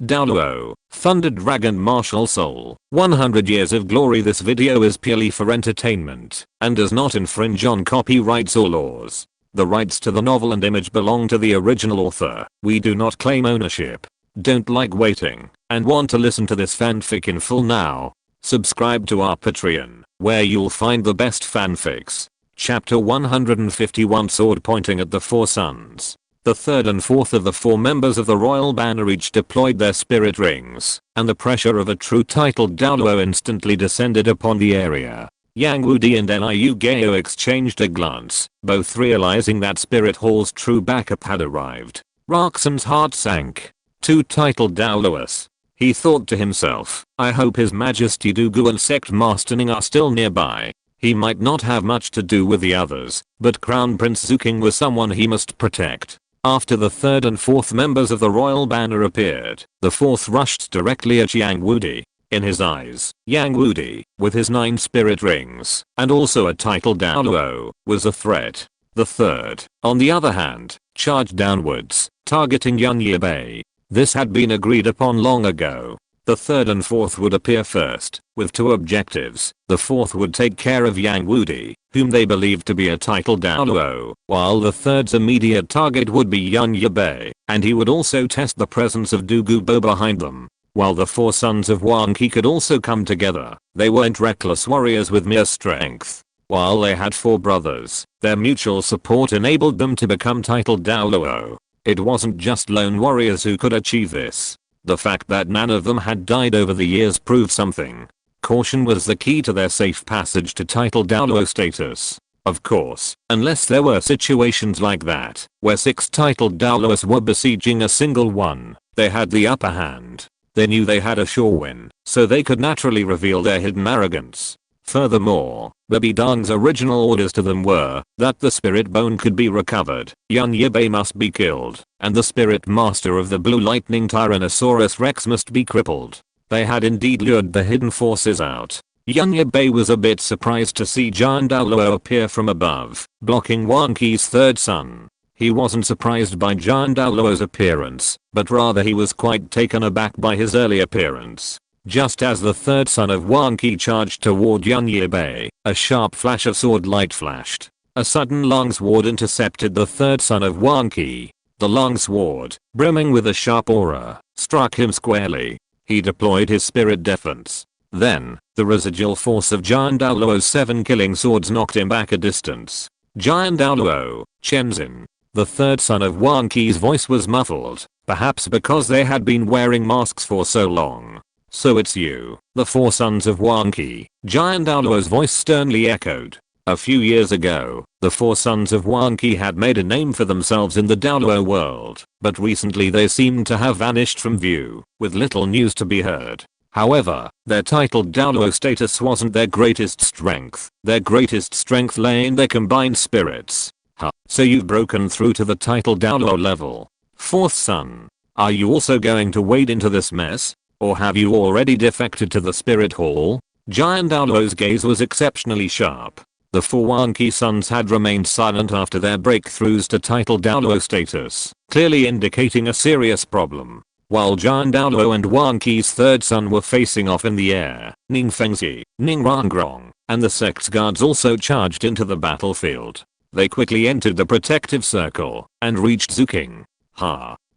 Douluo, Thunder Dragon Martial Soul, 100 Years of Glory. This video is purely for entertainment and does not infringe on copyrights or laws. The rights to the novel and image belong to the original author. We do not claim ownership. Don't like waiting and want to listen to this fanfic in full now? Subscribe to our Patreon, where you'll find the best fanfics. Chapter 151, Sword pointing at the four sons. The third and fourth of the four members of the royal banner each deployed their spirit rings, and the pressure of a true titled Douluo instantly descended upon the area. Yang Wudi and Liu Gao exchanged a glance, both realizing that Spirit Hall's true backup had arrived. Roxan's heart sank. Two titled Douluos. He thought to himself, I hope His Majesty Douluo and Sect Master Ning are still nearby. He might not have much to do with the others, but Crown Prince Zuking was someone he must protect. After the third and fourth members of the royal banner appeared, the fourth rushed directly at Yang Wudi. In his eyes, Yang Wudi, with his 9 spirit rings, and also a titled Douluo, was a threat. The third, on the other hand, charged downwards, targeting Yibai. This had been agreed upon long ago. The third and fourth would appear first, with 2 objectives. The fourth would take care of Yang Wudi, whom they believed to be a titled Douluo, while the third's immediate target would be Yibai, and he would also test the presence of Douluo behind them. While the four sons of Wang Qi could also come together, they weren't reckless warriors with mere strength. While they had 4 brothers, their mutual support enabled them to become titled Douluo. It wasn't just lone warriors who could achieve this. The fact that none of them had died over the years proved something. Caution was the key to their safe passage to titled Douluo status. Of course, unless there were situations like that, where 6 titled Douluos were besieging a single one, they had the upper hand. They knew they had a sure win, so they could naturally reveal their hidden arrogance. Furthermore, Baby Dong's original orders to them were that the spirit bone could be recovered, Yibai must be killed, and the spirit master of the blue lightning Tyrannosaurus Rex must be crippled. They had indeed lured the hidden forces out. Yibai was a bit surprised to see Giant Douluo appear from above, blocking Wang Qi's third son. He wasn't surprised by Giant Douluo's appearance, but rather he was quite taken aback by his early appearance. Just as the third son of Wang Qi charged toward Yibai, a sharp flash of sword light flashed. A sudden long sword intercepted the third son of Wang Qi. The long sword, brimming with a sharp aura, struck him squarely. He deployed his spirit defense. Then, the residual force of Giant Douluo's 7 killing swords knocked him back a distance. Giant Douluo, Chenzin. The third son of Wang Qi's voice was muffled, perhaps because they had been wearing masks for so long. So it's you, the 4 sons of Wang Qi, Giant Douluo's voice sternly echoed. A few years ago, the 4 sons of Wang Qi had made a name for themselves in the Douluo world, but recently they seemed to have vanished from view, with little news to be heard. However, their titled Douluo status wasn't their greatest strength. Their greatest strength lay in their combined spirits. Huh, so you've broken through to the titled Douluo level. 4th son. Are you also going to wade into this mess? Or have you already defected to the Spirit Hall? Giant Douluo's gaze was exceptionally sharp. The 4 Wang Qi sons had remained silent after their breakthroughs to titled Douluo status, clearly indicating a serious problem. While Giant Douluo and Wang Qi's third son were facing off in the air, Ning Fengzi, Ning Rangrong, and the sect's guards also charged into the battlefield. They quickly entered the protective circle and reached Zuking.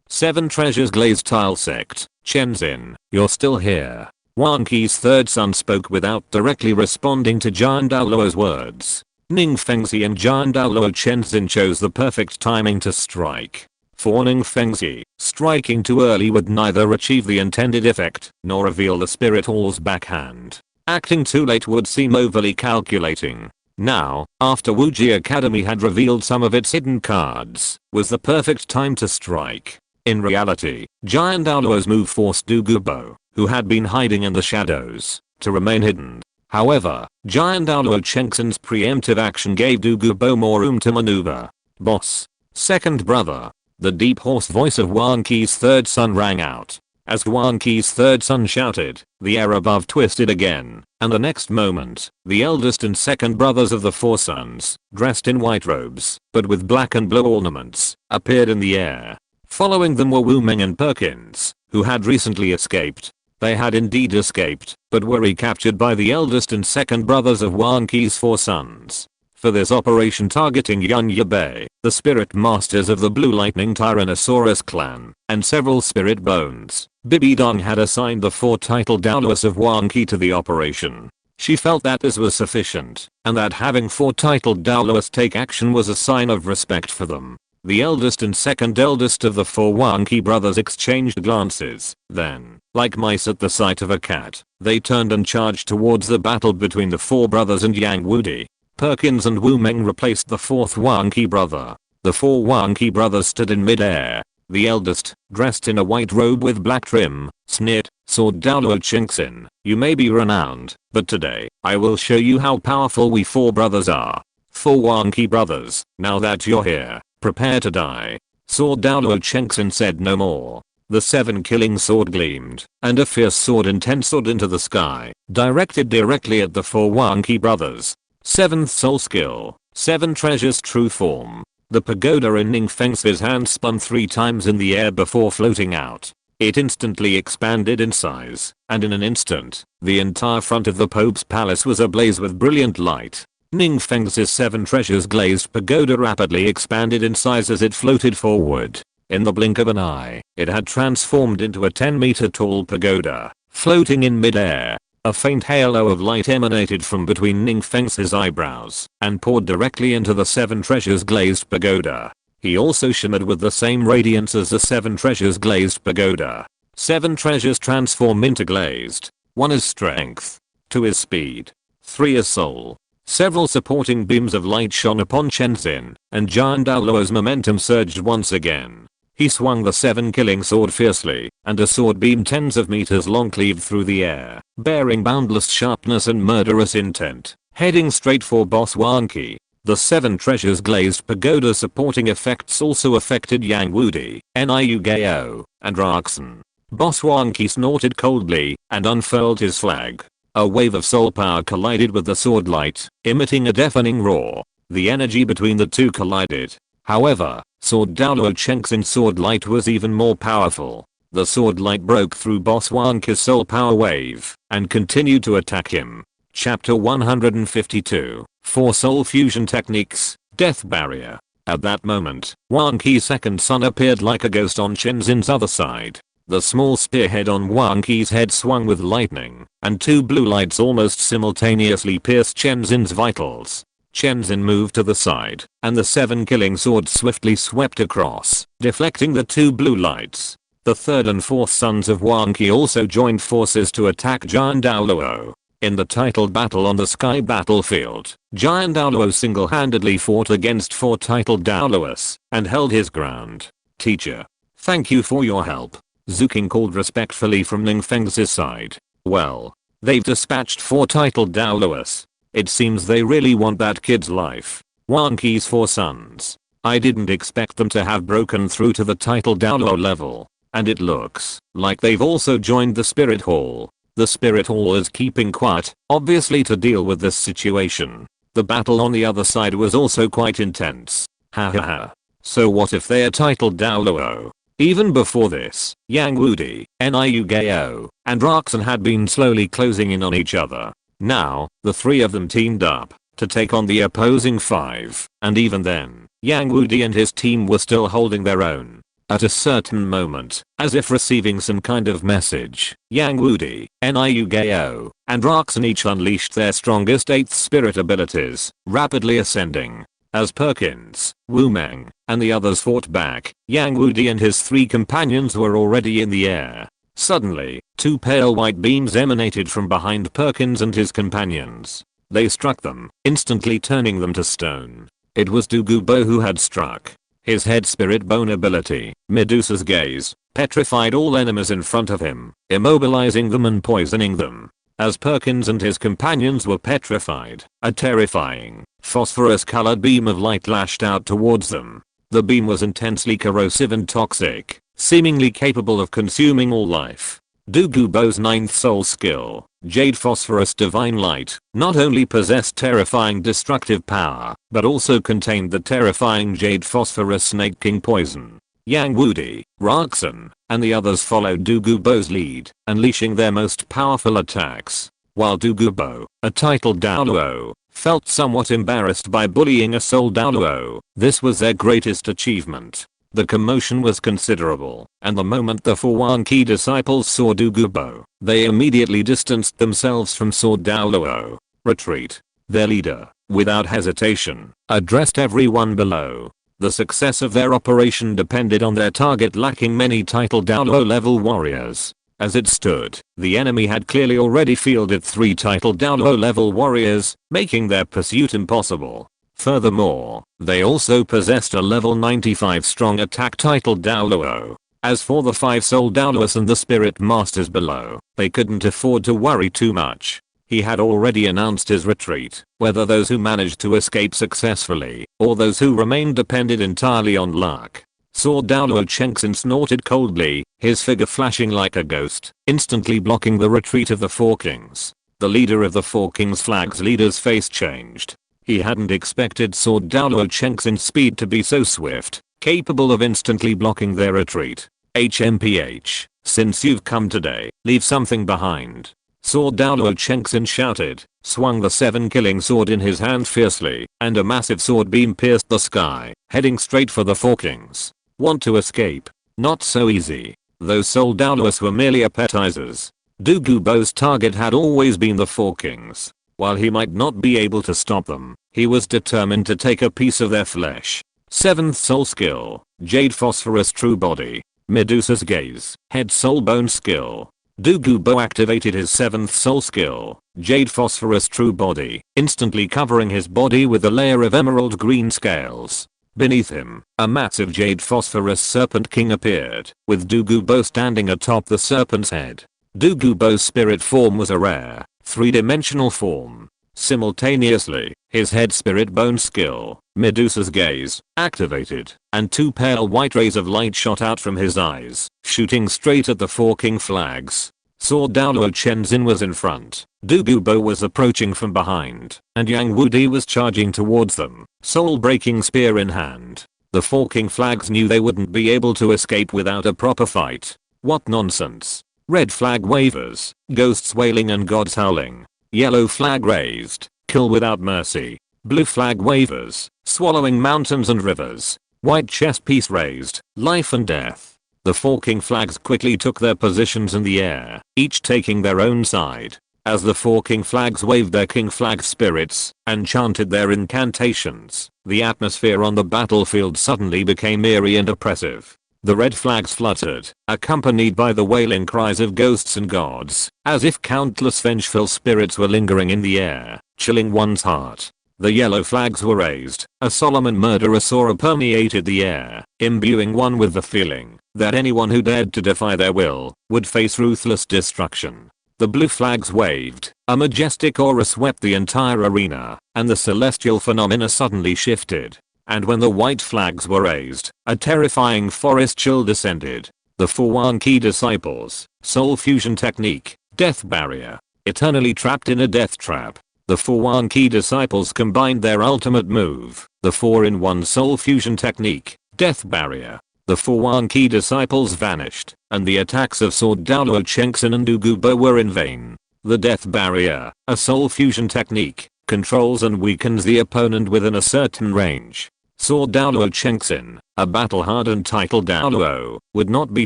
7 Treasures Glazed Tile Sect, Chenzin, you're still here. Wang Qi's third son spoke without directly responding to Giant Douluo's words. Ning Fengzi and Giant Douluo Chenzin chose the perfect timing to strike. For Ning Fengzi, striking too early would neither achieve the intended effect nor reveal the Spirit Hall's backhand. Acting too late would seem overly calculating. Now, after Wuji Academy had revealed some of its hidden cards, was the perfect time to strike. In reality, Giant Douluo's move forced Douluo, who had been hiding in the shadows, to remain hidden. However, Giant Douluo Chenxin's preemptive action gave Douluo more room to maneuver. Boss. Second brother. The deep hoarse voice of Wang Qi's third son rang out. As Wang Qi's third son shouted, the air above twisted again, and the next moment, the eldest and second brothers of the 4 sons, dressed in white robes, but with black and blue ornaments, appeared in the air. Following them were Wu Ming and Perkins, who had recently escaped. They had indeed escaped, but were recaptured by the eldest and second brothers of Wang Qi's 4 sons. For this operation targeting young Yibai, the spirit masters of the Blue Lightning Tyrannosaurus clan, and several spirit bones, Bibi Dong had assigned the 4 titled Douluos of Wang Qi to the operation. She felt that this was sufficient, and that having 4 titled Douluos take action was a sign of respect for them. The eldest and second eldest of the 4 Wang Qi brothers exchanged glances, then, like mice at the sight of a cat, they turned and charged towards the battle between the 4 brothers and Yang Wudi. Perkins and Wu Meng replaced the 4th Wang Qi brother. The 4 Wang Qi brothers stood in mid-air. The eldest, dressed in a white robe with black trim, sneered, "Sword Douluo Chengxin, you may be renowned, but today, I will show you how powerful we 4 brothers are. 4 Wang Qi brothers, now that you're here, prepare to die." Sword Douluo Chengxin said no more. The 7 killing sword gleamed, and a fierce sword intent soared into the sky, directed directly at the 4 Wang Qi brothers. 7th soul skill, 7 treasures true form. The pagoda in Ning Feng's hand spun 3 times in the air before floating out. It instantly expanded in size, and in an instant, the entire front of the Pope's palace was ablaze with brilliant light. Ning Feng's 7 treasures glazed pagoda rapidly expanded in size as it floated forward. In the blink of an eye, it had transformed into a 10-meter tall pagoda, floating in mid-air. A faint halo of light emanated from between Ning Feng's eyebrows and poured directly into the 7 treasures glazed pagoda. He also shimmered with the same radiance as the 7 treasures glazed pagoda. 7 treasures transform into glazed. 1 is strength, 2 is speed, 3 is soul. Several supporting beams of light shone upon Chenzin, and Giant Douluo's momentum surged once again. He swung the 7 killing sword fiercely, and a sword beam tens of meters long cleaved through the air, bearing boundless sharpness and murderous intent, heading straight for Boss Wang Qi. The 7 treasures glazed pagoda supporting effects also affected Yang Wudi, Niu Gao, and Raxen. Boss Wang Qi snorted coldly, and unfurled his flag. A wave of soul power collided with the sword light, emitting a deafening roar. The energy between the two collided. However, Sword Douluo Chengxin's sword light was even more powerful. The sword light broke through Boss Wang Qi's soul power wave, and continued to attack him. Chapter 152, 4 Soul Fusion Techniques, Death Barrier. At that moment, Wang Qi's second son appeared like a ghost on Chenzin's other side. The small spearhead on Wang Qi's head swung with lightning, and 2 blue lights almost simultaneously pierced Chenzin's vitals. Chenzin moved to the side, and the 7 killing swords swiftly swept across, deflecting the 2 blue lights. The 3rd and 4th sons of Wang Qi also joined forces to attack Giant Douluo. In the titled battle on the sky battlefield, Giant Douluo single-handedly fought against 4 titled Douluos, and held his ground. "Teacher, thank you for your help," Zuking called respectfully from Ning Feng's side. "Well, they've dispatched 4 titled Douluos. It seems they really want that kid's life. Wang Qi's 4 sons. I didn't expect them to have broken through to the titled Douluo level. And it looks like they've also joined the Spirit Hall. The Spirit Hall is keeping quiet, obviously to deal with this situation. The battle on the other side was also quite intense. Ha ha ha. So what if they're titled Douluo?" Even before this, Yang Wudi, Niu Gao, and Raxen had been slowly closing in on each other. Now, the 3 of them teamed up to take on the opposing 5, and even then, Yang Wudi and his team were still holding their own. At a certain moment, as if receiving some kind of message, Yang Wudi, Niu Gao, and Raxen each unleashed their strongest 8th spirit abilities, rapidly ascending. As Perkins, Wu Meng, and the others fought back, Yang Wudi and his 3 companions were already in the air. Suddenly, 2 pale white beams emanated from behind Perkins and his companions. They struck them, instantly turning them to stone. It was Douluo who had struck. His head spirit bone ability, Medusa's gaze, petrified all enemies in front of him, immobilizing them and poisoning them. As Perkins and his companions were petrified, a terrifying, phosphorus-colored beam of light lashed out towards them. The beam was intensely corrosive and toxic, seemingly capable of consuming all life. Douluo's 9th soul skill, Jade Phosphorus Divine Light, not only possessed terrifying destructive power, but also contained the terrifying Jade Phosphorus Snake King poison. Yang Wudi, Roxon, and the others followed Douluo's lead, unleashing their most powerful attacks. While Douluo, a titled Douluo, felt somewhat embarrassed by bullying a soul Douluo, this was their greatest achievement. The commotion was considerable, and the moment the 4 Wanqi disciples saw Douluo, they immediately distanced themselves from Sword Douluo. Retreat. Their leader, without hesitation, addressed everyone below. The success of their operation depended on their target lacking many titled Douluo level warriors. As it stood, the enemy had clearly already fielded 3 titled Douluo level warriors, making their pursuit impossible. Furthermore, they also possessed a level 95 strong attack titled Douluo. As for the 5 soul Douluos and the spirit masters below, they couldn't afford to worry too much. He had already announced his retreat, whether those who managed to escape successfully, or those who remained depended entirely on luck. Sword Douluo Chengxin snorted coldly, his figure flashing like a ghost, instantly blocking the retreat of the 4 kings. The leader of the 4 kings flag's leader's face changed. He hadn't expected Sword Douluo Chengxin's speed to be so swift, capable of instantly blocking their retreat. HMPH, since you've come today, leave something behind. Sword Douluo Chengxin shouted, swung the 7-killing sword in his hand fiercely, and a massive sword beam pierced the sky, heading straight for the 4 kings. Want to escape? Not so easy. Those soul Douluos were merely appetizers. Douluo's target had always been the 4 kings. While he might not be able to stop them, he was determined to take a piece of their flesh. 7th soul skill, Jade Phosphorus True Body, Medusa's Gaze, Head Soul Bone skill. Douluo activated his 7th soul skill, Jade Phosphorus True Body, instantly covering his body with a layer of emerald green scales. Beneath him, a massive Jade Phosphorus Serpent King appeared, with Douluo standing atop the serpent's head. Douluo's spirit form was a rare, 3-dimensional form. Simultaneously, his head spirit bone skill, Medusa's Gaze, activated, and 2 pale white rays of light shot out from his eyes, shooting straight at the 4 king flags. Sword Douluo Chengxin was in front, Douluo was approaching from behind, and Yang Wudi was charging towards them, soul-breaking spear in hand. The 4 king flags knew they wouldn't be able to escape without a proper fight. What nonsense. Red flag wavers, ghosts wailing and gods howling. Yellow flag raised, kill without mercy. Blue flag wavers, swallowing mountains and rivers. White chess piece raised, life and death. The 4 king flags quickly took their positions in the air, each taking their own side. As the 4 king flags waved their king flag spirits and chanted their incantations, the atmosphere on the battlefield suddenly became eerie and oppressive. The red flags fluttered, accompanied by the wailing cries of ghosts and gods, as if countless vengeful spirits were lingering in the air, chilling one's heart. The yellow flags were raised, a solemn and murderous aura permeated the air, imbuing one with the feeling that anyone who dared to defy their will would face ruthless destruction. The blue flags waved, a majestic aura swept the entire arena, and the celestial phenomena suddenly shifted. And when the white flags were raised, a terrifying forest chill descended. The 4 Wanqi disciples, soul fusion technique, death barrier, eternally trapped in a death trap. The 4 Wanqi disciples combined their ultimate move, the 4-in-1 soul fusion technique, death barrier. The 4 Wanqi disciples vanished, and the attacks of Sword Douluo Chengxin and Douluo were in vain. The death barrier, a soul fusion technique, controls and weakens the opponent within a certain range. Sword Douluo Chengxin, a battle-hardened titled Douluo, would not be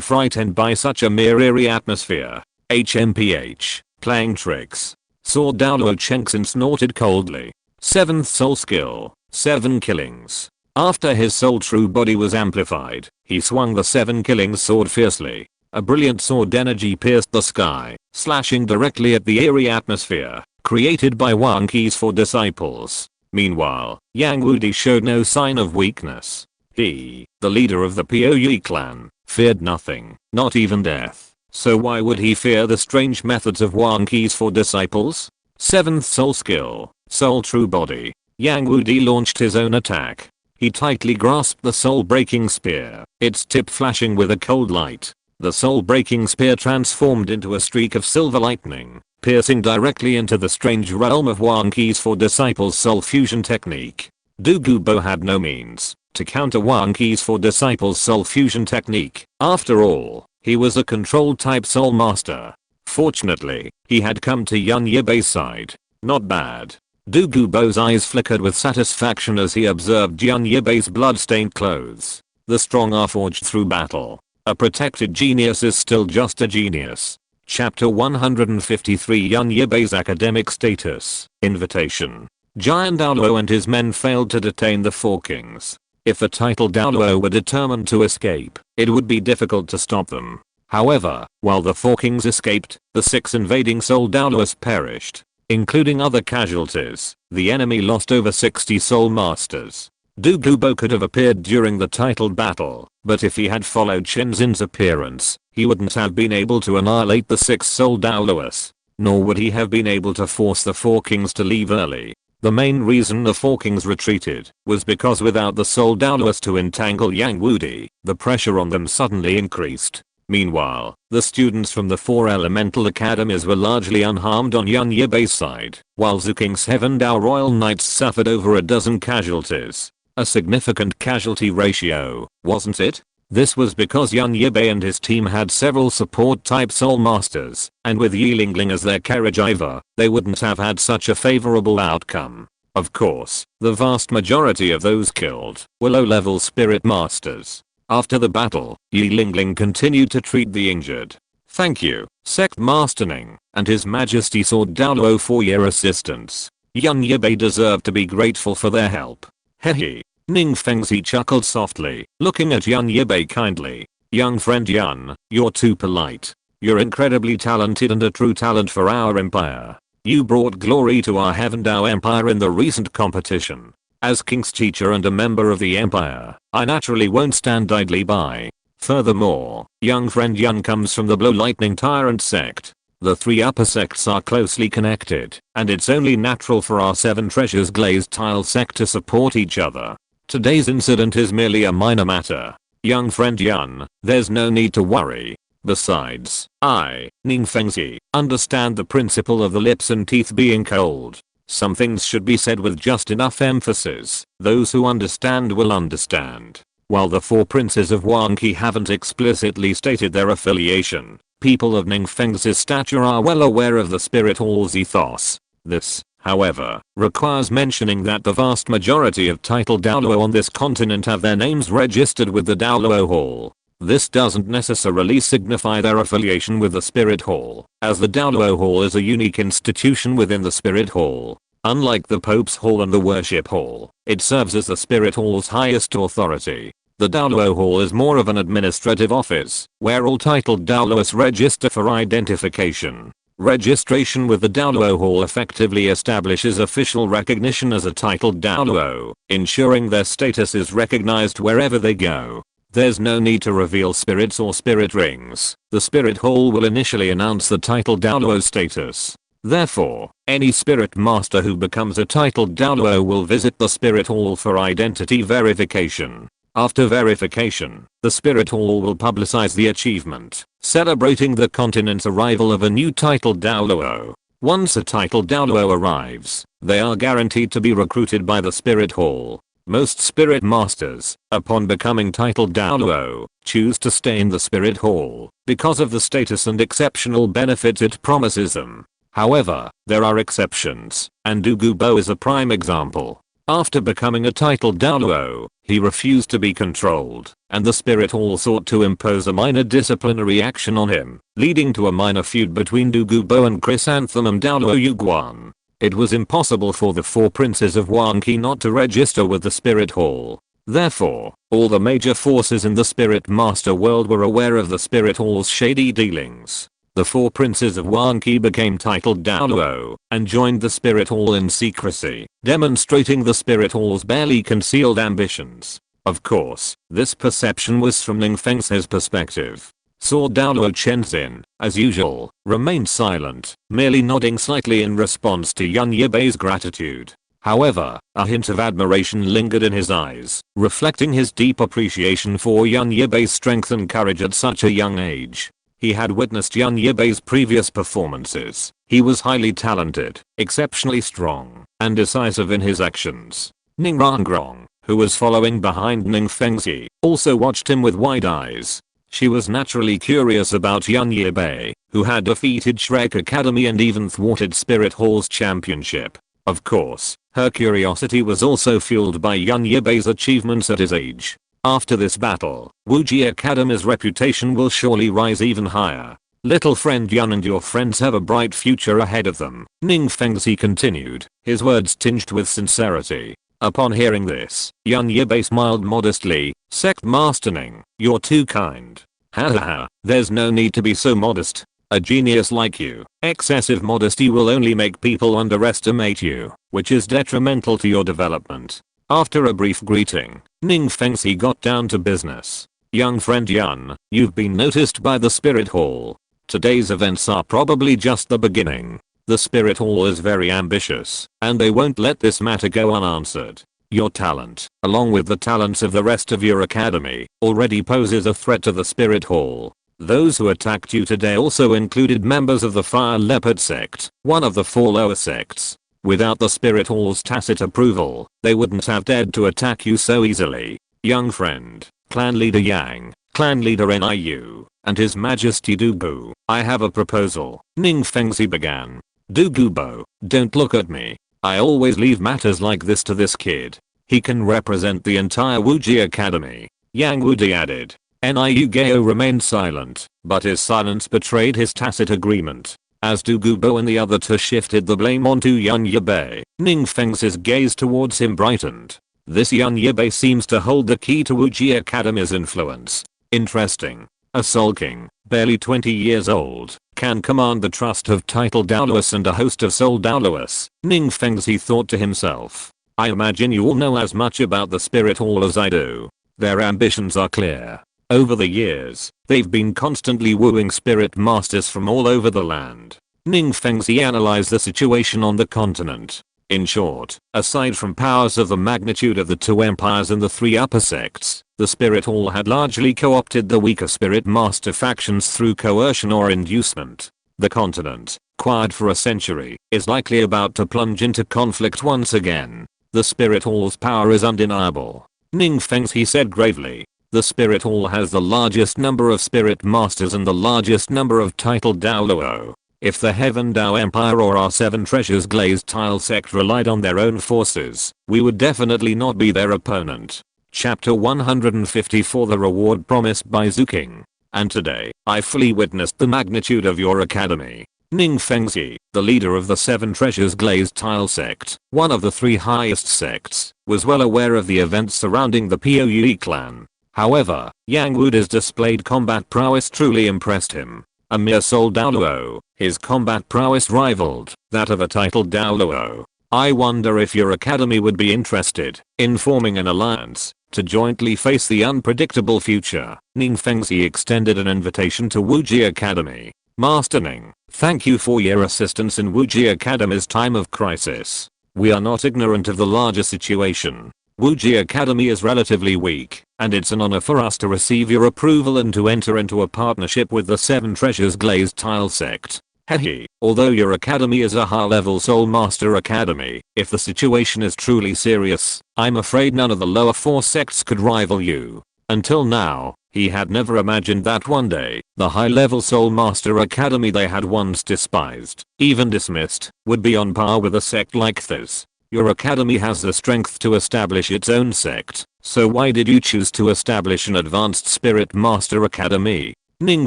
frightened by such a mere eerie atmosphere. HMPH, playing tricks. Sword Douluo Chengxin snorted coldly. 7th soul skill, 7 killings. After his soul true body was amplified, he swung the 7 killings sword fiercely. A brilliant sword energy pierced the sky, slashing directly at the eerie atmosphere created by Wanqi's 4 disciples. Meanwhile, Yang Wudi showed no sign of weakness. He, the leader of the Puyi clan, feared nothing, not even death. So why would he fear the strange methods of Wanqi's 4 disciples? 7th soul skill, soul true body. Yang Wudi launched his own attack. He tightly grasped the soul-breaking spear, its tip flashing with a cold light. The soul-breaking spear transformed into a streak of silver lightning, piercing directly into the strange realm of Wanqi's 4 disciples' soul fusion technique. Douluo had no means to counter Wang Qi's four disciples' soul fusion technique. After all, he was a control type soul master. Fortunately, he had come to Yan Yibei's side. Not bad. Douluo's eyes flickered with satisfaction as he observed Yan Yibei's blood-stained clothes. The strong are forged through battle. A protected genius is still just a genius. Chapter 153 Yan Yibei's academic status. Invitation. Giant Douluo and his men failed to detain the four kings. If the titled Douluo were determined to escape, it would be difficult to stop them. However, while the four kings escaped, the 6 invading soul Douluos perished. Including other casualties, the enemy lost over 60 soul masters. Douluo could have appeared during the titled battle, but if he had followed Shinzin's appearance, he wouldn't have been able to annihilate the 6 soul Douluos. Nor would he have been able to force the four kings to leave early. The main reason the four kings retreated was because without the soul Douluos to entangle Yang Wudi, the pressure on them suddenly increased. Meanwhile, the students from the 4 elemental academies were largely unharmed on Yan Yibei's side, while Zuking's Heaven Dao Royal Knights suffered over a dozen casualties. A significant casualty ratio, wasn't it? This was because Yan Yibei and his team had several support type soul masters, and with Yi Lingling as their carriage driver, they wouldn't have had such a favorable outcome. Of course, the vast majority of those killed were low-level spirit masters. After the battle, Yi Lingling continued to treat the injured. Thank you, Sect Master Ning, and His Majesty Sword Douluo for your assistance. Yan Yibei deserved to be grateful for their help. Hehe. Ning Fengzi chuckled softly, looking at Yan Yibei kindly. Young friend Yan, you're too polite. You're incredibly talented and a true talent for our empire. You brought glory to our Heaven Dao Empire in the recent competition. As King's teacher and a member of the empire, I naturally won't stand idly by. Furthermore, young friend Yan comes from the Blow Lightning Tyrant sect. The 3 upper sects are closely connected, and it's only natural for our 7 treasures glazed tile sect to support each other. Today's incident is merely a minor matter. Young friend Yan, there's no need to worry. Besides, I, Ning Fengzi, understand the principle of the lips and teeth being cold. Some things should be said with just enough emphasis. Those who understand will understand. While the 4 princes of Wang Qi haven't explicitly stated their affiliation, people of Ning Fengzi's stature are well aware of the Spirit Hall's ethos. This, however, requires mentioning that the vast majority of titled Douluo on this continent have their names registered with the Douluo Hall. This doesn't necessarily signify their affiliation with the Spirit Hall, as the Douluo Hall is a unique institution within the Spirit Hall. Unlike the Pope's Hall and the Worship Hall, it serves as the Spirit Hall's highest authority. The Douluo Hall is more of an administrative office, where all titled Douluos register for identification. Registration with the Douluo Hall effectively establishes official recognition as a titled Douluo, ensuring their status is recognized wherever they go. There's no need to reveal spirits or spirit rings. The Spirit Hall will initially announce the titled Douluo status. Therefore, any spirit master who becomes a titled Douluo will visit the Spirit Hall for identity verification. After verification, the Spirit Hall will publicize the achievement, celebrating the continent's arrival of a new titled Douluo. Once a titled Douluo arrives, they are guaranteed to be recruited by the Spirit Hall. Most spirit masters, upon becoming titled Douluo, choose to stay in the Spirit Hall because of the status and exceptional benefits it promises them. However, there are exceptions, and Douluo is a prime example. After becoming a titled Douluo, he refused to be controlled, and the Spirit Hall sought to impose a minor disciplinary action on him, leading to a minor feud between Douluo and Chrysanthemum Douluo Yuguan. It was impossible for the 4 princes of Wang Qi not to register with the Spirit Hall. Therefore, all the major forces in the Spirit Master world were aware of the Spirit Hall's shady dealings. The 4 princes of Wang Qi became titled Douluo and joined the Spirit Hall in secrecy, demonstrating the Spirit Hall's barely concealed ambitions. Of course, this perception was from Ning Fengzi's perspective. Sword Douluo Chenzin, as usual, remained silent, merely nodding slightly in response to Yan Yibei's gratitude. However, a hint of admiration lingered in his eyes, reflecting his deep appreciation for Yan Yibei's strength and courage at such a young age. He had witnessed Yan Yibei's previous performances. He was highly talented, exceptionally strong, and decisive in his actions. Ning Rangrong, who was following behind Ning Fengzi, also watched him with wide eyes. She was naturally curious about young Yibai, who had defeated Shrek Academy and even thwarted Spirit Hall's championship. Of course, her curiosity was also fueled by young Yibai's achievements at his age. After this battle, Wuji Academy's reputation will surely rise even higher. Little friend Yun and your friends have a bright future ahead of them, Ning Fengzi continued, his words tinged with sincerity. Upon hearing this, Yun Yibai smiled modestly. Sect Master Ning, you're too kind. Hahaha, there's no need to be so modest. A genius like you, excessive modesty will only make people underestimate you, which is detrimental to your development. After a brief greeting, Ning Fengzi got down to business. Young friend Yun, you've been noticed by the Spirit Hall. Today's events are probably just the beginning. The Spirit Hall is very ambitious, and they won't let this matter go unanswered. Your talent, along with the talents of the rest of your academy, already poses a threat to the Spirit Hall. Those who attacked you today also included members of the Fire Leopard sect, one of the 4 lower sects. Without the Spirit Hall's tacit approval, they wouldn't have dared to attack you so easily. Young friend, Clan Leader Yang, Clan Leader Niu, and His Majesty Douluo, I have a proposal. Ning Fengzi began. Douluo, don't look at me. I always leave matters like this to this kid. He can represent the entire Wuji Academy. Yang Wudi added. Niu Gao remained silent, but his silence betrayed his tacit agreement. As Douluo and the other two shifted the blame onto Yun Yibai, Ning Fengzi's gaze towards him brightened. This Yun Yibai seems to hold the key to Wuji Academy's influence. Interesting. A sulking, barely 20 years old, can command the trust of title Douluos and a host of soul Douluos, Ning Fengzi thought to himself. I imagine you all know as much about the Spirit Hall as I do. Their ambitions are clear. Over the years, they've been constantly wooing spirit masters from all over the land. Ning Fengzi analyzed the situation on the continent. In short, aside from powers of the magnitude of the 2 empires and the 3 upper sects, the Spirit Hall had largely co-opted the weaker spirit master factions through coercion or inducement. The continent, quiet for a century, is likely about to plunge into conflict once again. The Spirit Hall's power is undeniable. Ning Fengzi said gravely. The Spirit Hall has the largest number of spirit masters and the largest number of titled Douluo. If the Heaven Dao Empire or our 7 Treasures Glazed Tile sect relied on their own forces, we would definitely not be their opponent. Chapter 154 The Reward Promised by Zuking. And today, I fully witnessed the magnitude of your academy. Ning Fengzi, the leader of the 7 Treasures Glazed Tile sect, one of the 3 highest sects, was well aware of the events surrounding the Poue clan. However, Yang Wuda's displayed combat prowess truly impressed him. A mere soul Douluo, his combat prowess rivaled that of a titled Douluo. I wonder if your academy would be interested in forming an alliance to jointly face the unpredictable future. Ning Fengzi extended an invitation to Wuji Academy. Master Ning, thank you for your assistance in Wuji Academy's time of crisis. We are not ignorant of the larger situation. Wuji Academy is relatively weak, and it's an honor for us to receive your approval and to enter into a partnership with the 7 Treasures Glazed Tile sect. Hehe, although your academy is a high-level Soul Master Academy, if the situation is truly serious, I'm afraid none of the lower 4 sects could rival you. Until now, he had never imagined that one day, the high-level Soul Master Academy they had once despised, even dismissed, would be on par with a sect like this. Your academy has the strength to establish its own sect, so why did you choose to establish an advanced Spirit Master Academy? Ning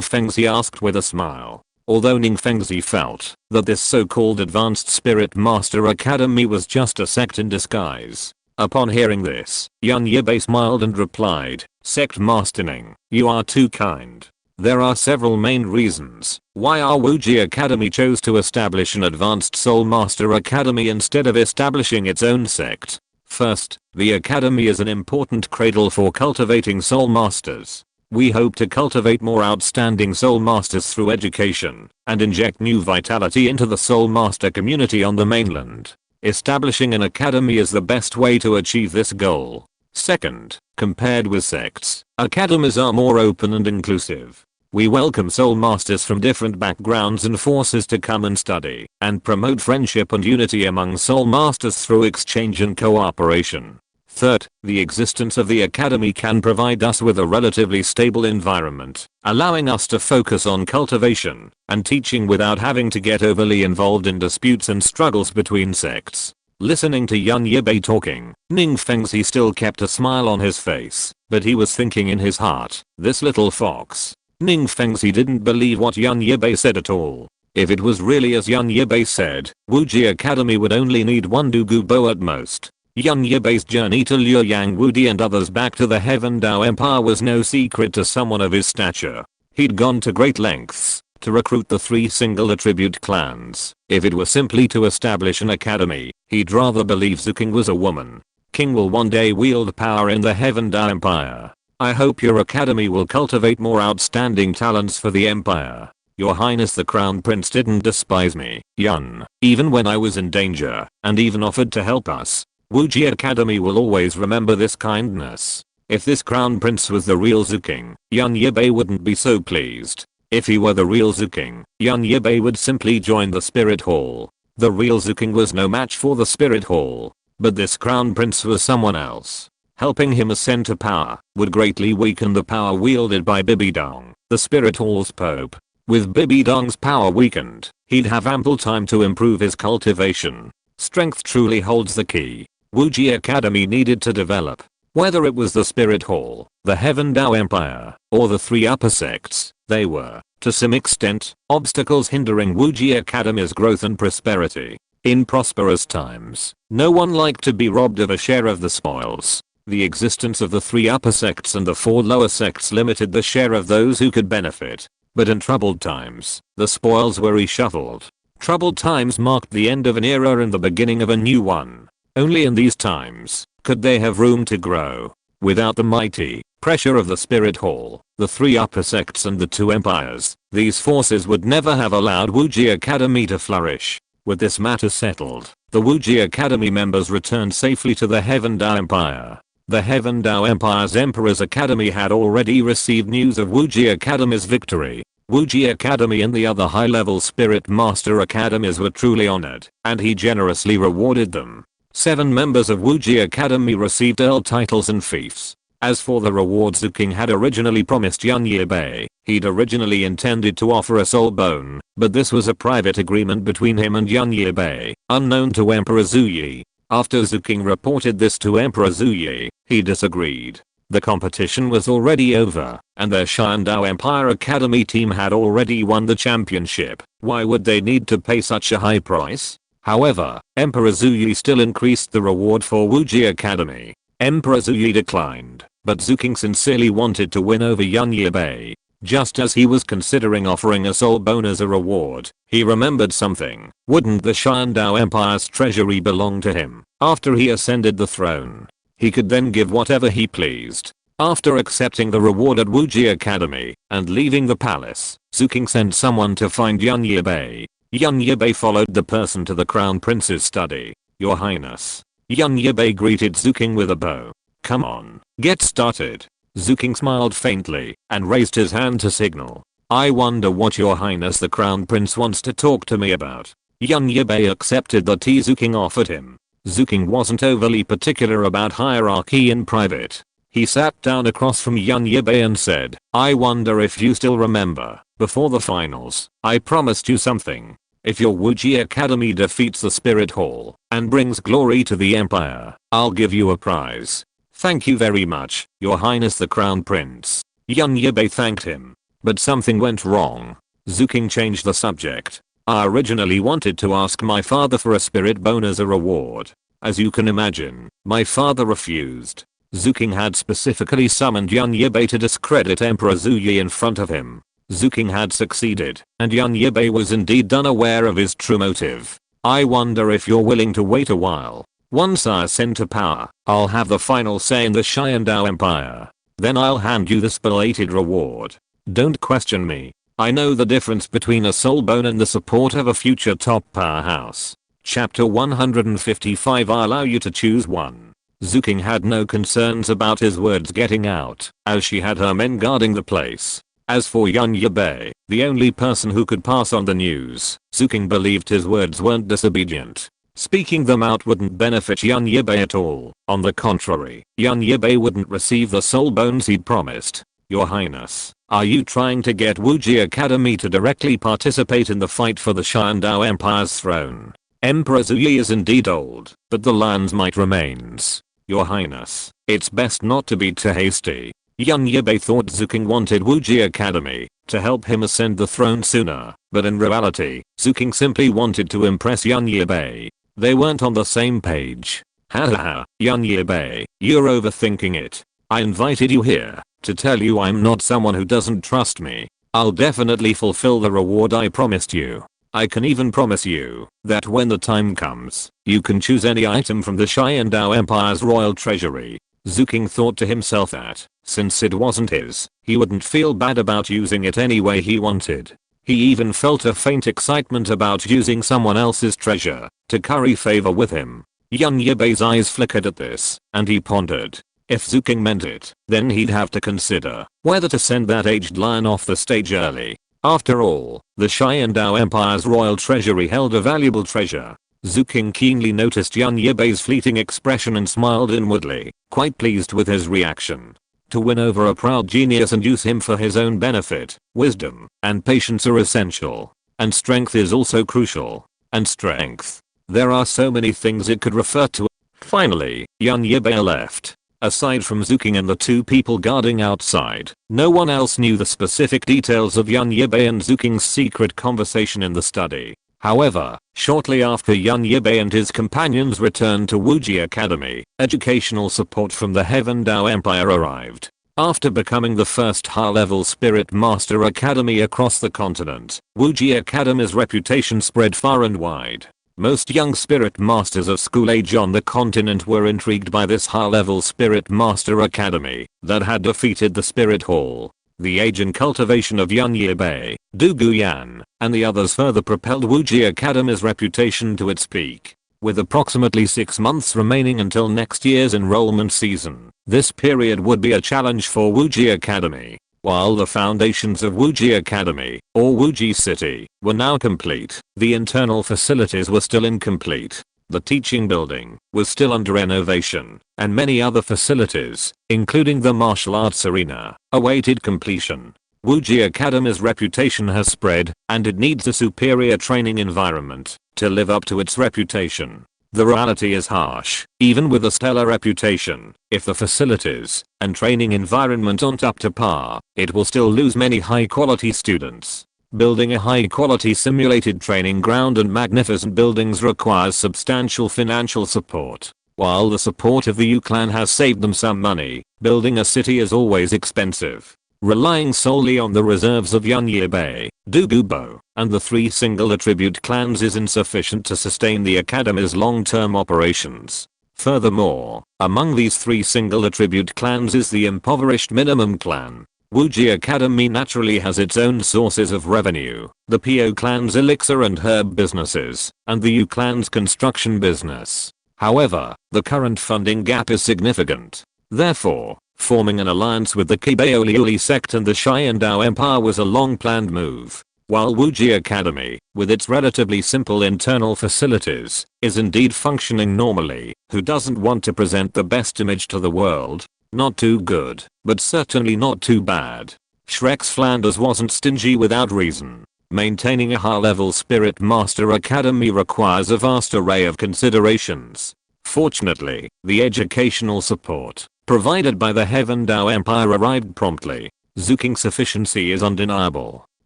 Fengzi asked with a smile. Although Ning Fengzi felt that this so-called advanced Spirit Master Academy was just a sect in disguise. Upon hearing this, Yun Yibai smiled and replied, Sect Master Ning, you are too kind. There are several main reasons why our Wuji Academy chose to establish an advanced Soul Master Academy instead of establishing its own sect. First, the academy is an important cradle for cultivating Soul Masters. We hope to cultivate more outstanding Soul Masters through education and inject new vitality into the Soul Master community on the mainland. Establishing an academy is the best way to achieve this goal. Second, compared with sects, academies are more open and inclusive. We welcome Soul Masters from different backgrounds and forces to come and study and promote friendship and unity among Soul Masters through exchange and cooperation. Third, the existence of the academy can provide us with a relatively stable environment, allowing us to focus on cultivation and teaching without having to get overly involved in disputes and struggles between sects. Listening to Yan Yibai talking, Ning Fengzi still kept a smile on his face, but he was thinking in his heart, this little fox. Ning Fengzi didn't believe what Yan Yibai said at all. If it was really as Yan Yibai said, Wuji Academy would only need one Douluo at most. Yan Yibai's journey to Luoyang Wudi and others back to the Heaven Dao Empire was no secret to someone of his stature. He'd gone to great lengths to recruit the 3 single attribute clans. If it were simply to establish an academy, he'd rather believe Zuking was a woman. King will one day wield power in the Heaven Dao Empire. I hope your academy will cultivate more outstanding talents for the empire. Your Highness the Crown Prince didn't despise me, Yun, even when I was in danger, and even offered to help us. Wuji Academy will always remember this kindness. If this Crown Prince was the real Zuking, Yan Yibai wouldn't be so pleased. If he were the real Zuking, Yan Yibai would simply join the Spirit Hall. The real Zuking was no match for the Spirit Hall. But this Crown Prince was someone else. Helping him ascend to power would greatly weaken the power wielded by Bibidong, the Spirit Hall's Pope. With Bibidong's power weakened, he'd have ample time to improve his cultivation. Strength truly holds the key. Wuji Academy needed to develop. Whether it was the Spirit Hall, the Heaven Dao Empire, or the 3 upper sects, they were, to some extent, obstacles hindering Wuji Academy's growth and prosperity. In prosperous times, no one liked to be robbed of a share of the spoils. The existence of the 3 upper sects and the 4 lower sects limited the share of those who could benefit. But in troubled times, the spoils were reshuffled. Troubled times marked the end of an era and the beginning of a new one. Only in these times could they have room to grow. Without the mighty pressure of the Spirit Hall, the 3 upper sects and the 2 empires, these forces would never have allowed Wuji Academy to flourish. With this matter settled, the Wuji Academy members returned safely to the Heaven Dao Empire. The Heaven Dao Empire's Emperor's Academy had already received news of Wuji Academy's victory. Wuji Academy and the other high-level Spirit Master Academies were truly honored, and he generously rewarded them. 7 members of Wuji Academy received earl titles and fiefs. As for the rewards Zuking had originally promised Yan Yibai, he'd originally intended to offer a soul bone, but this was a private agreement between him and Yan Yibai, unknown to Emperor Zuyi. After Zuking reported this to Emperor Zuyi, he disagreed. The competition was already over, and their Shandao Empire Academy team had already won the championship. Why would they need to pay such a high price? However, Emperor Zuyi still increased the reward for Wuji Academy. Emperor Zuyi declined, but Zuking sincerely wanted to win over Yan Yibai. Just as he was considering offering a soul bone as a reward, he remembered something. Wouldn't the Shandao Empire's treasury belong to him? After he ascended the throne, he could then give whatever he pleased. After accepting the reward at Wuji Academy and leaving the palace, Zuking sent someone to find Yan Yibai. Yan Yibai followed the person to the Crown Prince's study. Your Highness. Yan Yibai greeted Zuking with a bow. Come on, get started. Zuking smiled faintly and raised his hand to signal. I wonder what your Highness the Crown Prince wants to talk to me about. Yan Yibai accepted the tea Zuking offered him. Zuking wasn't overly particular about hierarchy in private. He sat down across from Yan Yibai and said, I wonder if you still remember, before the finals, I promised you something. If your Wuji Academy defeats the Spirit Hall and brings glory to the Empire, I'll give you a prize. Thank you very much, Your Highness the Crown Prince. Yan Yibai thanked him. But something went wrong. Zuking changed the subject. I originally wanted to ask my father for a spirit bone as a reward. As you can imagine, my father refused. Zuking had specifically summoned Yan Yibai to discredit Emperor Zuyi in front of him. Zuking had succeeded, and Yan Yibai was indeed unaware of his true motive. I wonder if you're willing to wait a while. Once I ascend to power, I'll have the final say in the Shandao Empire. Then I'll hand you this belated reward. Don't question me. I know the difference between a soul bone and the support of a future top powerhouse. Chapter 155. I allow you to choose one. Zuking had no concerns about his words getting out, as she had her men guarding the place. As for Yan Yibai, the only person who could pass on the news, Zuking believed his words weren't disobedient. Speaking them out wouldn't benefit young Yibai at all. On the contrary, young Yibai wouldn't receive the soul bones he'd promised. Your Highness, are you trying to get Wuji Academy to directly participate in the fight for the Xiandao Empire's throne? Emperor Zuyi is indeed old, but the lands might remains. Your Highness, it's best not to be too hasty. Young Yibai thought Zuking wanted Wuji Academy to help him ascend the throne sooner, but in reality, Zuking simply wanted to impress young Yibai. They weren't on the same page. Hahaha, young Yibai, you're overthinking it. I invited you here to tell you I'm not someone who doesn't trust me. I'll definitely fulfill the reward I promised you. I can even promise you that when the time comes, you can choose any item from the Xiandao Empire's royal treasury. Zuking thought to himself that, since it wasn't his, he wouldn't feel bad about using it any way he wanted. He even felt a faint excitement about using someone else's treasure to curry favor with him. Young Yibei's eyes flickered at this, and he pondered. If Zuking meant it, then he'd have to consider whether to send that aged lion off the stage early. After all, the Xiandao Empire's royal treasury held a valuable treasure. Zuking keenly noticed young Yibei's fleeting expression and smiled inwardly, quite pleased with his reaction. To win over a proud genius and use him for his own benefit, wisdom and patience are essential. And strength is also crucial. And strength. There are so many things it could refer to. Finally, young Yibai left. Aside from Zuking and the two people guarding outside, no one else knew the specific details of young Yibai and Zuking's secret conversation in the study. However, shortly after young Yibai and his companions returned to Wuji Academy, educational support from the Heaven Dao Empire arrived. After becoming the first high-level Spirit Master Academy across the continent, Wuji Academy's reputation spread far and wide. Most young Spirit Masters of school age on the continent were intrigued by this high-level Spirit Master Academy that had defeated the Spirit Hall. The age and cultivation of young Yibai, Du Guyan, and the others further propelled Wuji Academy's reputation to its peak. With approximately 6 months remaining until next year's enrollment season, this period would be a challenge for Wuji Academy. While the foundations of Wuji Academy, or Wuji City, were now complete, the internal facilities were still incomplete. The teaching building was still under renovation, and many other facilities, including the martial arts arena, awaited completion. Wuji Academy's reputation has spread, and it needs a superior training environment to live up to its reputation. The reality is harsh. Even with a stellar reputation, if the facilities and training environment aren't up to par, it will still lose many high-quality students. Building a high-quality simulated training ground and magnificent buildings requires substantial financial support. While the support of the Yu clan has saved them some money, building a city is always expensive. Relying solely on the reserves of young Yibai, Du Gubo, and the 3 single attribute clans is insufficient to sustain the academy's long-term operations. Furthermore, among these 3 single attribute clans is the impoverished minimum clan. Wuji Academy naturally has its own sources of revenue, the Po clan's elixir and herb businesses, and the Yu clan's construction business. However, the current funding gap is significant. Therefore, forming an alliance with the Kibaoliuli sect and the Xiandao Empire was a long-planned move. While Wuji Academy, with its relatively simple internal facilities, is indeed functioning normally, who doesn't want to present the best image to the world? Not too good, but certainly not too bad. Shrex Flanders wasn't stingy without reason. Maintaining a high-level Spirit Master Academy requires a vast array of considerations. Fortunately, the educational support provided by the Heaven Dao Empire arrived promptly. Zuking's efficiency is undeniable.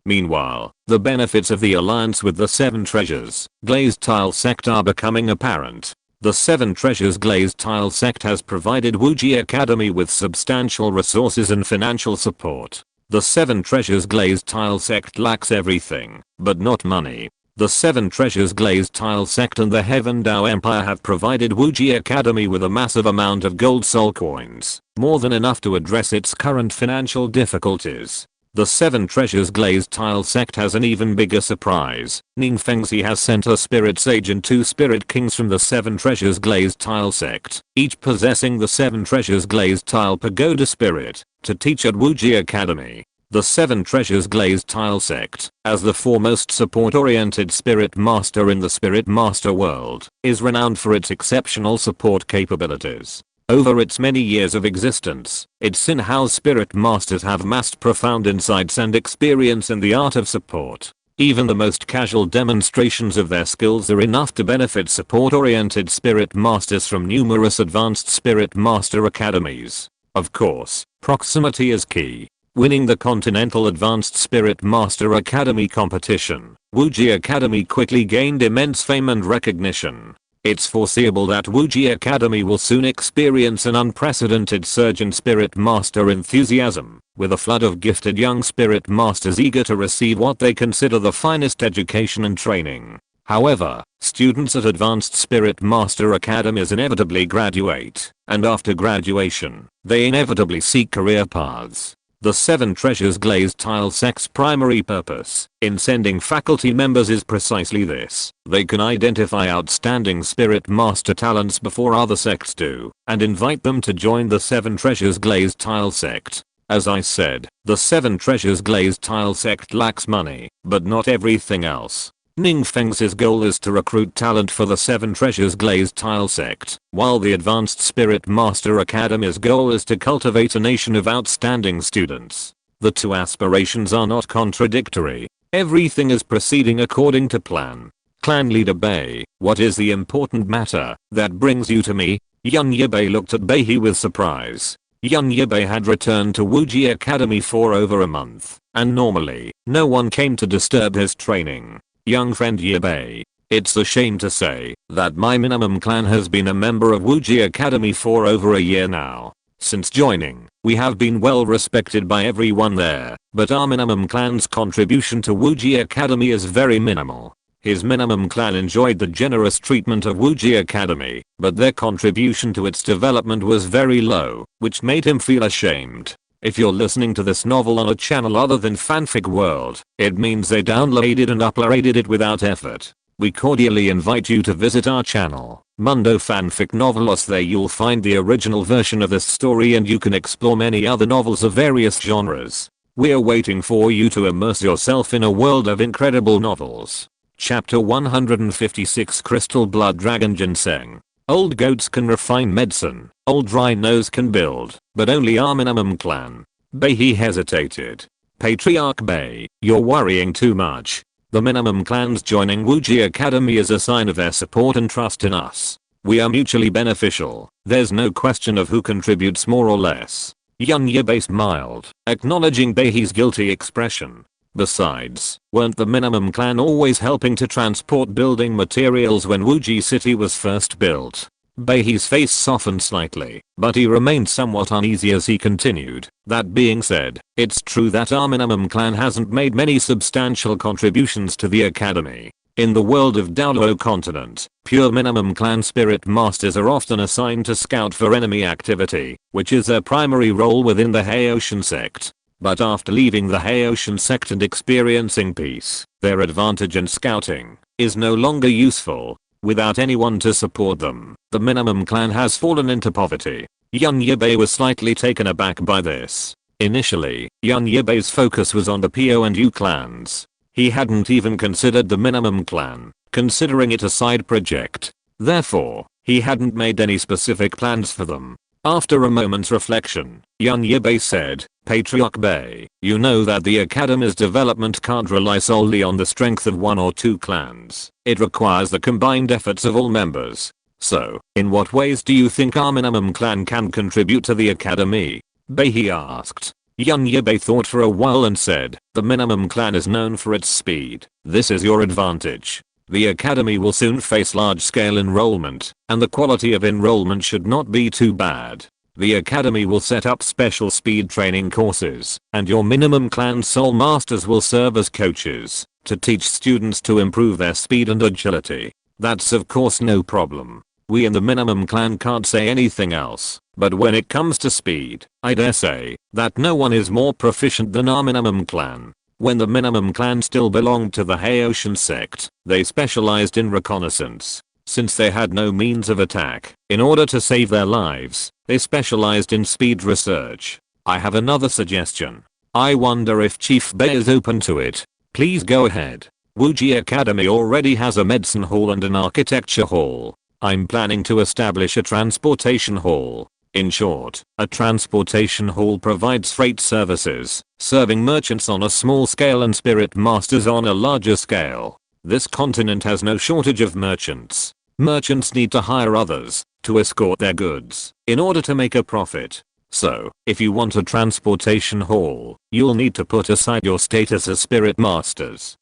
Meanwhile, the benefits of the alliance with the 7 Treasures Glazed Tile sect are becoming apparent. The 7 Treasures Glazed Tile sect has provided Wuji Academy with substantial resources and financial support. The 7 Treasures Glazed Tile sect lacks everything, but not money. The 7 Treasures Glazed Tile sect and the Heaven Dao Empire have provided Wuji Academy with a massive amount of gold soul coins, more than enough to address its current financial difficulties. The 7 Treasures Glazed Tile sect has an even bigger surprise. Ning Fengzi has sent a Spirit Sage and 2 Spirit Kings from the 7 Treasures Glazed Tile sect, each possessing the 7 Treasures Glazed Tile Pagoda Spirit, to teach at Wuji Academy. The Seven Treasures Glazed Tile Sect, as the foremost support-oriented spirit master in the spirit master world, is renowned for its exceptional support capabilities. Over its many years of existence, its in-house spirit masters have amassed profound insights and experience in the art of support. Even the most casual demonstrations of their skills are enough to benefit support-oriented spirit masters from numerous advanced spirit master academies. Of course, proximity is key. Winning the Continental Advanced Spirit Master Academy competition, Wuji Academy quickly gained immense fame and recognition. It's foreseeable that Wuji Academy will soon experience an unprecedented surge in Spirit Master enthusiasm, with a flood of gifted young Spirit Masters eager to receive what they consider the finest education and training. However, students at Advanced Spirit Master Academies inevitably graduate, and after graduation, they inevitably seek career paths. The Seven Treasures Glazed Tile Sect's primary purpose in sending faculty members is precisely this. They can identify outstanding spirit master talents before other sects do, and invite them to join the Seven Treasures Glazed Tile Sect. As I said, the Seven Treasures Glazed Tile Sect lacks money, but not everything else. Ningfeng's goal is to recruit talent for the Seven Treasures Glazed Tile Sect, while the Advanced Spirit Master Academy's goal is to cultivate a nation of outstanding students. The two aspirations are not contradictory. Everything is proceeding according to plan. Clan leader Bei, what is the important matter that brings you to me? Young Yibai looked at Bei with surprise. Young Yibai had returned to Wuji Academy for over a month, and normally, no one came to disturb his training. Young friend Yibai, it's a shame to say that my minimum clan has been a member of Wuji Academy for over a year now. Since joining, we have been well respected by everyone there, but our minimum clan's contribution to Wuji Academy is very minimal. His minimum clan enjoyed the generous treatment of Wuji Academy, but their contribution to its development was very low, which made him feel ashamed. If you're listening to this novel on a channel other than Fanfic World, it means they downloaded and uploaded it without effort. We cordially invite you to visit our channel, Mundo Fanfic Novelos. There you'll find the original version of this story and you can explore many other novels of various genres. We're waiting for you to immerse yourself in a world of incredible novels. Chapter 156 Crystal Blood Dragon Ginseng. Old goats can refine medicine, old rhinos can build, but only our minimum clan. Bei hesitated. Patriarch Bei, you're worrying too much. The minimum clans joining Wuji Academy is a sign of their support and trust in us. We are mutually beneficial, there's no question of who contributes more or less. Young Yibai smiled, acknowledging Bei's guilty expression. Besides, weren't the minimum clan always helping to transport building materials when Wuji City was first built? Bei's face softened slightly, but he remained somewhat uneasy as he continued. That being said, it's true that our minimum clan hasn't made many substantial contributions to the academy. In the world of Douluo continent, pure minimum clan spirit masters are often assigned to scout for enemy activity, which is their primary role within the Haoshan sect. But after leaving the Haoshan sect and experiencing peace, their advantage in scouting is no longer useful. Without anyone to support them, the minimum clan has fallen into poverty. Young Yibai was slightly taken aback by this. Initially, young Yibai's focus was on the Po and U clans. He hadn't even considered the minimum clan, considering it a side project. Therefore, he hadn't made any specific plans for them. After a moment's reflection, young Yibai said, Patriarch Bei, you know that the academy's development can't rely solely on the strength of one or two clans. It requires the combined efforts of all members. So, in what ways do you think our minimum clan can contribute to the academy? Bei asked. Young Yibai thought for a while and said, the minimum clan is known for its speed. This is your advantage. The academy will soon face large-scale enrollment, and the quality of enrollment should not be too bad. The academy will set up special speed training courses, and your minimum clan soul masters will serve as coaches to teach students to improve their speed and agility. That's of course no problem. We in the minimum clan can't say anything else, but when it comes to speed, I dare say that no one is more proficient than our minimum clan. When the minimum clan still belonged to the Haoshan sect, they specialized in reconnaissance. Since they had no means of attack, in order to save their lives, they specialized in speed research. I have another suggestion. I wonder if Chief Bei is open to it. Please go ahead. Wuji Academy already has a medicine hall and an architecture hall. I'm planning to establish a transportation hall. In short, a transportation hall provides freight services, serving merchants on a small scale and spirit masters on a larger scale. This continent has no shortage of merchants. Merchants need to hire others to escort their goods in order to make a profit. So, if you want a transportation hall, you'll need to put aside your status as spirit masters.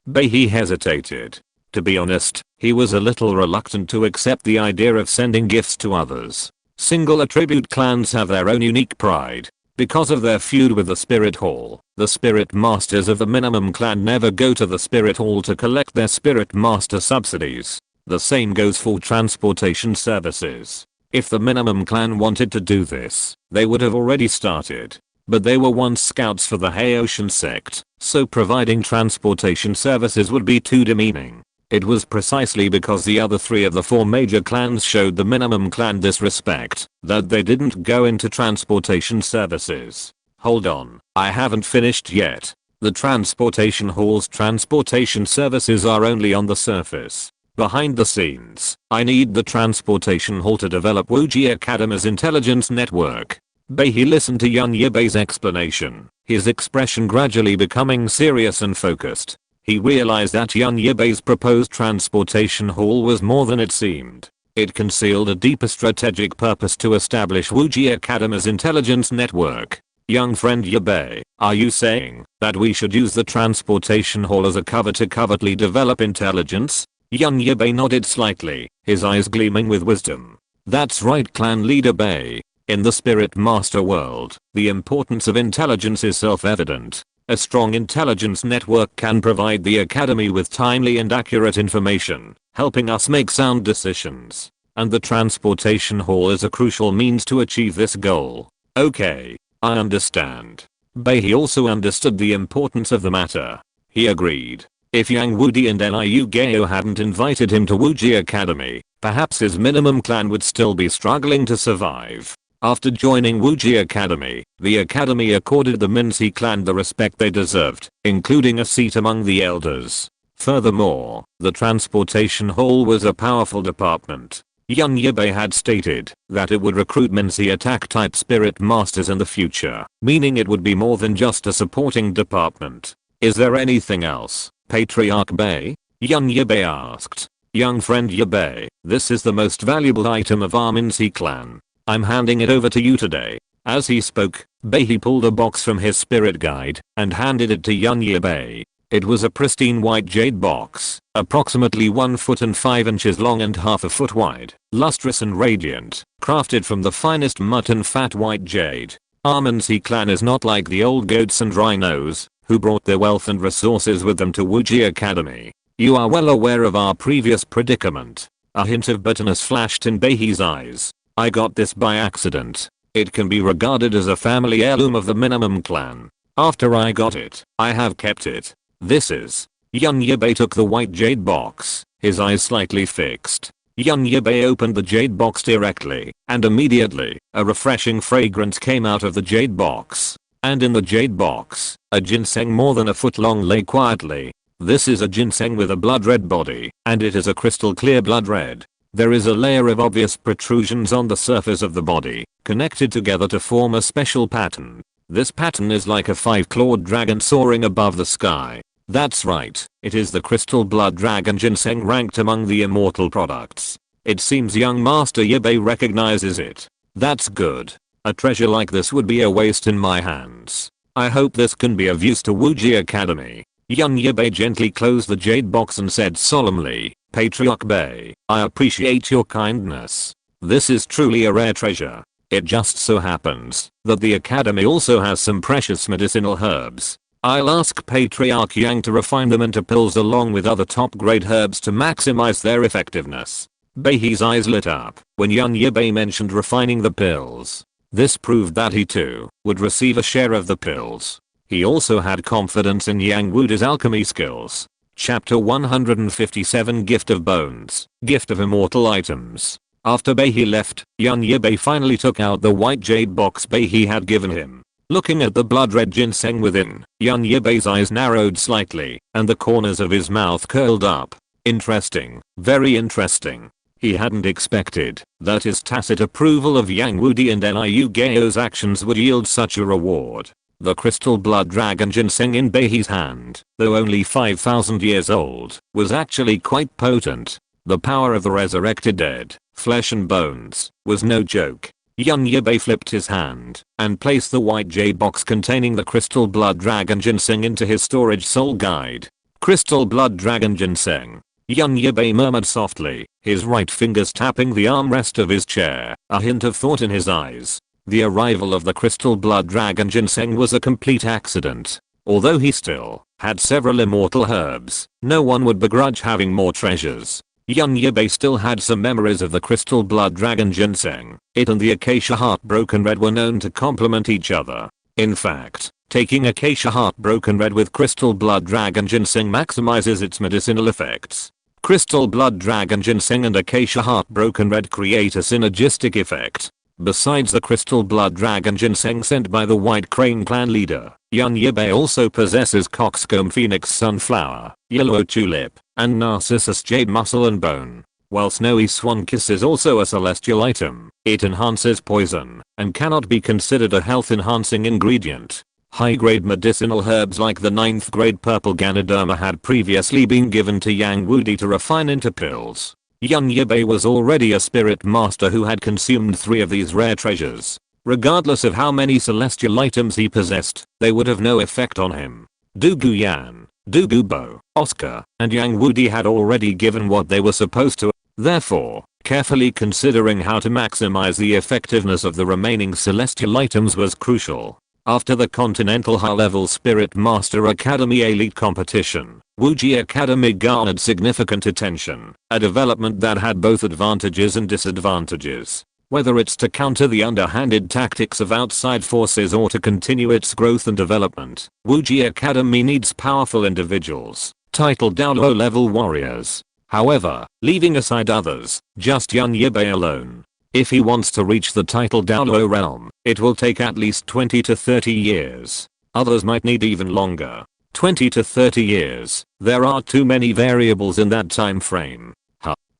Bei hesitated. To be honest, he was a little reluctant to accept the idea of sending gifts to others. Single attribute clans have their own unique pride. Because of their feud with the Spirit Hall, the Spirit Masters of the Minimum Clan never go to the Spirit Hall to collect their Spirit Master subsidies. The same goes for transportation services. If the Minimum Clan wanted to do this, they would have already started. But they were once scouts for the Haoshan sect, so providing transportation services would be too demeaning. It was precisely because the other 3 of the 4 major clans showed the Minimum Clan disrespect that they didn't go into transportation services. Hold on, I haven't finished yet. The transportation hall's transportation services are only on the surface. Behind the scenes, I need the transportation hall to develop Wuji Academy's intelligence network. Bei listened to Yibai's explanation, his expression gradually becoming serious and focused. He realized that Yibai's proposed transportation hall was more than it seemed. It concealed a deeper strategic purpose to establish Wuji Academy's intelligence network. Young friend Yibai, are you saying that we should use the transportation hall as a cover to covertly develop intelligence? Young Yibai nodded slightly, his eyes gleaming with wisdom. That's right, clan leader Bei. In the Spirit Master world, the importance of intelligence is self-evident. A strong intelligence network can provide the academy with timely and accurate information, helping us make sound decisions. And the transportation hall is a crucial means to achieve this goal. Okay, I understand. Bei also understood the importance of the matter. He agreed. If Yang Wudi and Liu Gao hadn't invited him to Wuji Academy, perhaps his Minimum Clan would still be struggling to survive. After joining Wuji Academy, the academy accorded the Minci clan the respect they deserved, including a seat among the elders. Furthermore, the transportation hall was a powerful department. Young Yibai had stated that it would recruit Minci attack type spirit masters in the future, meaning it would be more than just a supporting department. Is there anything else, Patriarch Bei? Young Yibai asked. Young friend Yibai, this is the most valuable item of our Minci clan. I'm handing it over to you today. As he spoke, Bei pulled a box from his spirit guide and handed it to Young Yibai. It was a pristine white jade box, approximately 1 foot and 5 inches long and half a foot wide, lustrous and radiant, crafted from the finest mutton fat white jade. Our Minci clan is not like the old goats and rhinos, who brought their wealth and resources with them to Wuji Academy. You are well aware of our previous predicament. A hint of bitterness flashed in Bei's eyes. I got this by accident. It can be regarded as a family heirloom of the Minimum Clan. After I got it, I have kept it. This is. Young Yibai took the white jade box, his eyes slightly fixed. Young Yibai opened the jade box directly, and immediately, a refreshing fragrance came out of the jade box. And in the jade box, a ginseng more than a foot long lay quietly. This is a ginseng with a blood red body, and it is a crystal clear blood red. There is a layer of obvious protrusions on the surface of the body, connected together to form a special pattern. This pattern is like a 5-clawed dragon soaring above the sky. That's right, it is the crystal blood dragon ginseng ranked among the immortal products. It seems young Master Yibai recognizes it. That's good. A treasure like this would be a waste in my hands. I hope this can be of use to Wuji Academy. Young Yibai gently closed the jade box and said solemnly, Patriarch Bei, I appreciate your kindness. This is truly a rare treasure. It just so happens that the academy also has some precious medicinal herbs. I'll ask Patriarch Yang to refine them into pills along with other top grade herbs to maximize their effectiveness. Bei's eyes lit up when Young Yibai mentioned refining the pills. This proved that he too would receive a share of the pills. He also had confidence in Yang Wudi's alchemy skills. Chapter 157 Gift of Bones, Gift of Immortal Items. After Bei left, Young Yibai finally took out the white jade box Bei had given him. Looking at the blood red ginseng within, Yibai's eyes narrowed slightly, and the corners of his mouth curled up. Interesting, very interesting. He hadn't expected that his tacit approval of Yang Wudi and Liu Gao's actions would yield such a reward. The crystal blood dragon ginseng in Beihi's hand, though only 5,000 years old, was actually quite potent. The power of the resurrected dead, flesh and bones, was no joke. Yibai flipped his hand and placed the white jade box containing the crystal blood dragon ginseng into his storage soul guide. Crystal blood dragon ginseng. Yibai murmured softly, his right fingers tapping the armrest of his chair, a hint of thought in his eyes. The arrival of the crystal blood dragon ginseng was a complete accident. Although he still had several immortal herbs, no one would begrudge having more treasures. Yibai still had some memories of the crystal blood dragon ginseng. It and the acacia heartbroken red were known to complement each other. In fact, taking acacia heartbroken red with crystal blood dragon ginseng maximizes its medicinal effects. Crystal blood dragon ginseng and acacia heartbroken red create a synergistic effect. Besides the crystal blood dragon ginseng sent by the White Crane clan leader, Yibai also possesses coxcomb phoenix sunflower, yellow tulip, and narcissus jade muscle and bone. While snowy swan kiss is also a celestial item, it enhances poison and cannot be considered a health enhancing ingredient. High-grade medicinal herbs like the 9th grade purple Ganoderma had previously been given to Yang Wudi to refine into pills. Yibai was already a spirit master who had consumed 3 of these rare treasures. Regardless of how many celestial items he possessed, they would have no effect on him. Dugu Yan, Dugu Bo, Oscar, and Yang Wudi had already given what they were supposed to. Therefore, carefully considering how to maximize the effectiveness of the remaining celestial items was crucial. After the Continental High-Level Spirit Master Academy Elite Competition, Wuji Academy garnered significant attention, a development that had both advantages and disadvantages. Whether it's to counter the underhanded tactics of outside forces or to continue its growth and development, Wuji Academy needs powerful individuals, titled Douluo level warriors. However, leaving aside others, just Yibai alone. If he wants to reach the title Douluo realm, it will take at least 20 to 30 years. Others might need even longer. 20 to 30 years, there are too many variables in that time frame.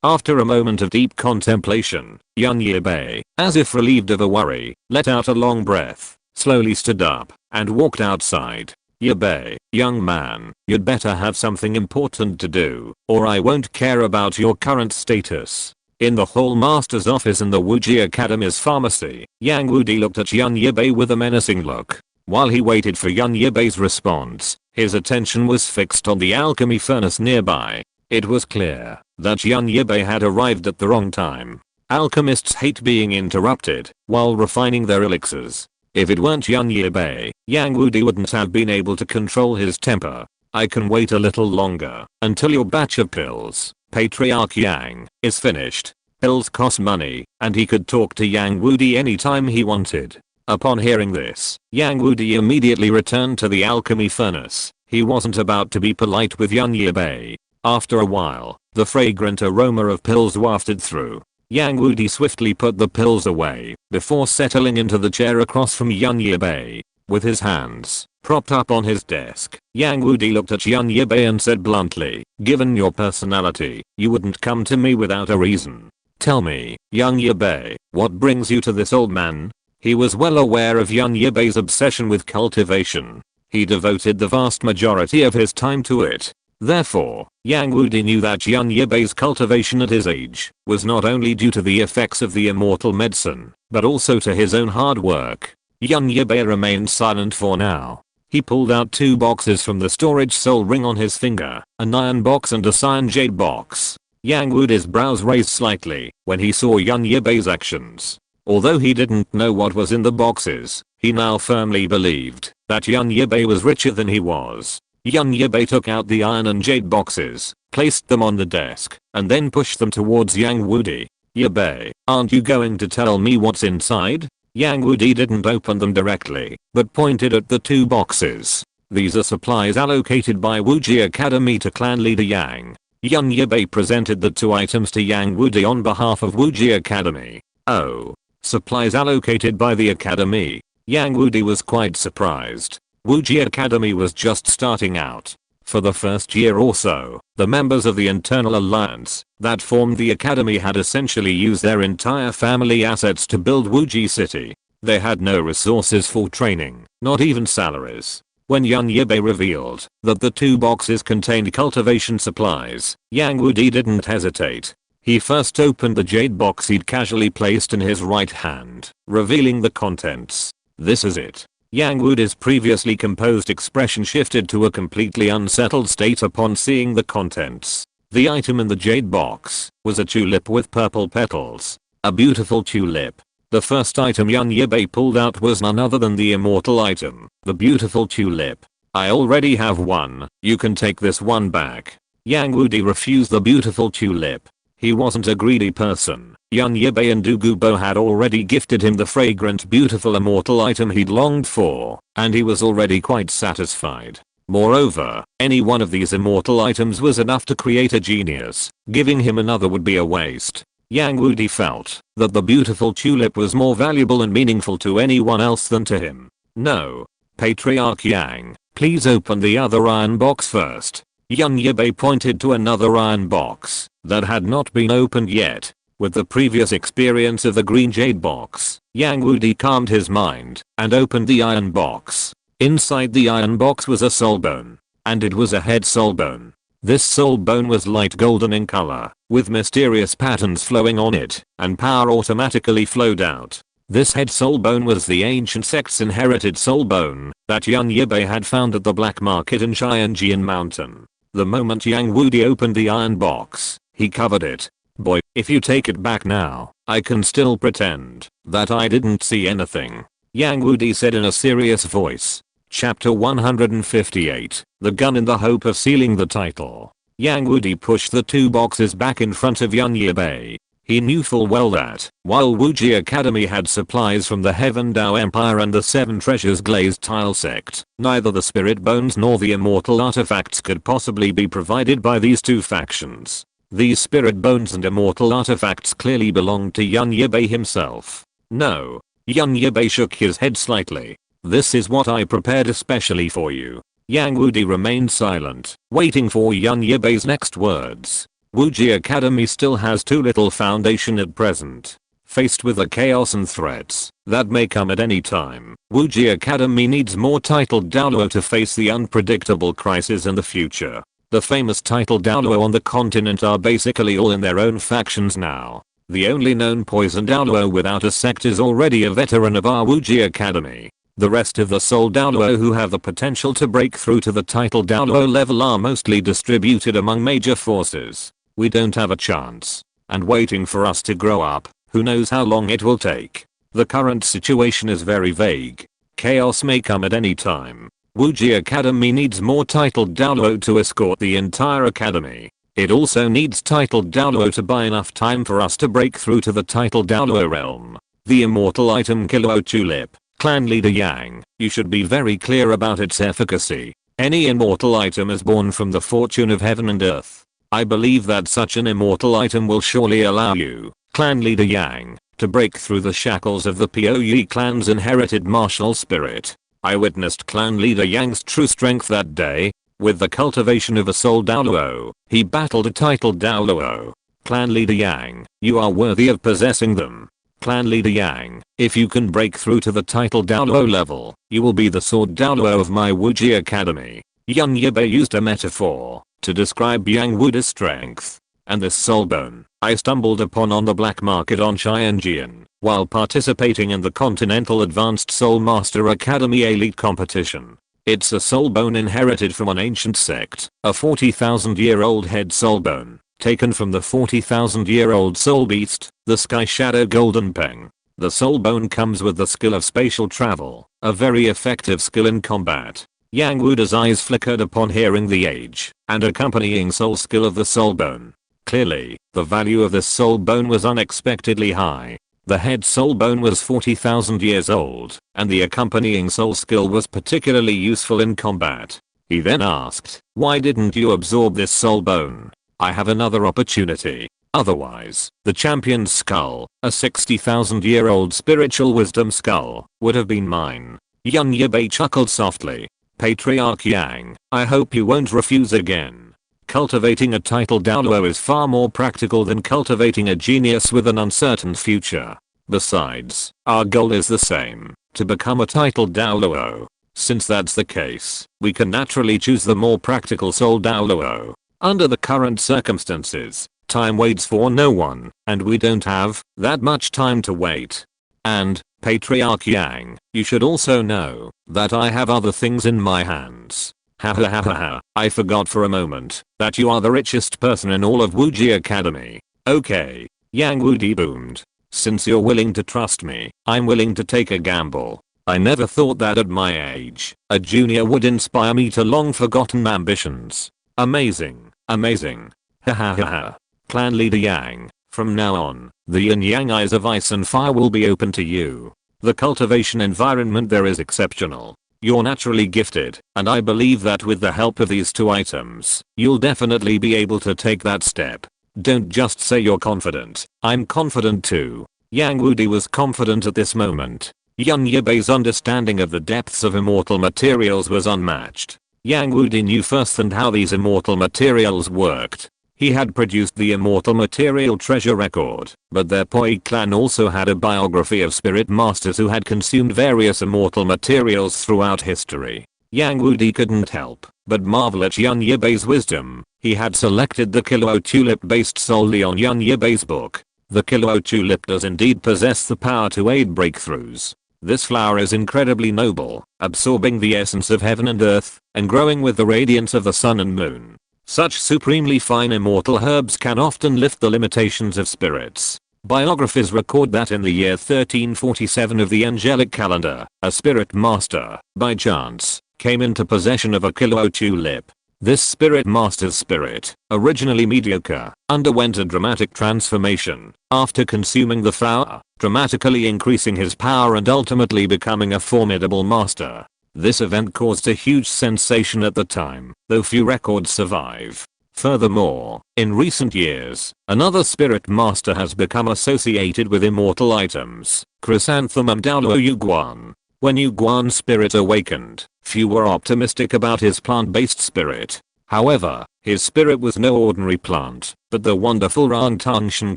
After a moment of deep contemplation, Yibai, as if relieved of a worry, let out a long breath, slowly stood up, and walked outside. Yibai, young man, you'd better have something important to do, or I won't care about your current status. In the Hall Master's office in the Wuji Academy's pharmacy, Yang Wudi looked at Yibai with a menacing look. While he waited for Yibai's response, his attention was fixed on the alchemy furnace nearby. It was clear that Yibai had arrived at the wrong time. Alchemists hate being interrupted while refining their elixirs. If it weren't Yibai, Yang Wudi wouldn't have been able to control his temper. I can wait a little longer until your batch of pills, Patriarch Yang, is finished. Pills cost money, and he could talk to Yang Wudi anytime he wanted. Upon hearing this, Yang Wudi immediately returned to the alchemy furnace. He wasn't about to be polite with Yibai. After a while, the fragrant aroma of pills wafted through. Yang Wudi swiftly put the pills away before settling into the chair across from Yibai. With his hands propped up on his desk, Yang Wudi looked at Yibai and said bluntly, given your personality, you wouldn't come to me without a reason. Tell me, Yibai, what brings you to this old man? He was well aware of Yibai's obsession with cultivation. He devoted the vast majority of his time to it. Therefore, Yang Wudi knew that Yibai's cultivation at his age was not only due to the effects of the immortal medicine, but also to his own hard work. Yibai remained silent for now. He pulled out 2 boxes from the storage soul ring on his finger, an iron box and a cyan jade box. Yang Wudi's brows raised slightly when he saw Yibai's actions. Although he didn't know what was in the boxes, he now firmly believed that Yibai was richer than he was. Yibai took out the iron and jade boxes, placed them on the desk, and then pushed them towards Yang Wudi. Yibai, aren't you going to tell me what's inside? Yang Wudi didn't open them directly, but pointed at the 2 boxes. These are supplies allocated by Wuji Academy to clan leader Yang. Yibai presented the 2 items to Yang Wudi on behalf of Wuji Academy. Oh. Supplies allocated by the academy. Yang Wudi was quite surprised. Wuji Academy was just starting out. For the first year or so, the members of the internal alliance that formed the academy had essentially used their entire family assets to build Wuji City. They had no resources for training, not even salaries. When young Yibai revealed that the 2 boxes contained cultivation supplies, Yang Wudi didn't hesitate. He first opened the jade box he'd casually placed in his right hand, revealing the contents. This is it. Yang Wudi's previously composed expression shifted to a completely unsettled state upon seeing the contents. The item in the jade box was a tulip with purple petals. A beautiful tulip. The first item young Yibai pulled out was none other than the immortal item, the beautiful tulip. I already have one, you can take this one back. Yang Wudi refused the beautiful tulip. He wasn't a greedy person. Young Yibai and Douluo had already gifted him the fragrant beautiful immortal item he'd longed for, and he was already quite satisfied. Moreover, any one of these immortal items was enough to create a genius. Giving him another would be a waste. Yang Wudi felt that the beautiful tulip was more valuable and meaningful to anyone else than to him. No. Patriarch Yang, please open the other iron box first. Young Yibai pointed to another iron box that had not been opened yet. With the previous experience of the green jade box, Yang Wudi calmed his mind and opened the iron box. Inside the iron box was a soul bone. And it was a head soul bone. This soul bone was light golden in color, with mysterious patterns flowing on it, and power automatically flowed out. This head soul bone was the ancient sect's inherited soul bone that young Yibai had found at the black market in Xianjian Mountain. The moment Yang Wudi opened the iron box, he covered it. Boy, if you take it back now, I can still pretend that I didn't see anything. Yang Wudi said in a serious voice. Chapter 158, The Gun in the hope of sealing the title. Yang Wudi pushed the 2 boxes back in front of young Yibai. He knew full well that, while Wuji Academy had supplies from the Heaven Dao Empire and the 7 Treasures Glazed Tile Sect, neither the spirit bones nor the immortal artifacts could possibly be provided by these 2 factions. These spirit bones and immortal artifacts clearly belonged to young Yibai himself. No. Young Yibai shook his head slightly. This is what I prepared especially for you. Yang Wudi remained silent, waiting for young Yibai's next words. Wuji Academy still has too little foundation at present. Faced with the chaos and threats that may come at any time, Wuji Academy needs more titled Douluo to face the unpredictable crisis in the future. The famous titled Douluo on the continent are basically all in their own factions now. The only known poison Douluo without a sect is already a veteran of our Wuji Academy. The rest of the soul Douluo who have the potential to break through to the titled Douluo level are mostly distributed among major forces. We don't have a chance. And waiting for us to grow up, who knows how long it will take. The current situation is very vague. Chaos may come at any time. Wuji Academy needs more titled Douluo to escort the entire academy. It also needs titled Douluo to buy enough time for us to break through to the titled Douluo realm. The immortal item Kilo Tulip. Clan leader Yang, you should be very clear about its efficacy. Any immortal item is born from the fortune of heaven and earth. I believe that such an immortal item will surely allow you, Clan leader Yang, to break through the shackles of the Puyi clan's inherited martial spirit. I witnessed Clan leader Yang's true strength that day. With the cultivation of a soul Douluo, he battled a titled Douluo. Clan leader Yang, you are worthy of possessing them. Clan leader Yang, if you can break through to the titled Douluo level, you will be the sword Douluo of my Wuji Academy. Young Yibai used a metaphor to describe Yang Wudi's strength. And this soul bone, I stumbled upon on the black market on Xianjian, while participating in the Continental Advanced Soul Master Academy Elite Competition. It's a soul bone inherited from an ancient sect, a 40,000-year-old head soul bone, taken from the 40,000-year-old soul beast, the Sky Shadow Golden Peng. The soul bone comes with the skill of spatial travel, a very effective skill in combat. Yang Wudi's eyes flickered upon hearing the age and accompanying soul skill of the soul bone. Clearly, the value of this soul bone was unexpectedly high. The head soul bone was 40,000 years old, and the accompanying soul skill was particularly useful in combat. He then asked, why didn't you absorb this soul bone? I have another opportunity. Otherwise, the champion's skull, a 60,000-year-old spiritual wisdom skull, would have been mine. Yibai chuckled softly. Patriarch Yang, I hope you won't refuse again. Cultivating a title Douluo is far more practical than cultivating a genius with an uncertain future. Besides, our goal is the same, to become a title Douluo. Since that's the case, we can naturally choose the more practical soul Douluo. Under the current circumstances, time waits for no one, and we don't have that much time to wait. And, Patriarch Yang, you should also know that I have other things in my hands. Ha ha ha ha ha, I forgot for a moment that you are the richest person in all of Wuji Academy. Okay. Yang Wudi boomed. Since you're willing to trust me, I'm willing to take a gamble. I never thought that at my age, a junior would inspire me to long forgotten ambitions. Amazing, amazing. Ha ha ha ha. Clan leader Yang, from now on, the yin yang eyes of ice and fire will be open to you. The cultivation environment there is exceptional. You're naturally gifted, and I believe that with the help of these two items, you'll definitely be able to take that step. Don't just say you're confident, I'm confident too. Yang Wudi was confident at this moment. Yibai's understanding of the depths of immortal materials was unmatched. Yang Wudi knew firsthand how these immortal materials worked. He had produced the immortal material treasure record, but their Poi clan also had a biography of spirit masters who had consumed various immortal materials throughout history. Yang Wudi couldn't help but marvel at Yun Yibai's wisdom. He had selected the Kilo tulip based solely on Yun Yibai's book. The Kilo tulip does indeed possess the power to aid breakthroughs. This flower is incredibly noble, absorbing the essence of heaven and earth, and growing with the radiance of the sun and moon. Such supremely fine immortal herbs can often lift the limitations of spirits. Biographies record that in the year 1347 of the angelic calendar, a spirit master, by chance, came into possession of a Kilo tulip. This spirit master's spirit, originally mediocre, underwent a dramatic transformation after consuming the flower, dramatically increasing his power and ultimately becoming a formidable master. This event caused a huge sensation at the time, though few records survive. Furthermore, in recent years, another spirit master has become associated with immortal items, Chrysanthemum Douluo Yuguan. When Yuguan's spirit awakened, few were optimistic about his plant-based spirit. However, his spirit was no ordinary plant, but the wonderful Rangtangshan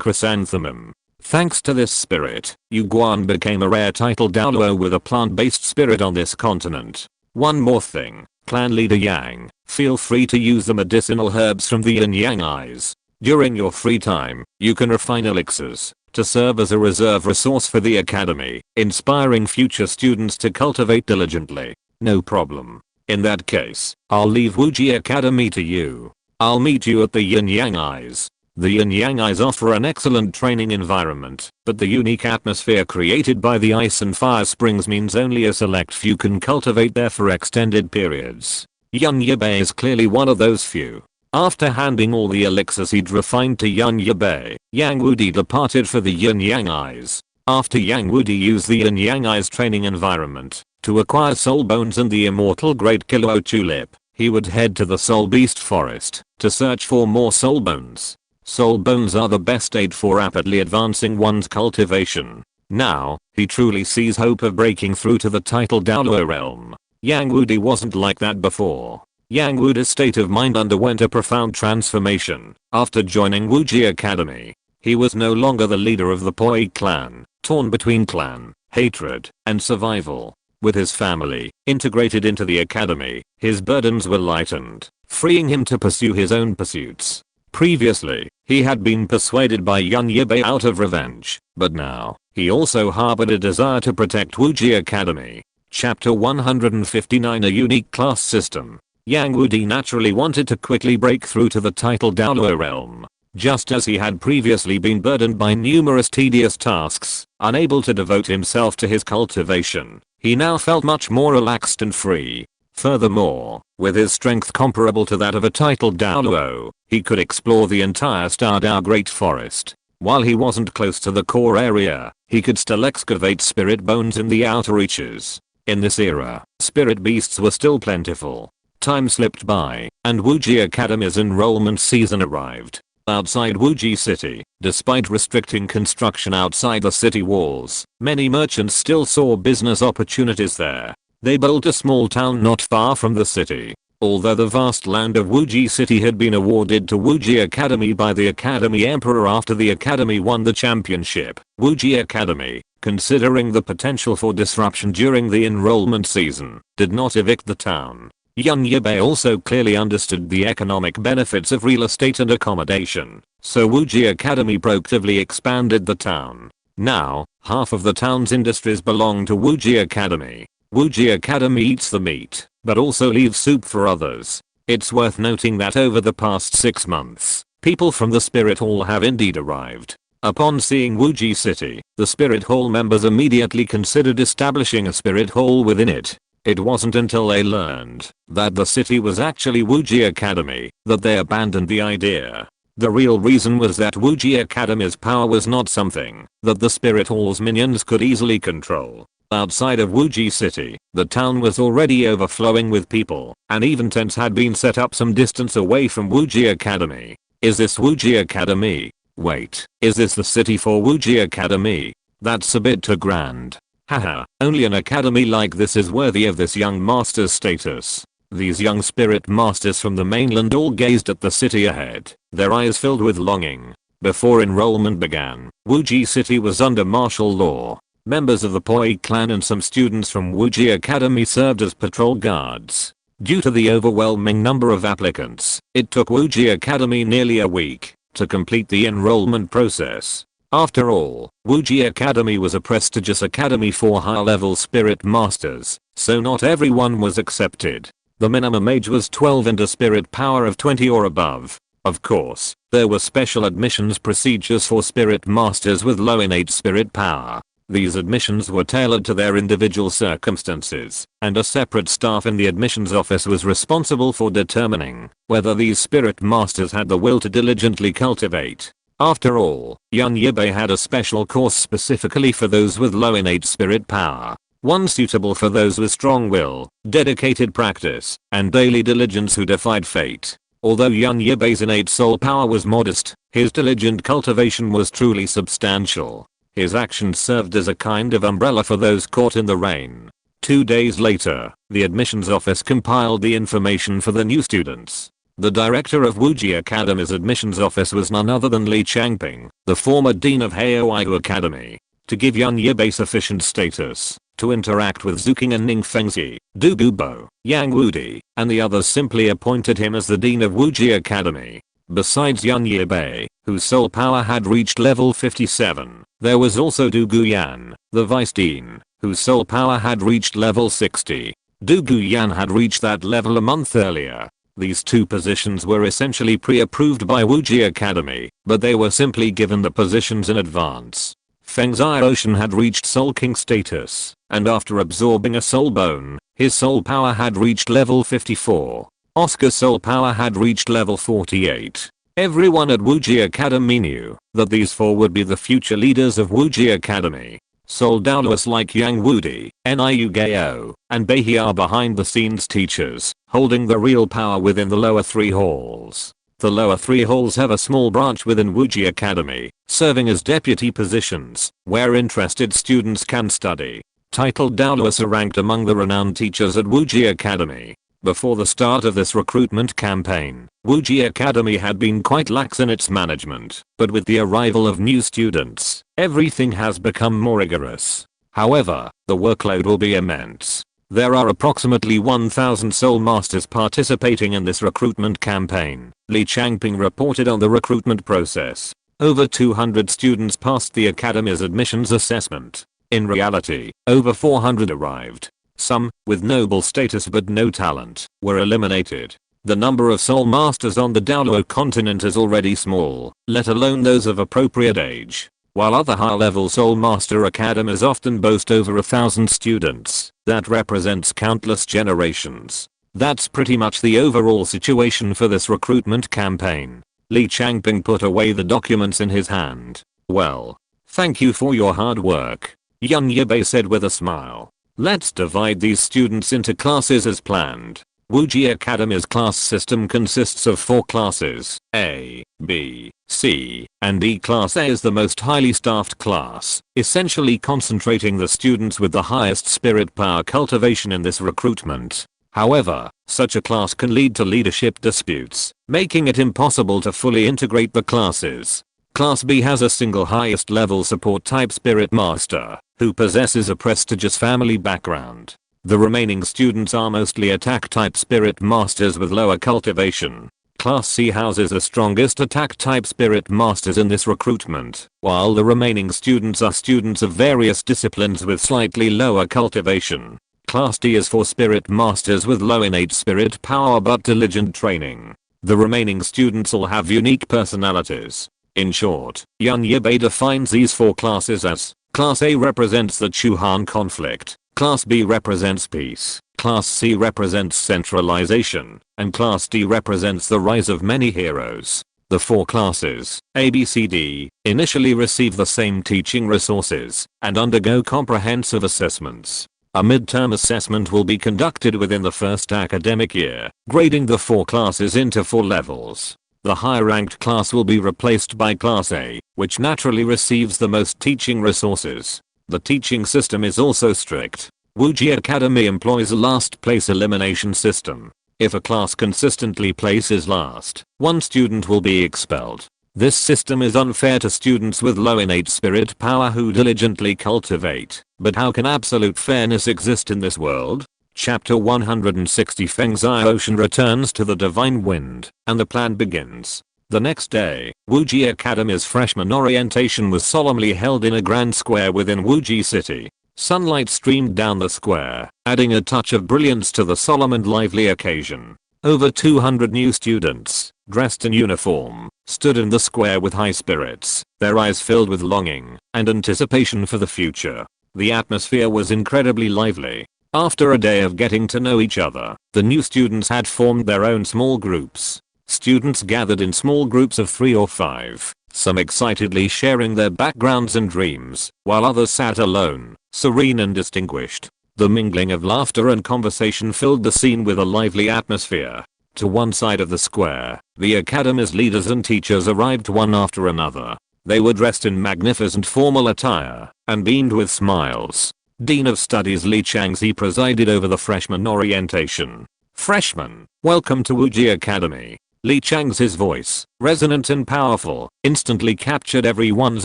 chrysanthemum. Thanks to this spirit, Yuguan became a rare title Douluo with a plant-based spirit on this continent. One more thing, clan leader Yang, feel free to use the medicinal herbs from the yin yang eyes. During your free time, you can refine elixirs to serve as a reserve resource for the academy, inspiring future students to cultivate diligently. No problem. In that case, I'll leave Wuji Academy to you. I'll meet you at the yin yang eyes. The yin yang eyes offer an excellent training environment, but the unique atmosphere created by the ice and fire springs means only a select few can cultivate there for extended periods. Yun Yibai is clearly one of those few. After handing all the elixirs he'd refined to Yun Yibai, Yang Wudi departed for the yin yang eyes. After Yang Wudi used the yin yang eyes training environment to acquire soul bones and the immortal great Kilo tulip, he would head to the soul beast forest to search for more soul bones. Soul bones are the best aid for rapidly advancing one's cultivation. Now, he truly sees hope of breaking through to the title Douluo realm. Yang Wudi wasn't like that before. Yang Wudi's state of mind underwent a profound transformation after joining Wuji Academy. He was no longer the leader of the Poi clan, torn between clan, hatred, and survival. With his family integrated into the academy, his burdens were lightened, freeing him to pursue his own pursuits. Previously, he had been persuaded by Yun Yibai out of revenge, but now, he also harbored a desire to protect Wuji Academy. Chapter 159 A unique class system. Yang Wudi naturally wanted to quickly break through to the title Douluo realm. Just as he had previously been burdened by numerous tedious tasks, unable to devote himself to his cultivation, he now felt much more relaxed and free. Furthermore, with his strength comparable to that of a title Douluo, he could explore the entire Stardao Great Forest. While he wasn't close to the core area, he could still excavate spirit bones in the outer reaches. In this era, spirit beasts were still plentiful. Time slipped by, and Wuji Academy's enrollment season arrived. Outside Wuji City, despite restricting construction outside the city walls, many merchants still saw business opportunities there. They built a small town not far from the city. Although the vast land of Wuji City had been awarded to Wuji Academy by the Academy Emperor after the Academy won the championship, Wuji Academy, considering the potential for disruption during the enrollment season, did not evict the town. Young Yibai also clearly understood the economic benefits of real estate and accommodation, so Wuji Academy proactively expanded the town. Now, half of the town's industries belong to Wuji Academy. Wuji Academy eats the meat, but also leaves soup for others. It's worth noting that over the past 6 months, people from the Spirit Hall have indeed arrived. Upon seeing Wuji City, the Spirit Hall members immediately considered establishing a Spirit Hall within it. It wasn't until they learned that the city was actually Wuji Academy that they abandoned the idea. The real reason was that Wuji Academy's power was not something that the Spirit Hall's minions could easily control. Outside of Wuji City, the town was already overflowing with people, and even tents had been set up some distance away from Wuji Academy. Is this Wuji Academy? Wait, is this the city for Wuji Academy? That's a bit too grand. Haha, only an academy like this is worthy of this young master's status. These young spirit masters from the mainland all gazed at the city ahead, their eyes filled with longing. Before enrollment began, Wuji City was under martial law. Members of the Poi clan and some students from Wuji Academy served as patrol guards. Due to the overwhelming number of applicants, it took Wuji Academy nearly a week to complete the enrollment process. After all, Wuji Academy was a prestigious academy for high-level spirit masters, so not everyone was accepted. The minimum age was 12 and a spirit power of 20 or above. Of course, there were special admissions procedures for spirit masters with low innate spirit power. These admissions were tailored to their individual circumstances, and a separate staff in the admissions office was responsible for determining whether these spirit masters had the will to diligently cultivate. After all, young Yibai had a special course specifically for those with low innate spirit power. One suitable for those with strong will, dedicated practice, and daily diligence who defied fate. Although young Yibai's innate soul power was modest, his diligent cultivation was truly substantial. His actions served as a kind of umbrella for those caught in the rain. 2 days later, the admissions office compiled the information for the new students. The director of Wuji Academy's admissions office was none other than Li Changping, the former dean of Heoigu Academy. To give young Yibai sufficient status to interact with Zuking and Ning Fengzi, Du Gubo, Yang Wudi, and the others simply appointed him as the dean of Wuji Academy. Besides young Yibai, whose soul power had reached level 57, there was also Du Guyan, the vice dean, whose soul power had reached level 60. Du Guyan had reached that level a month earlier. These two positions were essentially pre-approved by Wuji Academy, but they were simply given the positions in advance. Feng Xiaoshan had reached Soul King status, and after absorbing a soul bone, his soul power had reached level 54. Oscar's soul power had reached level 48. Everyone at Wuji Academy knew that these four would be the future leaders of Wuji Academy. Soul Douluo like Yang Wudi, Niu Gao, and Beihai are behind the scenes teachers, holding the real power within the lower 3 halls. The lower 3 halls have a small branch within Wuji Academy, serving as deputy positions, where interested students can study. Titled Douluo are ranked among the renowned teachers at Wuji Academy. Before the start of this recruitment campaign, Wuji Academy had been quite lax in its management, but with the arrival of new students, everything has become more rigorous. However, the workload will be immense. There are approximately 1,000 soul masters participating in this recruitment campaign. Li Changping reported on the recruitment process. Over 200 students passed the academy's admissions assessment. In reality, over 400 arrived. Some, with noble status but no talent, were eliminated. The number of soul masters on the Douluo continent is already small, let alone those of appropriate age. While other high-level soul master academies often boast over 1,000 students, that represents countless generations. That's pretty much the overall situation for this recruitment campaign. Li Changping put away the documents in his hand. Well, thank you for your hard work, young Yibai said with a smile. Let's divide these students into classes as planned. Wuji Academy's class system consists of 4 classes, A, B, C, and D. Class A is the most highly staffed class, essentially concentrating the students with the highest spirit power cultivation in this recruitment. However, such a class can lead to leadership disputes, making it impossible to fully integrate the classes. Class B has a single highest level support type spirit master, who possesses a prestigious family background. The remaining students are mostly attack type spirit masters with lower cultivation. Class C houses the strongest attack type spirit masters in this recruitment, while the remaining students are students of various disciplines with slightly lower cultivation. Class D is for spirit masters with low innate spirit power but diligent training. The remaining students all have unique personalities. In short, Yibai defines these 4 classes as: Class A represents the Chuhan conflict, Class B represents peace, Class C represents centralization, and Class D represents the rise of many heroes. The 4 classes, A, B, C, D, initially receive the same teaching resources and undergo comprehensive assessments. A midterm assessment will be conducted within the first academic year, grading the 4 classes into 4 levels. The high-ranked class will be replaced by Class A, which naturally receives the most teaching resources. The teaching system is also strict. Wuji Academy employs a last place elimination system. If a class consistently places last, one student will be expelled. This system is unfair to students with low innate spirit power who diligently cultivate. But how can absolute fairness exist in this world? Chapter 160 Fengzai Ocean returns to the Divine Wind, and the plan begins. The next day, Wuji Academy's freshman orientation was solemnly held in a grand square within Wuji City. Sunlight streamed down the square, adding a touch of brilliance to the solemn and lively occasion. Over 200 new students, dressed in uniform, stood in the square with high spirits, their eyes filled with longing and anticipation for the future. The atmosphere was incredibly lively. After a day of getting to know each other, the new students had formed their own small groups. Students gathered in small groups of 3 or 5, some excitedly sharing their backgrounds and dreams, while others sat alone, serene and distinguished. The mingling of laughter and conversation filled the scene with a lively atmosphere. To one side of the square, the academy's leaders and teachers arrived one after another. They were dressed in magnificent formal attire and beamed with smiles. Dean of Studies Li Changzi presided over the freshman orientation. Freshmen, welcome to Wuji Academy. Li Changzi's voice, resonant and powerful, instantly captured everyone's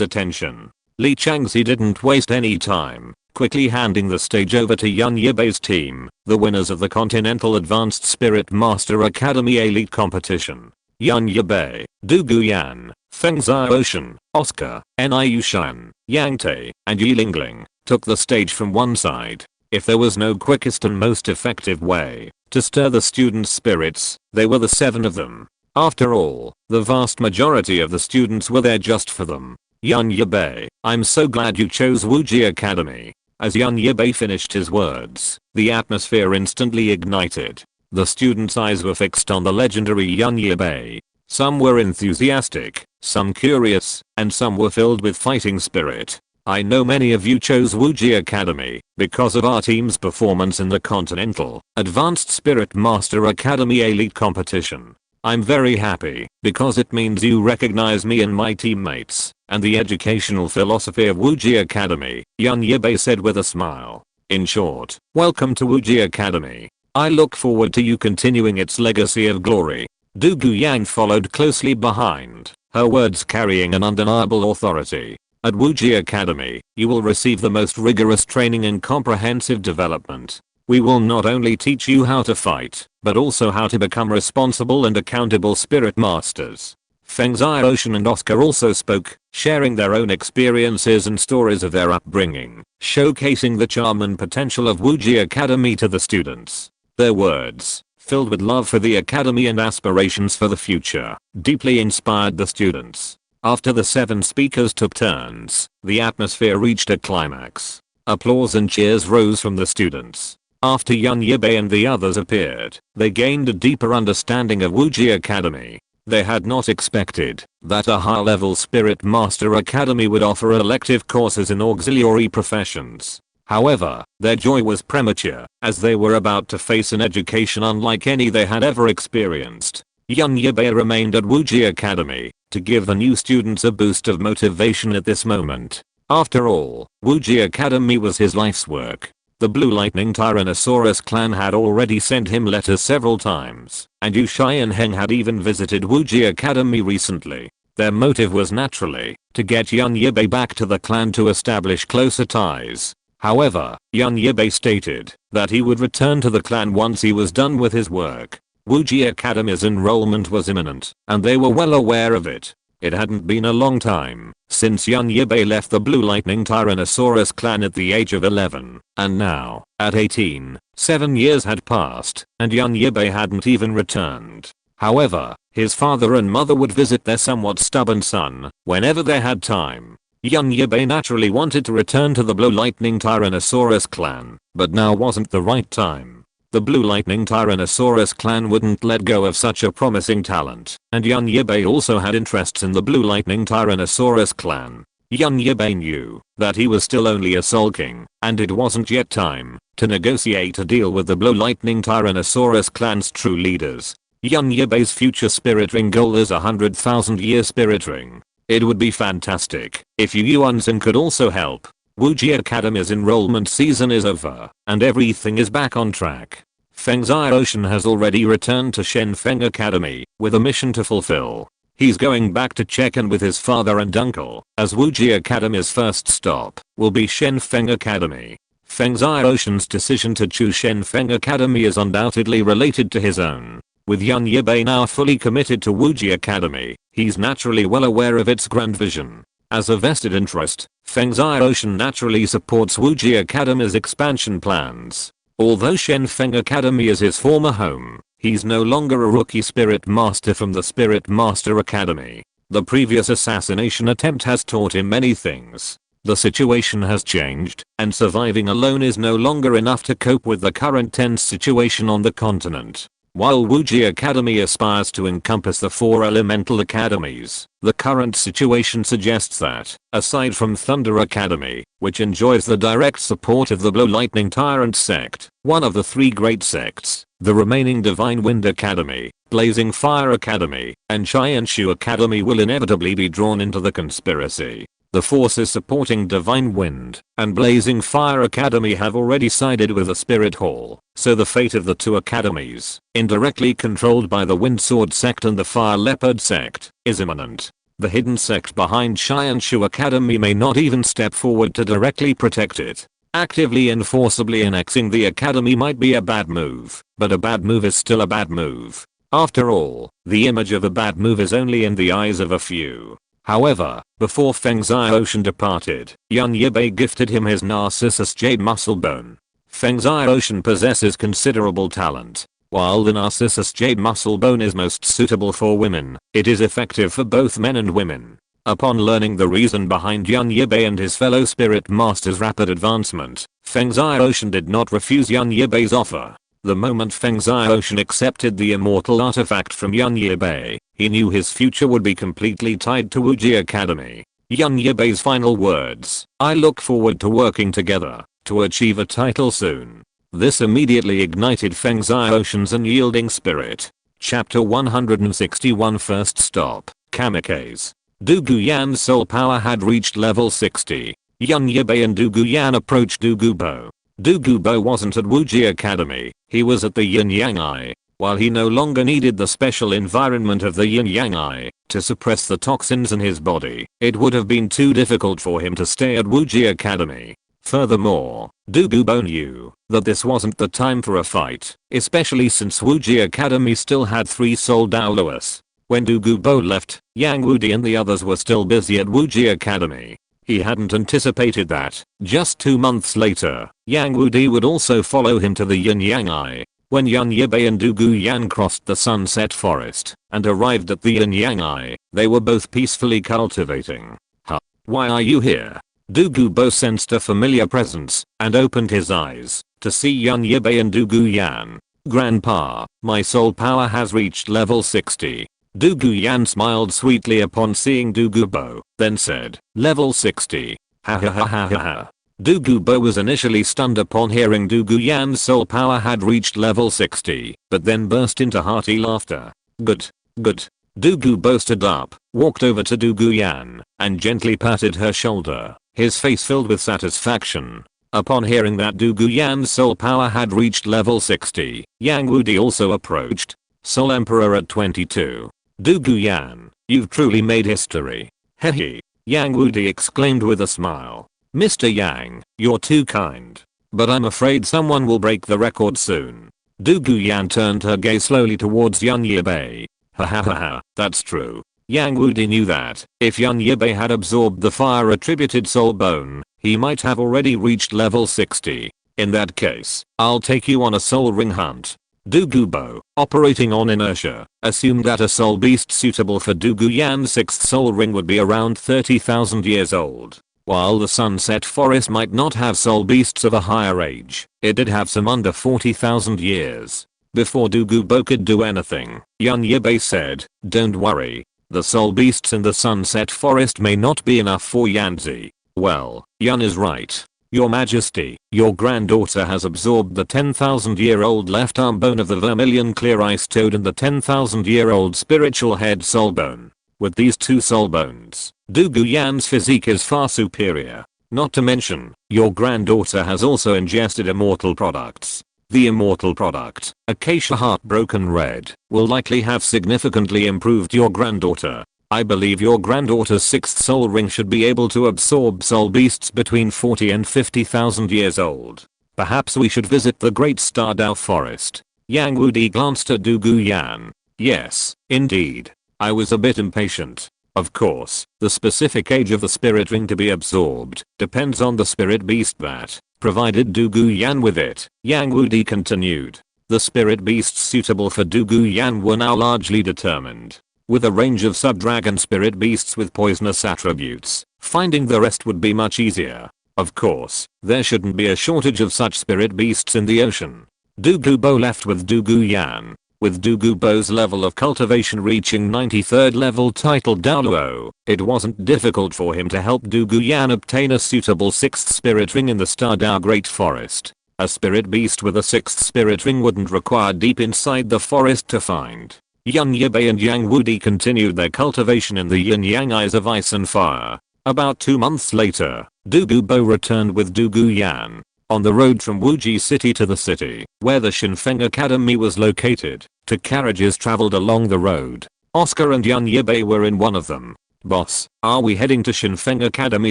attention. Li Changzi didn't waste any time, quickly handing the stage over to Yibai's team, the winners of the Continental Advanced Spirit Master Academy Elite Competition. Yibai, Du Guyan, Fengzai Ocean, Oscar, Niu Shan, Yang Te, and Yi Lingling took the stage from one side. If there was no quickest and most effective way to stir the students' spirits, they were the 7 of them. After all, the vast majority of the students were there just for them. Yibai, I'm so glad you chose Wuji Academy. As Yibai finished his words, the atmosphere instantly ignited. The students' eyes were fixed on the legendary Yibai. Some were enthusiastic, some curious, and some were filled with fighting spirit. I know many of you chose Wuji Academy because of our team's performance in the Continental Advanced Spirit Master Academy Elite Competition. I'm very happy because it means you recognize me and my teammates and the educational philosophy of Wuji Academy, Yibai said with a smile. In short, welcome to Wuji Academy. I look forward to you continuing its legacy of glory. Du Guyang followed closely behind, her words carrying an undeniable authority. At Wuji Academy, you will receive the most rigorous training and comprehensive development. We will not only teach you how to fight, but also how to become responsible and accountable spirit masters. Fengzai Ocean and Oscar also spoke, sharing their own experiences and stories of their upbringing, showcasing the charm and potential of Wuji Academy to the students. Their words, filled with love for the academy and aspirations for the future, deeply inspired the students. After the 7 speakers took turns, the atmosphere reached a climax. Applause and cheers rose from the students. After Yibai and the others appeared, they gained a deeper understanding of Wuji Academy. They had not expected that a high-level Spirit Master Academy would offer elective courses in auxiliary professions. However, their joy was premature, as they were about to face an education unlike any they had ever experienced. Young Yibai remained at Wuji Academy to give the new students a boost of motivation at this moment. After all, Wuji Academy was his life's work. The Blue Lightning Tyrannosaurus clan had already sent him letters several times, and Yu Shai and Heng had even visited Wuji Academy recently. Their motive was naturally to get young Yibai back to the clan to establish closer ties. However, young Yibai stated that he would return to the clan once he was done with his work. Wuji Academy's enrollment was imminent, and they were well aware of it. It hadn't been a long time since young Yibai left the Blue Lightning Tyrannosaurus clan at the age of 11, and now, at 18, 7 years had passed, and young Yibai hadn't even returned. However, his father and mother would visit their somewhat stubborn son whenever they had time. Young Yibai naturally wanted to return to the Blue Lightning Tyrannosaurus clan, but now wasn't the right time. The Blue Lightning Tyrannosaurus clan wouldn't let go of such a promising talent, and young Yibai also had interests in the Blue Lightning Tyrannosaurus clan. Young Yibai knew that he was still only a Soul King, and it wasn't yet time to negotiate a deal with the Blue Lightning Tyrannosaurus clan's true leaders. Young Yibai's future spirit ring goal is a 100,000-year spirit ring. It would be fantastic if Yu Yuanzhen could also help. Wuji Academy's enrollment season is over, and everything is back on track. Feng Xiaoshan has already returned to Shenfeng Academy with a mission to fulfill. He's going back to check in with his father and uncle, as Wuji Academy's first stop will be Shenfeng Academy. Feng Xiaoshan's decision to choose Shenfeng Academy is undoubtedly related to his own. With young Yibai now fully committed to Wuji Academy, he's naturally well aware of its grand vision. As a vested interest, Feng Xiaoshan naturally supports Wuji Academy's expansion plans. Although Shenfeng Academy is his former home, he's no longer a rookie Spirit Master from the Spirit Master Academy. The previous assassination attempt has taught him many things. The situation has changed, and surviving alone is no longer enough to cope with the current tense situation on the continent. While Wuji Academy aspires to encompass the 4 elemental academies, the current situation suggests that, aside from Thunder Academy, which enjoys the direct support of the Blue Lightning Tyrant sect, one of the 3 great sects, the remaining Divine Wind Academy, Blazing Fire Academy, and Shu Academy will inevitably be drawn into the conspiracy. The forces supporting Divine Wind and Blazing Fire Academy have already sided with the Spirit Hall, so the fate of the 2 academies, indirectly controlled by the Wind Sword sect and the Fire Leopard sect, is imminent. The hidden sect behind Shu Academy may not even step forward to directly protect it. Actively and forcibly annexing the academy might be a bad move, but a bad move is still a bad move. After all, the image of a bad move is only in the eyes of a few. However, before Feng Xiaoshan departed, young Yibai gifted him his Narcissus Jade Muscle Bone. Feng Xiaoshan possesses considerable talent. While the Narcissus Jade Muscle Bone is most suitable for women, it is effective for both men and women. Upon learning the reason behind young Yibai and his fellow Spirit Master's rapid advancement, Feng Xiaoshan did not refuse young Yibai's offer. The moment Feng Xiaoshan accepted the immortal artifact from young Yibai, he knew his future would be completely tied to Wuji Academy. Young Yibai's final words, "I look forward to working together to achieve a title soon." This immediately ignited Feng Xiaoshan's unyielding spirit. Chapter 161 First Stop, Kamikaze. Du Guyan's soul power had reached level 60. Young Yibai and Du Guyan approached Du Gubo. Du Gubo wasn't at Wuji Academy, he was at the Yin Yang Eye. While he no longer needed the special environment of the Yin Yang Eye to suppress the toxins in his body, it would have been too difficult for him to stay at Wuji Academy. Furthermore, Du Gubo knew that this wasn't the time for a fight, especially since Wuji Academy still had 3 soul Douluos. When Du Gubo left, Yang Wudi and the others were still busy at Wuji Academy. He hadn't anticipated that, just 2 months later, Yang Wudi would also follow him to the Yin Yang Eye. When young Yibai and Du Guyan crossed the Sunset Forest and arrived at the Yin Yang Eye, they were both peacefully cultivating. Huh? Why are you here? Du Gubo sensed a familiar presence and opened his eyes to see young Yibai and Du Guyan. "Grandpa, my soul power has reached level 60. Du Guyan smiled sweetly upon seeing Du Gubo, then said, "Level 60. Ha ha ha ha ha ha. Douluo was initially stunned upon hearing Douluo Yan's soul power had reached level 60, but then burst into hearty laughter. Good. Good. Douluo stood up, walked over to Douluo Yan, and gently patted her shoulder, his face filled with satisfaction. Upon hearing that Douluo Yan's soul power had reached level 60, Yang Wudi also approached. Soul Emperor at 22. Douluo Yan, you've truly made history. Hehe. Yang Wudi exclaimed with a smile. Mr. Yang, you're too kind. But I'm afraid someone will break the record soon. Douluo Yan turned her gaze slowly towards Yibai. Ha ha ha ha, that's true. Yang Wudi knew that, if Yibai had absorbed the fire-attributed soul bone, he might have already reached level 60. In that case, I'll take you on a soul ring hunt. Douluo, operating on inertia, assumed that a soul beast suitable for Douluo Yan's 6th soul ring would be around 30,000 years old. While the Sunset Forest might not have soul beasts of a higher age, it did have some under 40,000 years. Before Douluo could do anything, Yibai said, don't worry. The soul beasts in the Sunset Forest may not be enough for Yanzi. Well, Yun is right. Your Majesty, your granddaughter has absorbed the 10,000-year-old left arm bone of the vermilion clear ice toad and the 10,000-year-old spiritual head soul bone. With these two soul bones, Douluo Yan's physique is far superior. Not to mention, your granddaughter has also ingested immortal products. The immortal product, Acacia Heartbroken Red, will likely have significantly improved your granddaughter. I believe your granddaughter's 6th soul ring should be able to absorb soul beasts between 40 and 50,000 years old. Perhaps we should visit the Great Stardow Forest. Yang Wudi glanced at Douluo Yan. Yes, indeed. I was a bit impatient. Of course, the specific age of the spirit ring to be absorbed depends on the spirit beast that provided Douluo Yan with it. Yang Wudi continued. The spirit beasts suitable for Douluo Yan were now largely determined. With a range of sub-dragon spirit beasts with poisonous attributes, finding the rest would be much easier. Of course, there shouldn't be a shortage of such spirit beasts in the ocean. Douluo left with Douluo Yan. With Douluo's level of cultivation reaching 93rd level titled Douluo, it wasn't difficult for him to help Douluo Yan obtain a suitable 6th spirit ring in the Stardow Great Forest. A spirit beast with a 6th spirit ring wouldn't require deep inside the forest to find. Yibai and Yang Wudi continued their cultivation in the yin-yang eyes of ice and fire. About 2 months later, Douluo returned with Douluo Yan. On the road from Wuji City to the city, where the Shinfeng Academy was located, two carriages traveled along the road. Oscar and Yibai were in one of them. Boss, are we heading to Shinfeng Academy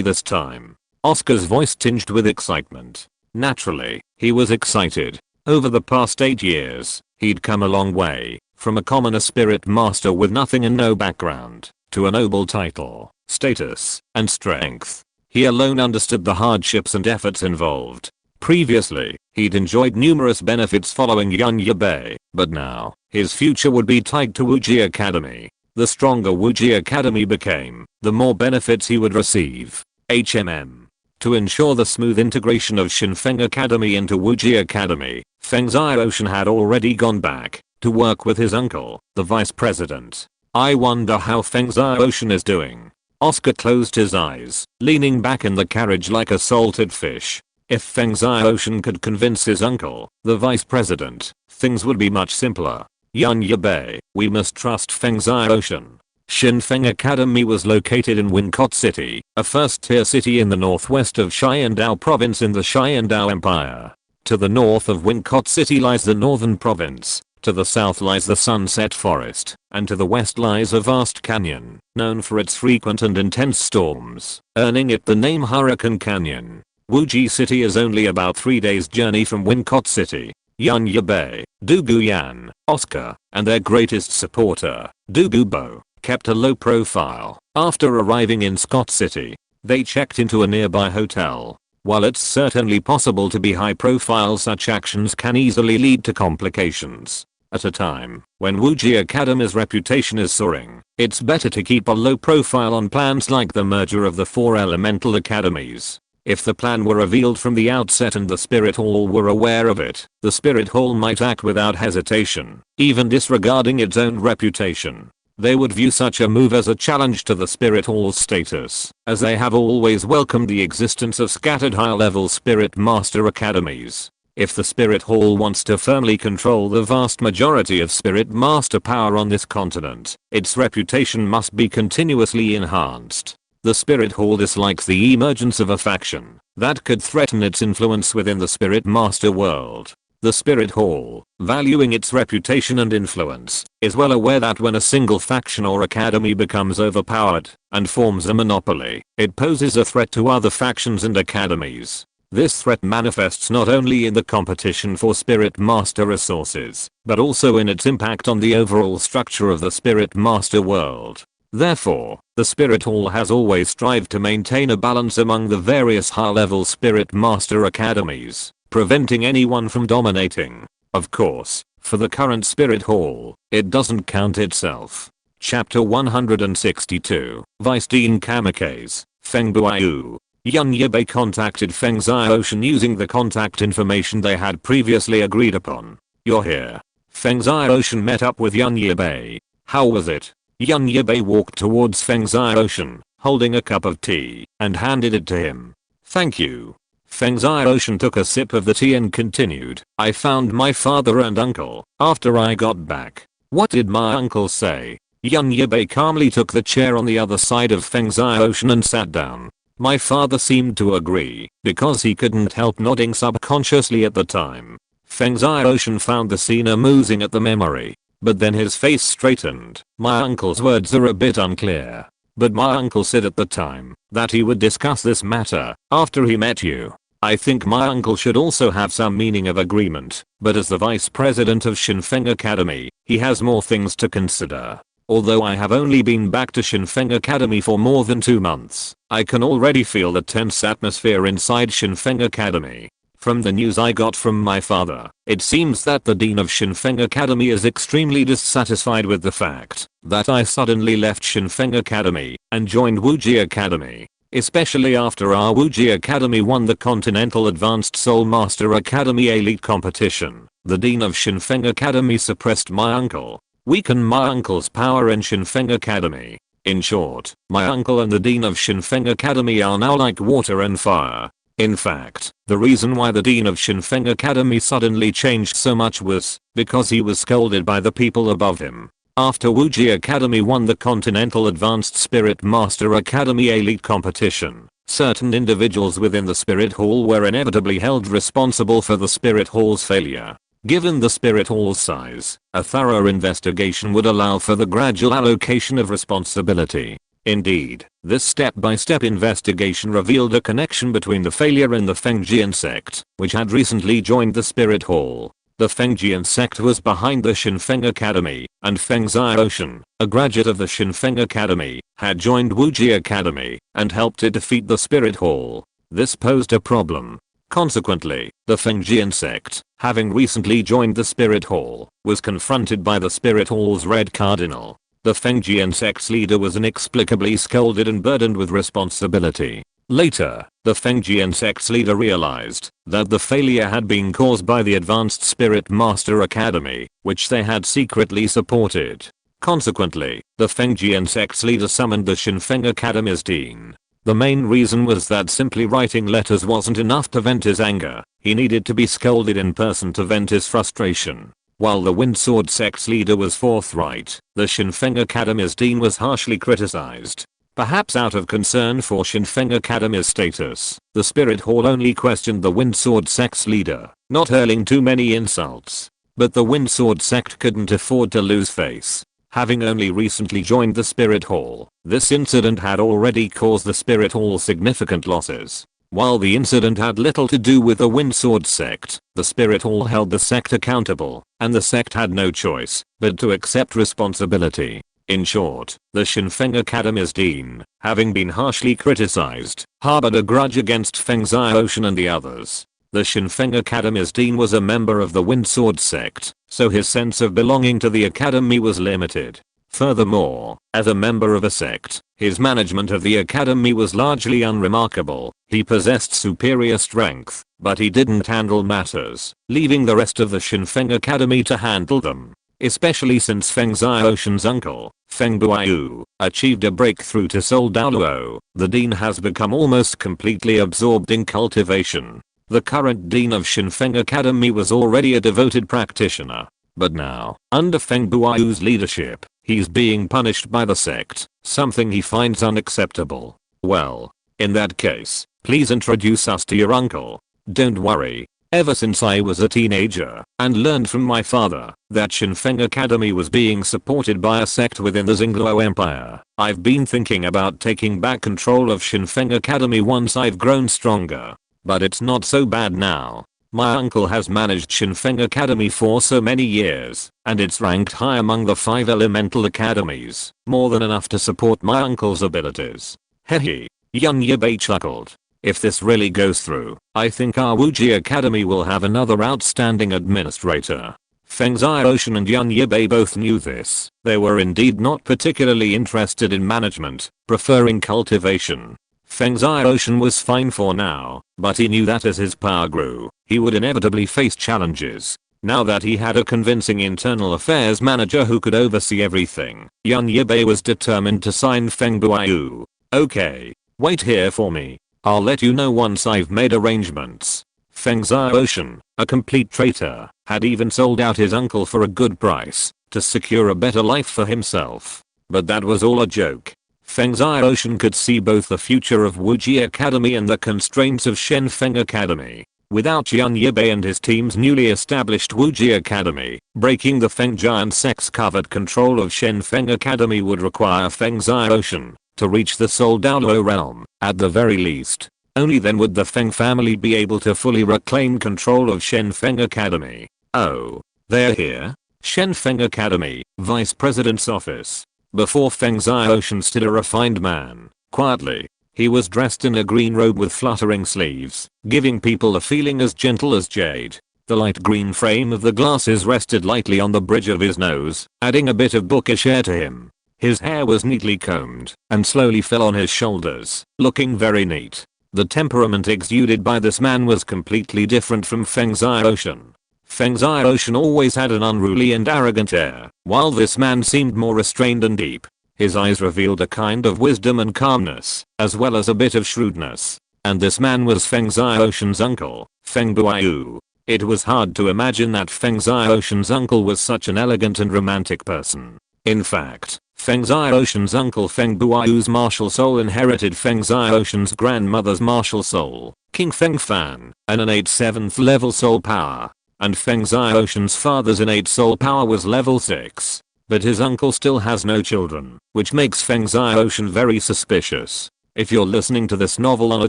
this time? Oscar's voice tinged with excitement. Naturally, he was excited. Over the past 8 years, he'd come a long way, from a commoner spirit master with nothing and no background, to a noble title, status, and strength. He alone understood the hardships and efforts involved. Previously, he'd enjoyed numerous benefits following Yibai, but now, his future would be tied to Wuji Academy. The stronger Wuji Academy became, the more benefits he would receive. To ensure the smooth integration of Shinfeng Academy into Wuji Academy, Feng Ziocean had already gone back to work with his uncle, the vice president. I wonder how Feng Ziocean is doing. Oscar closed his eyes, leaning back in the carriage like a salted fish. If Feng Ziocean could convince his uncle, the vice president, things would be much simpler. Yibai, we must trust Feng Ziocean. Shinfeng Academy was located in Wincott City, a first-tier city in the northwest of Xiandao province in the Xiandao Empire. To the north of Wincott City lies the northern province, to the south lies the Sunset Forest, and to the west lies a vast canyon, known for its frequent and intense storms, earning it the name Hurricane Canyon. Wuji City is only about 3 days' journey from Wincott City. Yibai, Douluo Yan, Oscar, and their greatest supporter, Douluo, kept a low profile. After arriving in Scott City, they checked into a nearby hotel. While it's certainly possible to be high profile, such actions can easily lead to complications. At a time when Wuji Academy's reputation is soaring, it's better to keep a low profile on plans like the merger of the 4 elemental academies. If the plan were revealed from the outset and the Spirit Hall were aware of it, the Spirit Hall might act without hesitation, even disregarding its own reputation. They would view such a move as a challenge to the Spirit Hall's status, as they have always welcomed the existence of scattered high-level Spirit Master academies. If the Spirit Hall wants to firmly control the vast majority of Spirit Master power on this continent, its reputation must be continuously enhanced. The Spirit Hall dislikes the emergence of a faction that could threaten its influence within the Spirit Master world. The Spirit Hall, valuing its reputation and influence, is well aware that when a single faction or academy becomes overpowered and forms a monopoly, it poses a threat to other factions and academies. This threat manifests not only in the competition for Spirit Master resources, but also in its impact on the overall structure of the Spirit Master world. Therefore, the Spirit Hall has always strived to maintain a balance among the various high-level Spirit Master academies, preventing anyone from dominating. Of course, for the current Spirit Hall, it doesn't count itself. Chapter 162, Vice Dean Kamikaze, Feng Buayu. Yun Yibai contacted Feng Xiaoshan using the contact information they had previously agreed upon. You're here. Feng Xiaoshan met up with Yun Yibai. How was it? Yun Yibai walked towards Feng Xiaoshan, holding a cup of tea, and handed it to him. Thank you. Feng Xiaoshan took a sip of the tea and continued, I found my father and uncle after I got back. What did my uncle say? Yun Yibai calmly took the chair on the other side of Feng Xiaoshan and sat down. My father seemed to agree, because he couldn't help nodding subconsciously at the time. Feng Xiaoshan found the scene amusing at the memory, but then his face straightened. My uncle's words are a bit unclear, but my uncle said at the time that he would discuss this matter after he met you. I think my uncle should also have some meaning of agreement, but as the vice president of Shinfeng Academy, he has more things to consider. Although I have only been back to Shinfeng Academy for more than 2 months, I can already feel the tense atmosphere inside Shinfeng Academy. From the news I got from my father, it seems that the dean of Shinfeng Academy is extremely dissatisfied with the fact that I suddenly left Shinfeng Academy and joined Wuji Academy. Especially after our Wuji Academy won the Continental Advanced Soul Master Academy Elite Competition. The dean of Shinfeng Academy suppressed my uncle, weakened my uncle's power in Shinfeng Academy. In short, my uncle and the dean of Shinfeng Academy are now like water and fire. In fact, the reason why the dean of Shinfeng Academy suddenly changed so much was because he was scolded by the people above him. After Wuji Academy won the Continental Advanced Spirit Master Academy Elite Competition, certain individuals within the Spirit Hall were inevitably held responsible for the Spirit Hall's failure. Given the Spirit Hall's size, a thorough investigation would allow for the gradual allocation of responsibility. Indeed, this step-by-step investigation revealed a connection between the failure in the Fengjian sect, which had recently joined the Spirit Hall. The Fengjian sect was behind the Shinfeng Academy, and Feng Xiaoshan, a graduate of the Shinfeng Academy, had joined Wuji Academy and helped it defeat the Spirit Hall. This posed a problem. Consequently, the Fengjian sect, having recently joined the Spirit Hall, was confronted by the Spirit Hall's Red Cardinal. The Fengjian sect's leader was inexplicably scolded and burdened with responsibility. Later, the Fengjian sect's leader realized that the failure had been caused by the Advanced Spirit Master Academy, which they had secretly supported. Consequently, the Fengjian sect's leader summoned the Shinfeng Academy's dean. The main reason was that simply writing letters wasn't enough to vent his anger. He needed to be scolded in person to vent his frustration. While the Windsword sect's leader was forthright, the Shinfeng Academy's dean was harshly criticized. Perhaps out of concern for Shinfeng Academy's status, the Spirit Hall only questioned the Windsword sect's leader, not hurling too many insults. But the Windsword sect couldn't afford to lose face. Having only recently joined the Spirit Hall, this incident had already caused the Spirit Hall significant losses. While the incident had little to do with the Windsword sect, the Spirit Hall held the sect accountable, and the sect had no choice but to accept responsibility. In short, the Shinfeng Academy's dean, having been harshly criticized, harbored a grudge against Feng Xiaoshan and the others. The Shinfeng Academy's dean was a member of the Windsword sect, so his sense of belonging to the academy was limited. Furthermore, as a member of a sect, his management of the academy was largely unremarkable. He possessed superior strength, but he didn't handle matters, leaving the rest of the Shinfeng Academy to handle them. especially since Feng Xiaoshen's uncle, Feng Buaiyu, achieved a breakthrough to Seoul Douluo. The dean has become almost completely absorbed in cultivation. The current dean of Shinfeng Academy was already a devoted practitioner. But now, under Feng Buaiyu's leadership, he's being punished by the sect, something he finds unacceptable. Well, in that case, please introduce us to your uncle. Don't worry. Ever since I was a teenager and learned from my father that Shinfeng Academy was being supported by a sect within the Xingluo Empire, I've been thinking about taking back control of Shinfeng Academy once I've grown stronger. But it's not so bad now. My uncle has managed Shinfeng Academy for so many years, and it's ranked high among the 5 elemental academies, more than enough to support my uncle's abilities. Hehe. Young Yibai chuckled. If this really goes through, I think our Wuji Academy will have another outstanding administrator. Feng Xiaoshen and Yan Yibai both knew this. They were indeed not particularly interested in management, preferring cultivation. Feng Xiaoshen was fine for now, but he knew that as his power grew, he would inevitably face challenges. Now that he had a convincing internal affairs manager who could oversee everything, Yan Yibai was determined to sign Feng Buaiyu. Okay, wait here for me. I'll let you know once I've made arrangements. Feng Xiaoshen, a complete traitor, had even sold out his uncle for a good price to secure a better life for himself. But that was all a joke. Feng Xiaoshen could see both the future of Wuji Academy and the constraints of Shenfeng Academy. Without Yan Yibai and his team's newly established Wuji Academy, breaking the Feng giant sex-covered control of Shenfeng Academy would require Feng Xiaoshen to reach the Seoul Douluo realm, at the very least. Only then would the Feng family be able to fully reclaim control of Shenfeng Academy. Oh, they're here? Shenfeng Academy, Vice President's office. Before Feng Xiaoshen stood a refined man, quietly. He was dressed in a green robe with fluttering sleeves, giving people a feeling as gentle as jade. The light green frame of the glasses rested lightly on the bridge of his nose, adding a bit of bookish air to him. His hair was neatly combed and slowly fell on his shoulders, looking very neat. The temperament exuded by this man was completely different from Feng Xiaoshen. Feng Xiaoshen always had an unruly and arrogant air, while this man seemed more restrained and deep. His eyes revealed a kind of wisdom and calmness, as well as a bit of shrewdness. And this man was Feng Xiaoshen's uncle, Feng Buaiyu. It was hard to imagine that Feng Xiaoshen's uncle was such an elegant and romantic person. In fact, Feng Xiaoshen's uncle Feng Buaiyu's martial soul inherited Feng Xiaoshen's grandmother's martial soul, King Feng Fan, an innate 7th level soul power. And Feng Xiaoshen's father's innate soul power was level 6. But his uncle still has no children, which makes Feng Xiaoshen very suspicious. If you're listening to this novel on a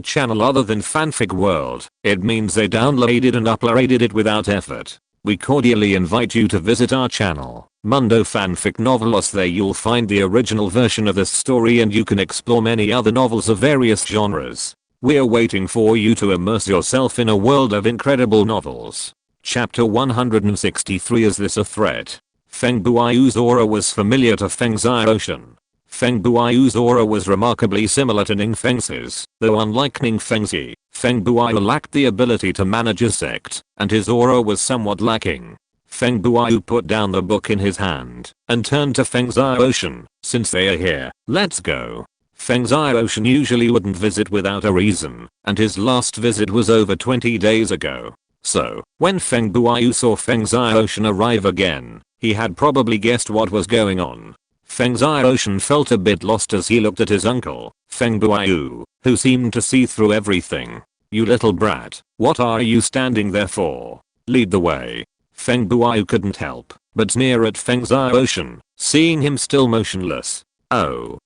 channel other than Fanfic World, it means they downloaded and uploaded it without effort. We cordially invite you to visit our channel, Mundo Fanfic Novelos. There you'll find the original version of this story and you can explore many other novels of various genres. We're waiting for you to immerse yourself in a world of incredible novels. Chapter 163. Is this a threat? Feng Buaiyu's aura was familiar to Feng Xiaoshen. Feng Buaiyu's aura was remarkably similar to Ning Feng's, though unlike Ning Feng's, Feng Buaiyu lacked the ability to manage a sect, and his aura was somewhat lacking. Feng Buaiyu put down the book in his hand and turned to Feng Xiaoshen. Since they are here, let's go. Feng Xiaoshen usually wouldn't visit without a reason, and his last visit was over 20 days ago. So, when Feng Buaiyu saw Feng Xiaoshen arrive again, he had probably guessed what was going on. Feng Xiaoshen felt a bit lost as he looked at his uncle, Feng Buaiyu, who seemed to see through everything. You little brat, what are you standing there for? Lead the way. Feng Buaiyu couldn't help but sneer at Feng Xiaoshen, seeing him still motionless. Oh,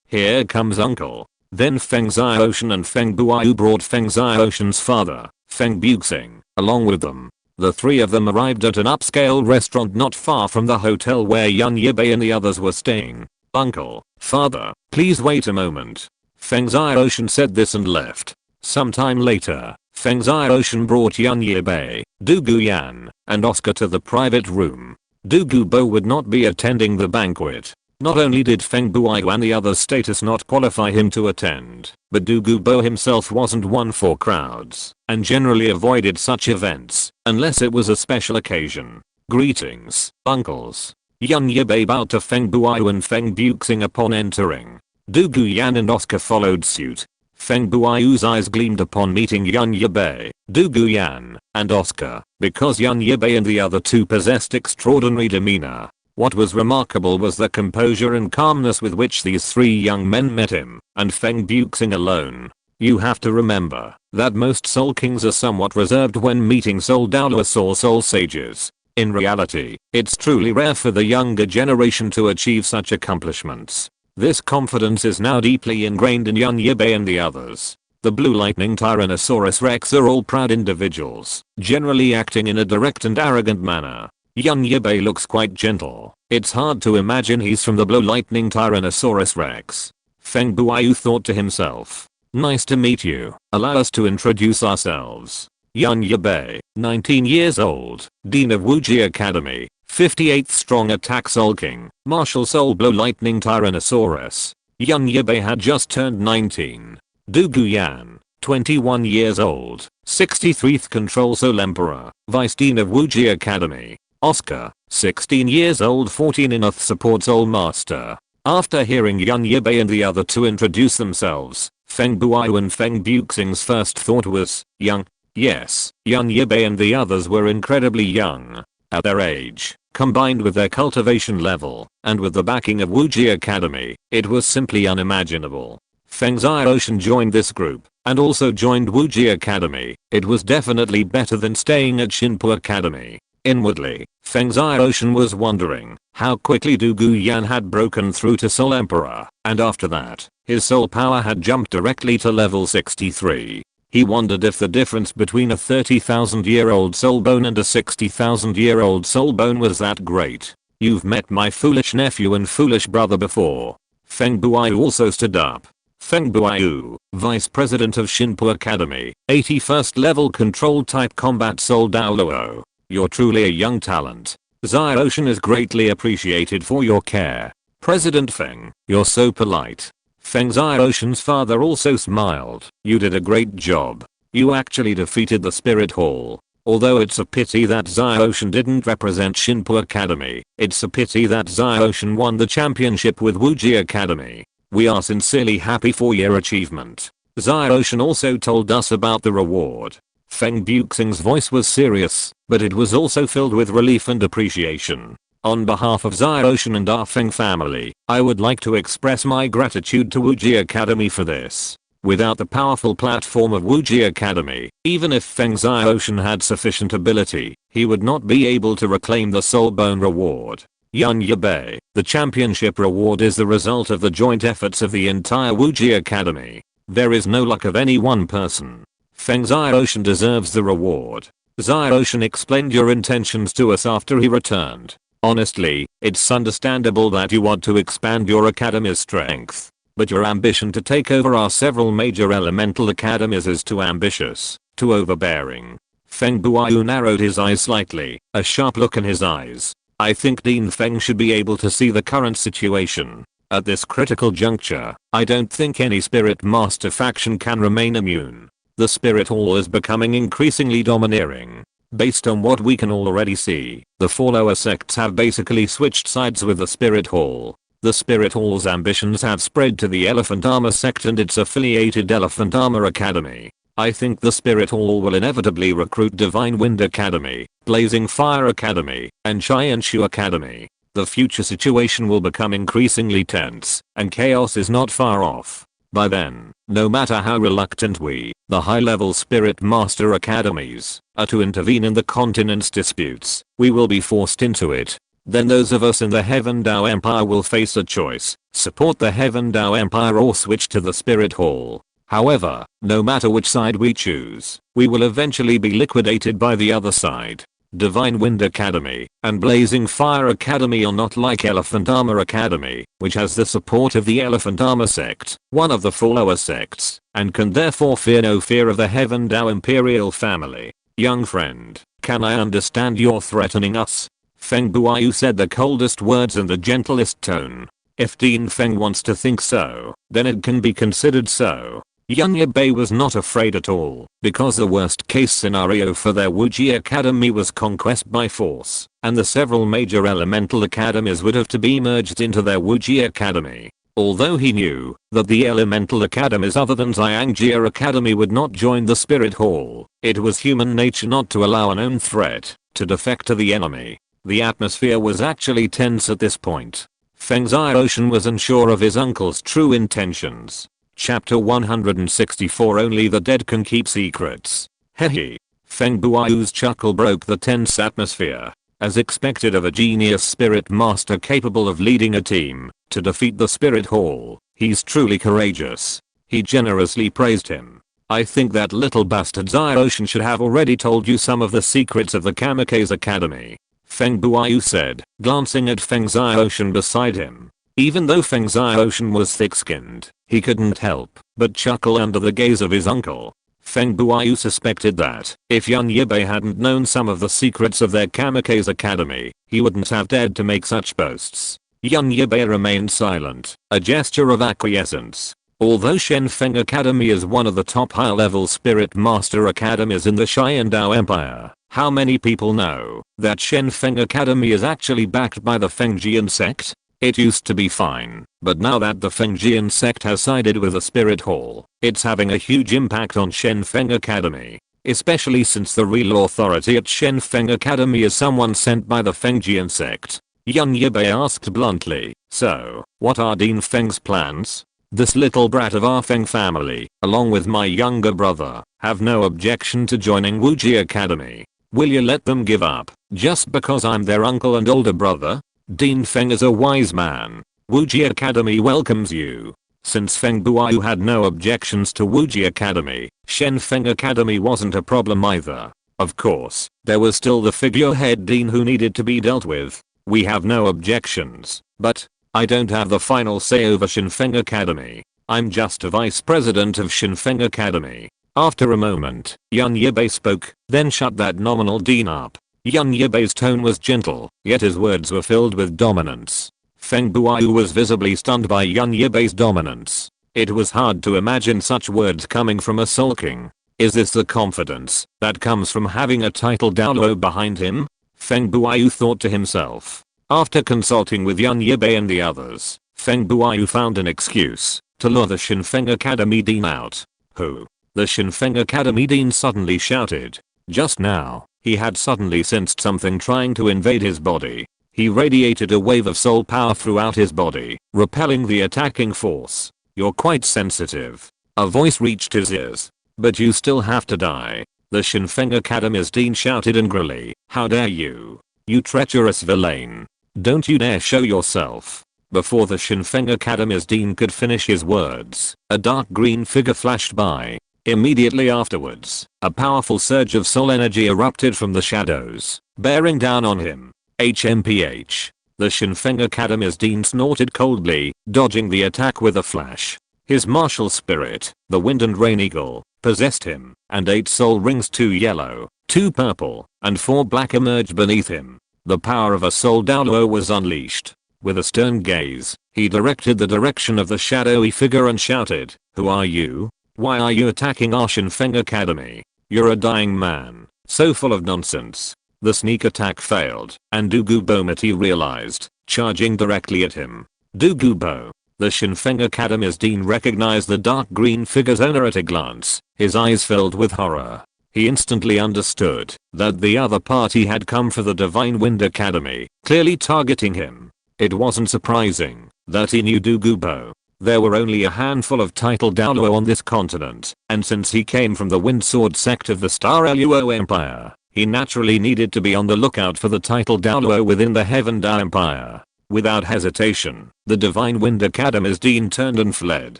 here comes uncle. Then Feng Xiaoshen and Feng Buaiyu brought Feng Xiaoshen's father, Feng Buxing, along with them. The three of them arrived at an upscale restaurant not far from the hotel where Yan Yibai and the others were staying. Uncle, father, please wait a moment. Feng Xiaoshen said this and left. Sometime later, Feng Xiaoshen brought Yan Yibai, Dugu Yan, and Oscar to the private room. Dugu Bo would not be attending the banquet. Not only did Feng Buaiyu and the others' status not qualify him to attend, but Dugu Bo himself wasn't one for crowds, and generally avoided such events, unless it was a special occasion. Greetings, uncles. Yun Yibai bowed to Feng Buayu and Feng Buxing upon entering. Du Guyan and Oscar followed suit. Feng Buayu's eyes gleamed upon meeting Yun Yibai, Du Guyan, and Oscar, because Yun Yibai and the other two possessed extraordinary demeanor. What was remarkable was the composure and calmness with which these three young men met him, and Feng Buxing alone. You have to remember that most Soul Kings are somewhat reserved when meeting Soul Douluo or Soul Sages. In reality, it's truly rare for the younger generation to achieve such accomplishments. This confidence is now deeply ingrained in Yun Yibai and the others. The Blue Lightning Tyrannosaurus Rex are all proud individuals, generally acting in a direct and arrogant manner. Yun Yibai looks quite gentle. It's hard to imagine he's from the Blue Lightning Tyrannosaurus Rex. Feng Buayu thought to himself. Nice to meet you. Allow us to introduce ourselves. Yun Yibai, 19 years old, Dean of Wuji Academy, 58th Strong Attack Soul King, Martial Soul Blue Lightning Tyrannosaurus. Yun Yibai had just turned 19. Du Guyan, 21 years old, 63rd Control Soul Emperor, Vice Dean of Wuji Academy. Oscar, 16 years old, 14th Support Soul Master. After hearing Yun Yibai and the other two introduce themselves, Feng Buayu and Feng Buxing's first thought was, young. Yes, Yun Yibai and the others were incredibly young. At their age, combined with their cultivation level, and with the backing of Wuji Academy, it was simply unimaginable. Feng Xiaoshan joined this group, and also joined Wuji Academy. It was definitely better than staying at Shinpo Academy. Inwardly, Feng Xiaoshan was wondering how quickly Du Guyan had broken through to Soul Emperor, and after that, his soul power had jumped directly to level 63. He wondered if the difference between a 30,000-year-old soul bone and a 60,000-year-old soul bone was that great. You've met my foolish nephew and foolish brother before. Feng Buayu also stood up. Feng Buayu, Vice President of Shinpo Academy, 81st level Control Type Combat Soul Douluo. You're truly a young talent. Xiaoshan is greatly appreciated for your care. President Feng, you're so polite. Feng Xiaoshan's father also smiled. You did a great job. You actually defeated the Spirit Hall. Although it's a pity that Xiaoshan didn't represent Shinpo Academy, it's a pity that Xiaoshan won the championship with Wuji Academy. We are sincerely happy for your achievement. Xiaoshan also told us about the reward. Feng Buxing's voice was serious, but it was also filled with relief and appreciation. On behalf of Xiaoshan and our Feng family, I would like to express my gratitude to Wuji Academy for this. Without the powerful platform of Wuji Academy, even if Feng Xiaoshan had sufficient ability, he would not be able to reclaim the Soul Bone reward. Yun Yibai, the championship reward is the result of the joint efforts of the entire Wuji Academy. There is no luck of any one person. Feng Xiaoshan deserves the reward. Xiaoshan explained your intentions to us after he returned. Honestly, it's understandable that you want to expand your academy's strength. But your ambition to take over our several major elemental academies is too ambitious, too overbearing. Feng Buayu narrowed his eyes slightly, a sharp look in his eyes. I think Dean Feng should be able to see the current situation. At this critical juncture, I don't think any Spirit Master faction can remain immune. The Spirit Hall is becoming increasingly domineering. Based on what we can already see, the four lower sects have basically switched sides with the Spirit Hall. The Spirit Hall's ambitions have spread to the Elephant Armor sect and its affiliated Elephant Armor Academy. I think the Spirit Hall will inevitably recruit Divine Wind Academy, Blazing Fire Academy, and Shianshu Academy. The future situation will become increasingly tense, and chaos is not far off. By then, no matter how reluctant we, the high-level Spirit Master Academies, are to intervene in the continent's disputes, we will be forced into it. Then those of us in the Heaven Dao Empire will face a choice: support the Heaven Dao Empire or switch to the Spirit Hall. However, no matter which side we choose, we will eventually be liquidated by the other side. Divine Wind Academy and Blazing Fire Academy are not like Elephant Armor Academy, which has the support of the Elephant Armor sect, one of the four lower sects, and can therefore fear no fear of the Heaven Dao Imperial family. Young friend, can I understand you're threatening us? Feng Buayu said the coldest words in the gentlest tone. If Dean Feng wants to think so, then it can be considered so. Yan Yibai was not afraid at all, because the worst case scenario for their Wuji Academy was conquest by force, and the several major elemental academies would have to be merged into their Wuji Academy. Although he knew that the elemental academies other than Xiangjia Academy would not join the Spirit Hall, it was human nature not to allow a known threat to defect to the enemy. The atmosphere was actually tense at this point. Feng Xiaoshan was unsure of his uncle's true intentions. Chapter 164 Only the dead can keep secrets. Hehe. Feng Buayu's chuckle broke the tense atmosphere. As expected of a genius spirit master capable of leading a team to defeat the Spirit Hall, he's truly courageous. He generously praised him. I think that little bastard Xiaoshan should have already told you some of the secrets of the Kamikaze Academy. Feng Buayu said, glancing at Feng Xiaoshan beside him. Even though Feng Xiaoshan was thick-skinned, he couldn't help but chuckle under the gaze of his uncle. Feng Buayu suspected that if Yan Yibai hadn't known some of the secrets of their Kamikaze Academy, he wouldn't have dared to make such boasts. Yan Yibai remained silent, a gesture of acquiescence. Although Shen Feng Academy is one of the top high-level Spirit Master Academies in the Xiandao Empire, how many people know that Shen Feng Academy is actually backed by the Fengjian sect? It used to be fine, but now that the Fengjian sect has sided with the Spirit Hall, it's having a huge impact on Shen Feng Academy. Especially since the real authority at Shen Feng Academy is someone sent by the Fengjian sect. Yan Yibai asked bluntly, so, what are Dean Feng's plans? This little brat of our Feng family, along with my younger brother, have no objection to joining Wuji Academy. Will you let them give up, just because I'm their uncle and older brother? Dean Feng is a wise man. Wuji Academy welcomes you. Since Feng Buayu had no objections to Wuji Academy, Shen Feng Academy wasn't a problem either. Of course, there was still the figurehead dean who needed to be dealt with. We have no objections, but I don't have the final say over Shen Feng Academy. I'm just a vice president of Shen Feng Academy. After a moment, Yan Yibai spoke, then shut that nominal dean up. Yan Yibai's tone was gentle, yet his words were filled with dominance. Feng Buayu was visibly stunned by Yan Yibai's dominance. It was hard to imagine such words coming from a Soul King. Is this the confidence that comes from having a title Douluo behind him? Feng Buayu thought to himself. After consulting with Yan Yibai and the others, Feng Buayu found an excuse to lure the Shen Feng Academy dean out. Who? The Shen Feng Academy dean suddenly shouted. Just now, he had suddenly sensed something trying to invade his body. He radiated a wave of soul power throughout his body, repelling the attacking force. You're quite sensitive. A voice reached his ears. But you still have to die. The Shen Feng Academy's dean shouted angrily. How dare you? You treacherous villain. Don't you dare show yourself. Before the Shen Feng Academy's dean could finish his words, a dark green figure flashed by. Immediately afterwards, a powerful surge of soul energy erupted from the shadows, bearing down on him. HMPH. The Shen Feng Academy's dean snorted coldly, dodging the attack with a flash. His martial spirit, the Wind and Rain Eagle, possessed him, and 8 soul rings, 2 yellow, 2 purple, and 4 black emerged beneath him. The power of a soul Douluo was unleashed. With a stern gaze, he directed the direction of the shadowy figure and shouted, Who are you? Why are you attacking our Shen Feng Academy? You're a dying man, so full of nonsense. The sneak attack failed, and Douluo materialized, charging directly at him. Douluo. The Shen Feng Academy's dean recognized the dark green figure's owner at a glance, his eyes filled with horror. He instantly understood that the other party had come for the Divine Wind Academy, clearly targeting him. It wasn't surprising that he knew Douluo. There were only a handful of title Douluo on this continent, and since he came from the Wind Sword sect of the Star Luo Empire, he naturally needed to be on the lookout for the title Douluo within the Heaven Dao Empire. Without hesitation, the Divine Wind Academy's dean turned and fled.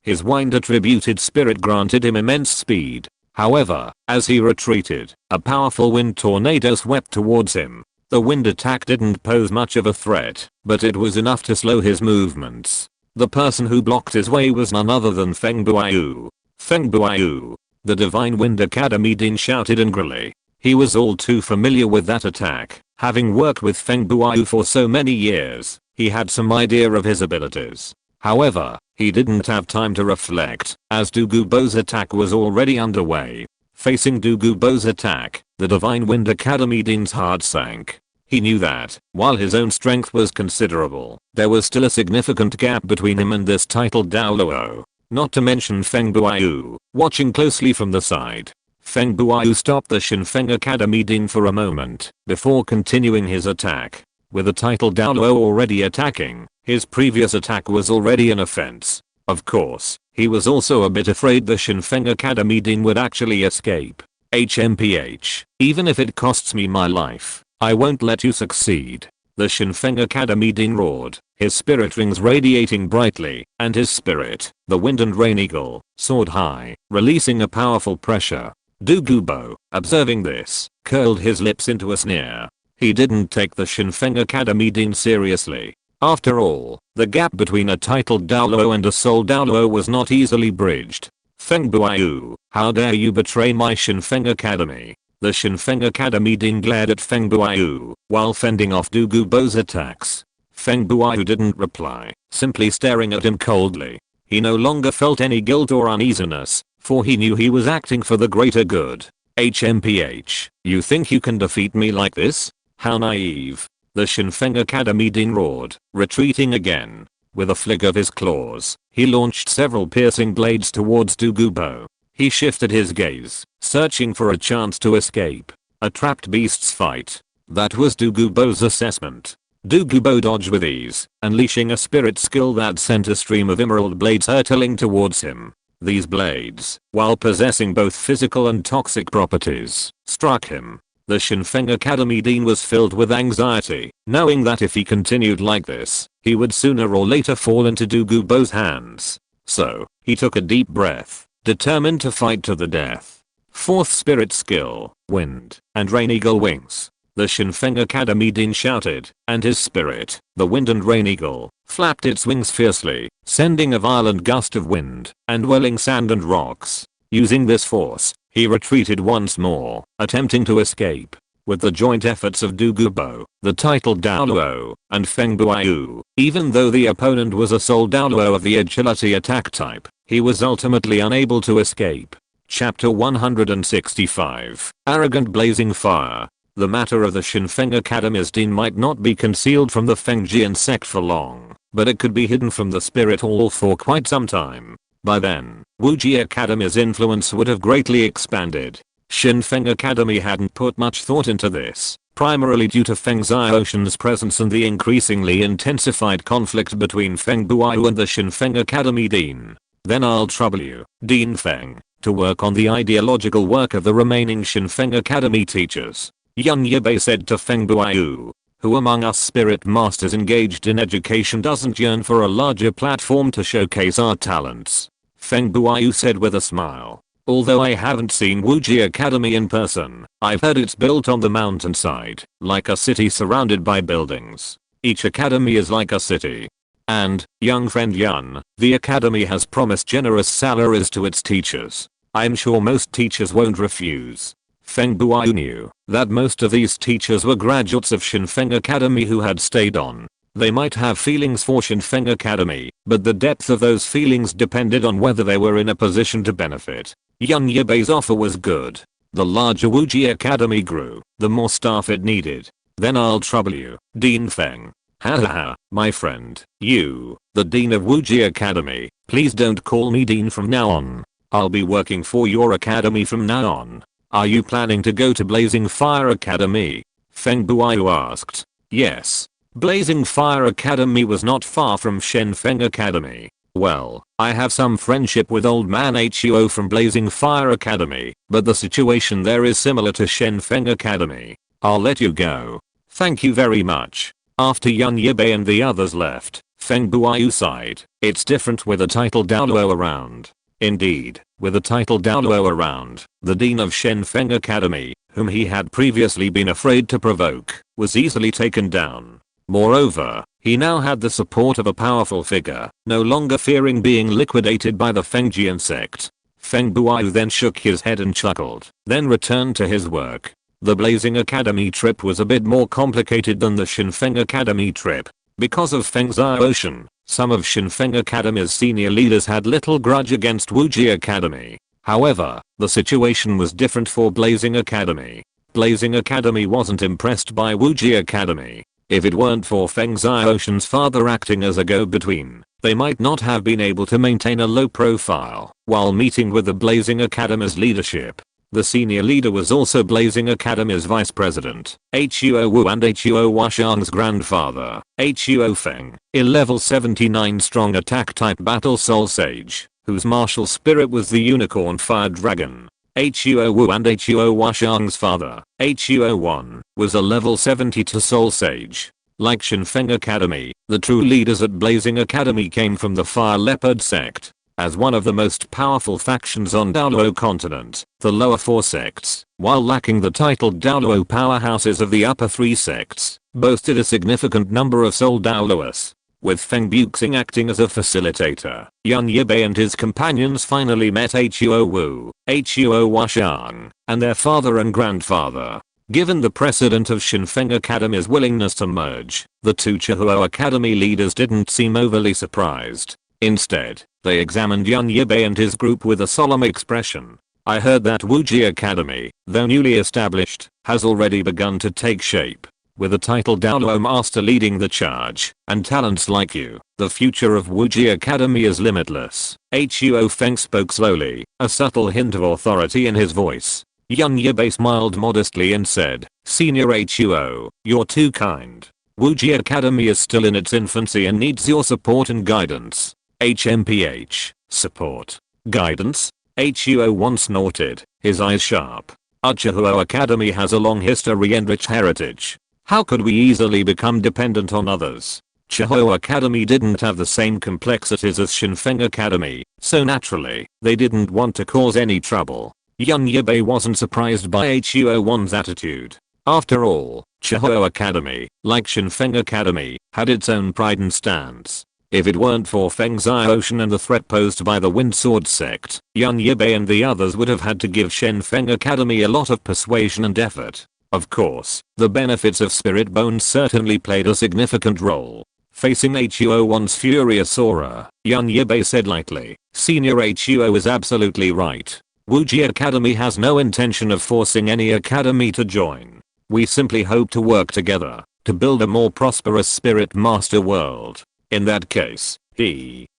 His wind-attributed spirit granted him immense speed. However, as he retreated, a powerful wind tornado swept towards him. The wind attack didn't pose much of a threat, but it was enough to slow his movements. The person who blocked his way was none other than Feng Buayu. Feng Buayu. The Divine Wind Academy dean shouted angrily. He was all too familiar with that attack. Having worked with Feng Buayu for so many years, he had some idea of his abilities. However, He didn't have time to reflect, as Douluo's attack was already underway. Facing Douluo's attack, the Divine Wind Academy Dean's heart sank. He knew that, while his own strength was considerable, there was still a significant gap between him and this titled Douluo. Not to mention Feng Buayu, watching closely from the side. Feng Buayu stopped the Shinfeng Academy Dean for a moment, before continuing his attack. With the titled Douluo already attacking, his previous attack was already an offense. Of course, he was also a bit afraid the Shinfeng Academy Dean would actually escape. HMPH, even if it costs me my life, I won't let you succeed. The Shinfeng Academy Dean roared, his spirit rings radiating brightly, and his spirit, the Wind and Rain Eagle, soared high, releasing a powerful pressure. Douluo, observing this, curled his lips into a sneer. He didn't take the Shinfeng Academy Dean seriously. After all, the gap between a titled Douluo and a soul Douluo was not easily bridged. Feng Buayu, how dare you betray my Shinfeng Academy? The Shinfeng Academy Dean glared at Feng Buayu, while fending off Douluo's attacks. Feng Buayu didn't reply, simply staring at him coldly. He no longer felt any guilt or uneasiness, for he knew he was acting for the greater good. HMPH, you think you can defeat me like this? How naive. The Shinfeng Academy Dean roared, retreating again. With a flick of his claws, he launched several piercing blades towards Douluo. He shifted his gaze, searching for a chance to escape. A trapped beast's fight. That was Douluo's assessment. Douluo dodged with ease, unleashing a spirit skill that sent a stream of emerald blades hurtling towards him. These blades, while possessing both physical and toxic properties, struck him. The Shinfeng Academy Dean was filled with anxiety, knowing that if he continued like this, he would sooner or later fall into Douluo's hands. So, he took a deep breath, determined to fight to the death. Fourth spirit skill, Wind and Rain Eagle Wings. The Shinfeng Academy Dean shouted, and his spirit, the Wind and Rain Eagle, flapped its wings fiercely, sending a violent gust of wind and whirling sand and rocks. Using this force, he retreated once more, attempting to escape. With the joint efforts of Douluo, the titled Douluo, and Feng Buayu, even though the opponent was a soul Douluo of the agility attack type, he was ultimately unable to escape. Chapter 165, Arrogant Blazing Fire. The matter of the Shinfeng Academy's Dean might not be concealed from the Fengjian sect for long, but it could be hidden from the Spirit Hall for quite some time. By then, Wuji Academy's influence would have greatly expanded. Shinfeng Academy hadn't put much thought into this, primarily due to Feng Xiaoshan's presence and the increasingly intensified conflict between Feng Buayu and the Shinfeng Academy Dean. Then I'll trouble you, Dean Feng, to work on the ideological work of the remaining Shinfeng Academy teachers. Young Yibai said to Feng Buayu. Who among us spirit masters engaged in education doesn't yearn for a larger platform to showcase our talents? Feng Buayu said with a smile. Although I haven't seen Wuji Academy in person, I've heard it's built on the mountainside, like a city surrounded by buildings. Each academy is like a city. And, young friend Yun, the academy has promised generous salaries to its teachers. I'm sure most teachers won't refuse. Feng Buayu knew that most of these teachers were graduates of Shinfeng Academy who had stayed on. They might have feelings for Shinfeng Academy, but the depth of those feelings depended on whether they were in a position to benefit. Young Yibei's offer was good. The larger Wuji Academy grew, the more staff it needed. Then I'll trouble you, Dean Feng. Hahaha, my friend, you, the Dean of Wuji Academy, please don't call me Dean from now on. I'll be working for your academy from now on. Are you planning to go to Blazing Fire Academy? Feng Buayu asked. Yes. Blazing Fire Academy was not far from Shinfeng Academy. Well, I have some friendship with old man Huo from Blazing Fire Academy, but the situation there is similar to Shinfeng Academy. I'll let you go. Thank you very much. After Yun Yibai and the others left, Feng Buayu sighed. It's different with a title Douluo around. Indeed, with a title Douluo around, the Dean of Shinfeng Academy, whom he had previously been afraid to provoke, was easily taken down. Moreover, he now had the support of a powerful figure, no longer fearing being liquidated by the Fengjian sect. Feng Buayu then shook his head and chuckled, then returned to his work. The Blazing Academy trip was a bit more complicated than the Shinfeng Academy trip. Because of Feng Xiaoshan, Some of Shinfeng Academy's senior leaders had little grudge against Wuji Academy. However, the situation was different for Blazing Academy. Blazing Academy wasn't impressed by Wuji Academy. If it weren't for Feng Xiaoshan's father acting as a go-between, they might not have been able to maintain a low profile while meeting with the Blazing Academy's leadership. The senior leader was also Blazing Academy's vice president, Huo Wu, and Huo Washang's grandfather, Huo Feng, a level 79 strong attack type battle soul sage, whose martial spirit was the unicorn fire dragon. Huo Wu and Huo Washang's father, Huo Wan, was a level 72 soul sage. Like Shinfeng Academy, the true leaders at Blazing Academy came from the Fire Leopard sect. As one of the most powerful factions on Douluo continent, the lower 4 sects, while lacking the titled Douluo powerhouses of the upper 3 sects, boasted a significant number of soul Douluos. With Feng Buxing acting as a facilitator, Yan Yibai and his companions finally met Huo Wu, Huo Washang, and their father and grandfather. Given the precedent of Shinfeng Academy's willingness to merge, the two Chihuo Academy leaders didn't seem overly surprised. Instead, they examined Yan Yibai and his group with a solemn expression. I heard that Wuji Academy, though newly established, has already begun to take shape. With a titled Douluo master leading the charge, and talents like you, the future of Wuji Academy is limitless. Huo Feng spoke slowly, a subtle hint of authority in his voice. Yan Yibai smiled modestly and said, Senior Huo, you're too kind. Wuji Academy is still in its infancy and needs your support and guidance. HMPH, support, guidance? Huo once snorted, his eyes sharp. Chihuo Academy has a long history and rich heritage. How could we easily become dependent on others? Chihuo Academy didn't have the same complexities as Shinfeng Academy, so naturally, they didn't want to cause any trouble. Yan Yibai wasn't surprised by Huo Wan's attitude. After all, Chihuo Academy, like Shinfeng Academy, had its own pride and stance. If it weren't for Feng Xiaoshan and the threat posed by the Wind Sword sect, Yan Yibai and the others would have had to give Shinfeng Academy a lot of persuasion and effort. Of course, the benefits of Spirit Bones certainly played a significant role. Facing Huo Wan's furious aura, Yan Yibai said lightly, Senior Huo is absolutely right. Wuji Academy has no intention of forcing any academy to join. We simply hope to work together to build a more prosperous Spirit Master world. In that case,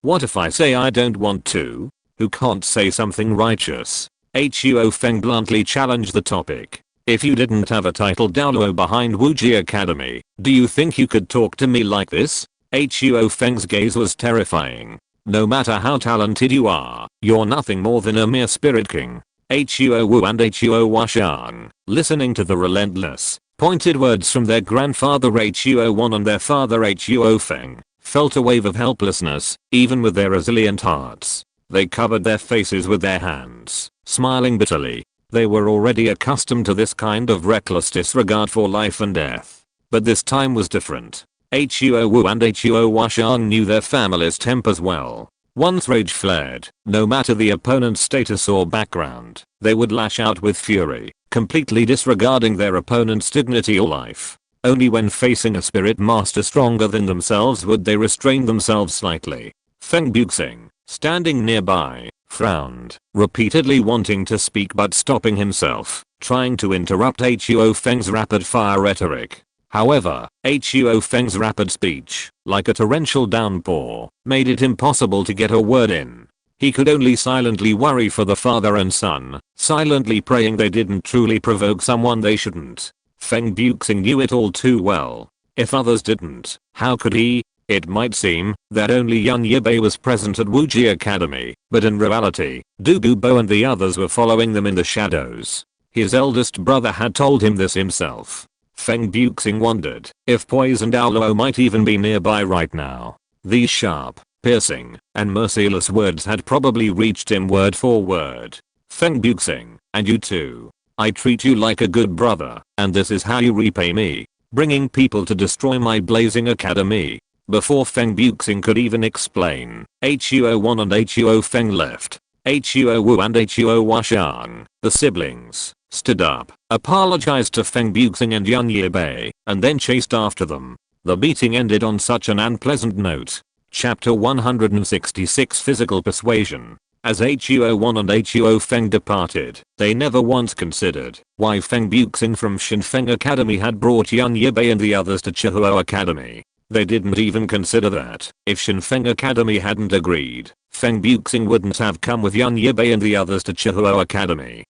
what if I say I don't want to? Who can't say something righteous? Huo Feng bluntly challenged the topic. If you didn't have a title Douluo behind Wuji Academy, do you think you could talk to me like this? Huo Feng's gaze was terrifying. No matter how talented you are, you're nothing more than a mere spirit king. Huo Wu and Huo Washang, listening to the relentless, pointed words from their grandfather Huo Wan and their father Huo Feng, felt a wave of helplessness, even with their resilient hearts. They covered their faces with their hands, smiling bitterly. They were already accustomed to this kind of reckless disregard for life and death. But this time was different. Huo Wu and Huo Washang knew their family's tempers well. Once rage flared, no matter the opponent's status or background, they would lash out with fury, completely disregarding their opponent's dignity or life. Only when facing a spirit master stronger than themselves would they restrain themselves slightly. Feng Buxing, standing nearby, frowned, repeatedly wanting to speak but stopping himself, trying to interrupt Huo Feng's rapid-fire rhetoric. However, Huo Feng's rapid speech, like a torrential downpour, made it impossible to get a word in. He could only silently worry for the father and son, silently praying they didn't truly provoke someone they shouldn't. Feng Buxing knew it all too well. If others didn't, how could he? It might seem that only Yan Yibai was present at Wuji Academy, but in reality, Douluo and the others were following them in the shadows. His eldest brother had told him this himself. Feng Buxing wondered if poisoned Douluo might even be nearby right now. These sharp, piercing, and merciless words had probably reached him word for word. Feng Buxing, and you too. I treat you like a good brother, and this is how you repay me. Bringing people to destroy my Blazing Academy. Before Feng Buxing could even explain, Huo Wan and Huo Feng left. Huo Wu and Huo Washang, the siblings, stood up, apologized to Feng Buxing and Yan Yibai, and then chased after them. The meeting ended on such an unpleasant note. Chapter 166 Physical Persuasion. As Huo1 and Huo Feng departed, they never once considered why Feng Buxing from Shinfeng Academy had brought Yan Yibai and the others to Chihuo Academy. They didn't even consider that if Shinfeng Academy hadn't agreed, Feng Buxing wouldn't have come with Yan Yibai and the others to Chihuo Academy.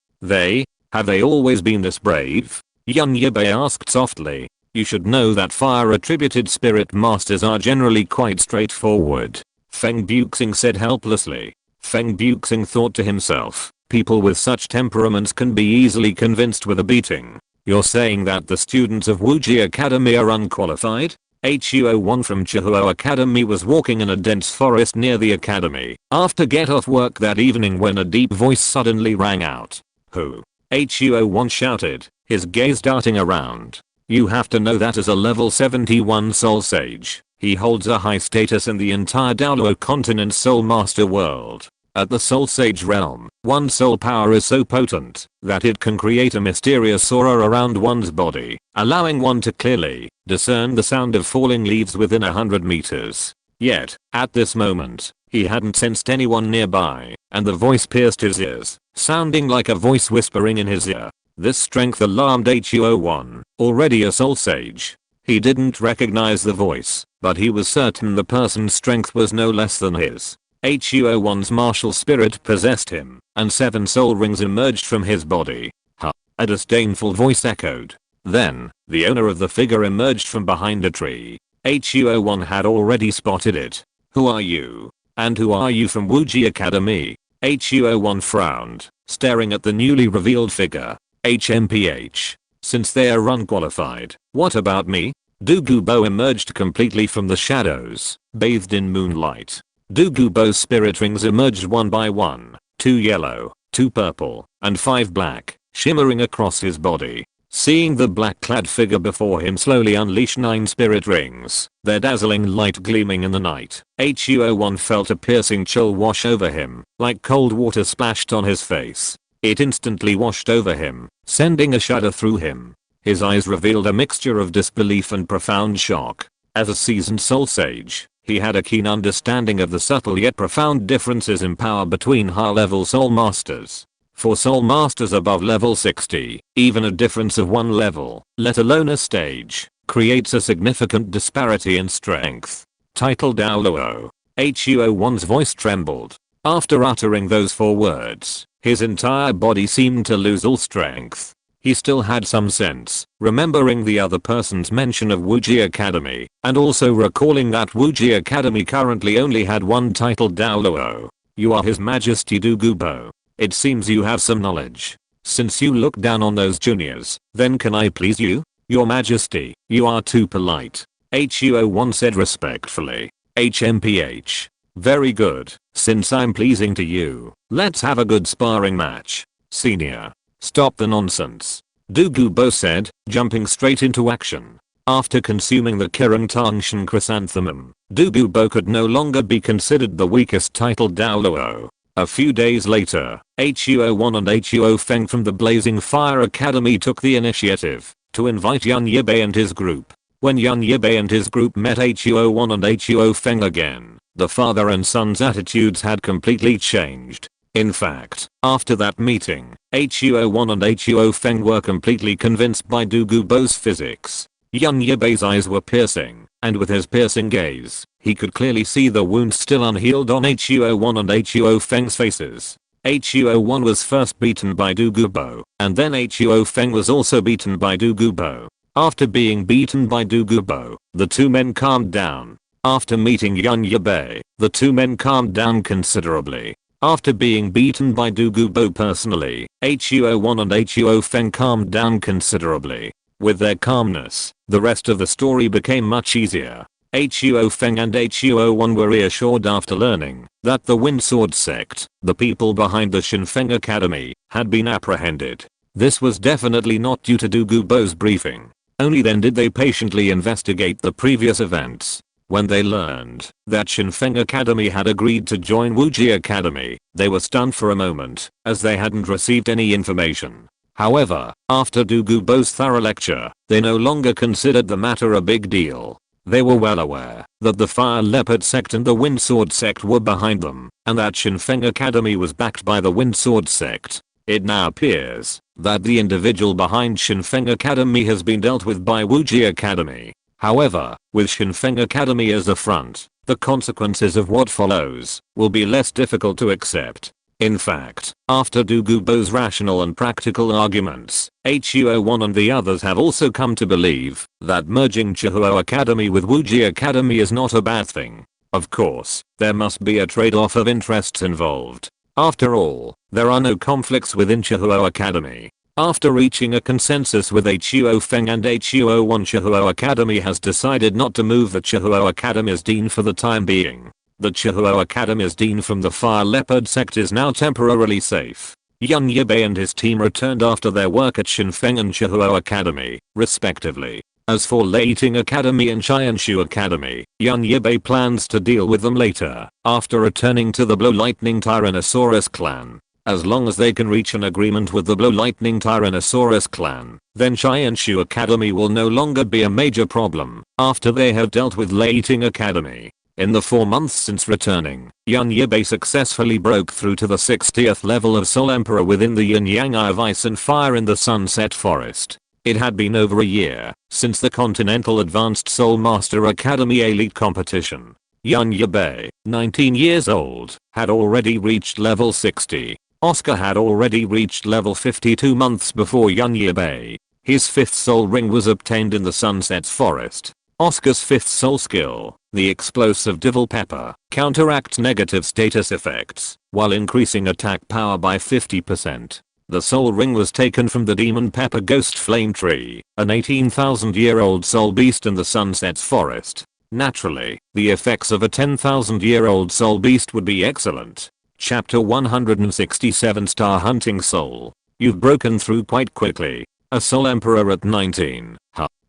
Have they always been this brave? Yan Yibai asked softly. You should know that fire attributed spirit masters are generally quite straightforward. Feng Buxing said helplessly. Feng Buxing thought to himself, people with such temperaments can be easily convinced with a beating. You're saying that the students of Wuji Academy are unqualified? Huo1 from Chihuo Academy was walking in a dense forest near the academy after get off work that evening when a deep voice suddenly rang out. Who? Huo1 shouted, his gaze darting around. You have to know that as a level 71 soul sage, he holds a high status in the entire Douluo continent's soul master world. At the soul sage realm, one's soul power is so potent that it can create a mysterious aura around one's body, allowing one to clearly discern the sound of falling leaves within 100 meters. Yet, at this moment, he hadn't sensed anyone nearby, and the voice pierced his ears, sounding like a voice whispering in his ear. This strength alarmed Huo1, already a soul sage. He didn't recognize the voice, but he was certain the person's strength was no less than his. Huo1's martial spirit possessed him, and 7 soul rings emerged from his body. Ha! A disdainful voice echoed. Then, the owner of the figure emerged from behind a tree. Huo1 had already spotted it. Who are you? And who are you from Wuji Academy? Huo1 frowned, staring at the newly revealed figure. HMPH. Since they are unqualified, what about me? Douluo emerged completely from the shadows, bathed in moonlight. Douluo's spirit rings emerged one by one, 2 yellow, 2 purple, and 5 black, shimmering across his body. Seeing the black-clad figure before him slowly unleash 9 spirit rings, their dazzling light gleaming in the night, Huo1 felt a piercing chill wash over him, like cold water splashed on his face. It instantly washed over him, sending a shudder through him. His eyes revealed a mixture of disbelief and profound shock. As a seasoned soul sage, he had a keen understanding of the subtle yet profound differences in power between high-level soul masters. For soul masters above level 60, even a difference of 1 level, let alone a stage, creates a significant disparity in strength. Title Douluo. Huo1's voice trembled. After uttering those 4 words, his entire body seemed to lose all strength. He still had some sense, remembering the other person's mention of Wuji Academy, and also recalling that Wuji Academy currently only had 1 title Douluo. You are His Majesty Douluo. It seems you have some knowledge. Since you look down on those juniors, then can I please you? Your Majesty, you are too polite. Huo1 said respectfully. HMPH. Very good, since I'm pleasing to you, let's have a good sparring match. Senior. Stop the nonsense. Douluo said, jumping straight into action. After consuming the Kirang Tangshan chrysanthemum, Douluo could no longer be considered the weakest title Douluo. A few days later, Huo1 and Huo Feng from the Blazing Fire Academy took the initiative to invite Yan Yibai and his group. When Yan Yibai and his group met Huo1 and Huo Feng again, the father and son's attitudes had completely changed. In fact, after that meeting, Huo1 and Huo Feng were completely convinced by Douluo's physics. Yan Yibai's eyes were piercing, and with his piercing gaze, he could clearly see the wounds still unhealed on Huo1 and Huo Feng's faces. Huo1 was first beaten by Douluo, and then Huo Feng was also beaten by Douluo. After being beaten by Douluo, the 2 men calmed down. After meeting Yan Yibai, the 2 men calmed down considerably. After being beaten by Douluo personally, Huo1 and Huo Feng calmed down considerably. With their calmness, the rest of the story became much easier. Huo Feng and Huo1 were reassured after learning that the Wind Sword sect, the people behind the Shinfeng Academy, had been apprehended. This was definitely not due to Douluo's briefing. Only then did they patiently investigate the previous events. When they learned that Shinfeng Academy had agreed to join Wuji Academy, they were stunned for a moment, as they hadn't received any information. However, after Douluo's thorough lecture, they no longer considered the matter a big deal. They were well aware that the Fire Leopard sect and the Windsword sect were behind them, and that Shinfeng Academy was backed by the Windsword sect. It now appears that the individual behind Shinfeng Academy has been dealt with by Wuji Academy. However, with Shinfeng Academy as the front, the consequences of what follows will be less difficult to accept. In fact, after Douluo's rational and practical arguments, HUO1 and the others have also come to believe that merging Chihuo Academy with Wuji Academy is not a bad thing. Of course, there must be a trade-off of interests involved. After all, there are no conflicts within Chihuo Academy. After reaching a consensus with HUO Feng and HUO1, Chihuo Academy has decided not to move the Chihuo Academy's dean for the time being. The Chihuo Academy's dean from the Fire Leopard sect is now temporarily safe. Yan Yibai and his team returned after their work at Shinfeng and Chihuo Academy, respectively. As for Leiting Academy and Qianshu Academy, Yan Yibai plans to deal with them later, after returning to the Blow Lightning Tyrannosaurus clan. As long as they can reach an agreement with the Blow Lightning Tyrannosaurus clan, then Qianshu Academy will no longer be a major problem after they have dealt with Leiting Academy. In the 4 months since returning, Yan Yibai successfully broke through to the 60th level of Soul Emperor within the Yin Yang Eye of Ice and Fire in the Sunset Forest. It had been over a year since the Continental Advanced Soul Master Academy Elite competition. Yan Yibai, 19 years old, had already reached level 60. Oscar had already reached level 52 months before Yan Yibai. His 5th soul ring was obtained in the Sunset Forest. Oscar's 5th soul skill, the explosive Devil Pepper, counteracts negative status effects while increasing attack power by 50%. The soul ring was taken from the Demon Pepper Ghost Flame Tree, an 18,000-year-old soul beast in the Sunset Forest. Naturally, the effects of a 10,000-year-old soul beast would be excellent. Chapter 167 Star Hunting Soul. You've broken through quite quickly. A Soul Emperor at 19.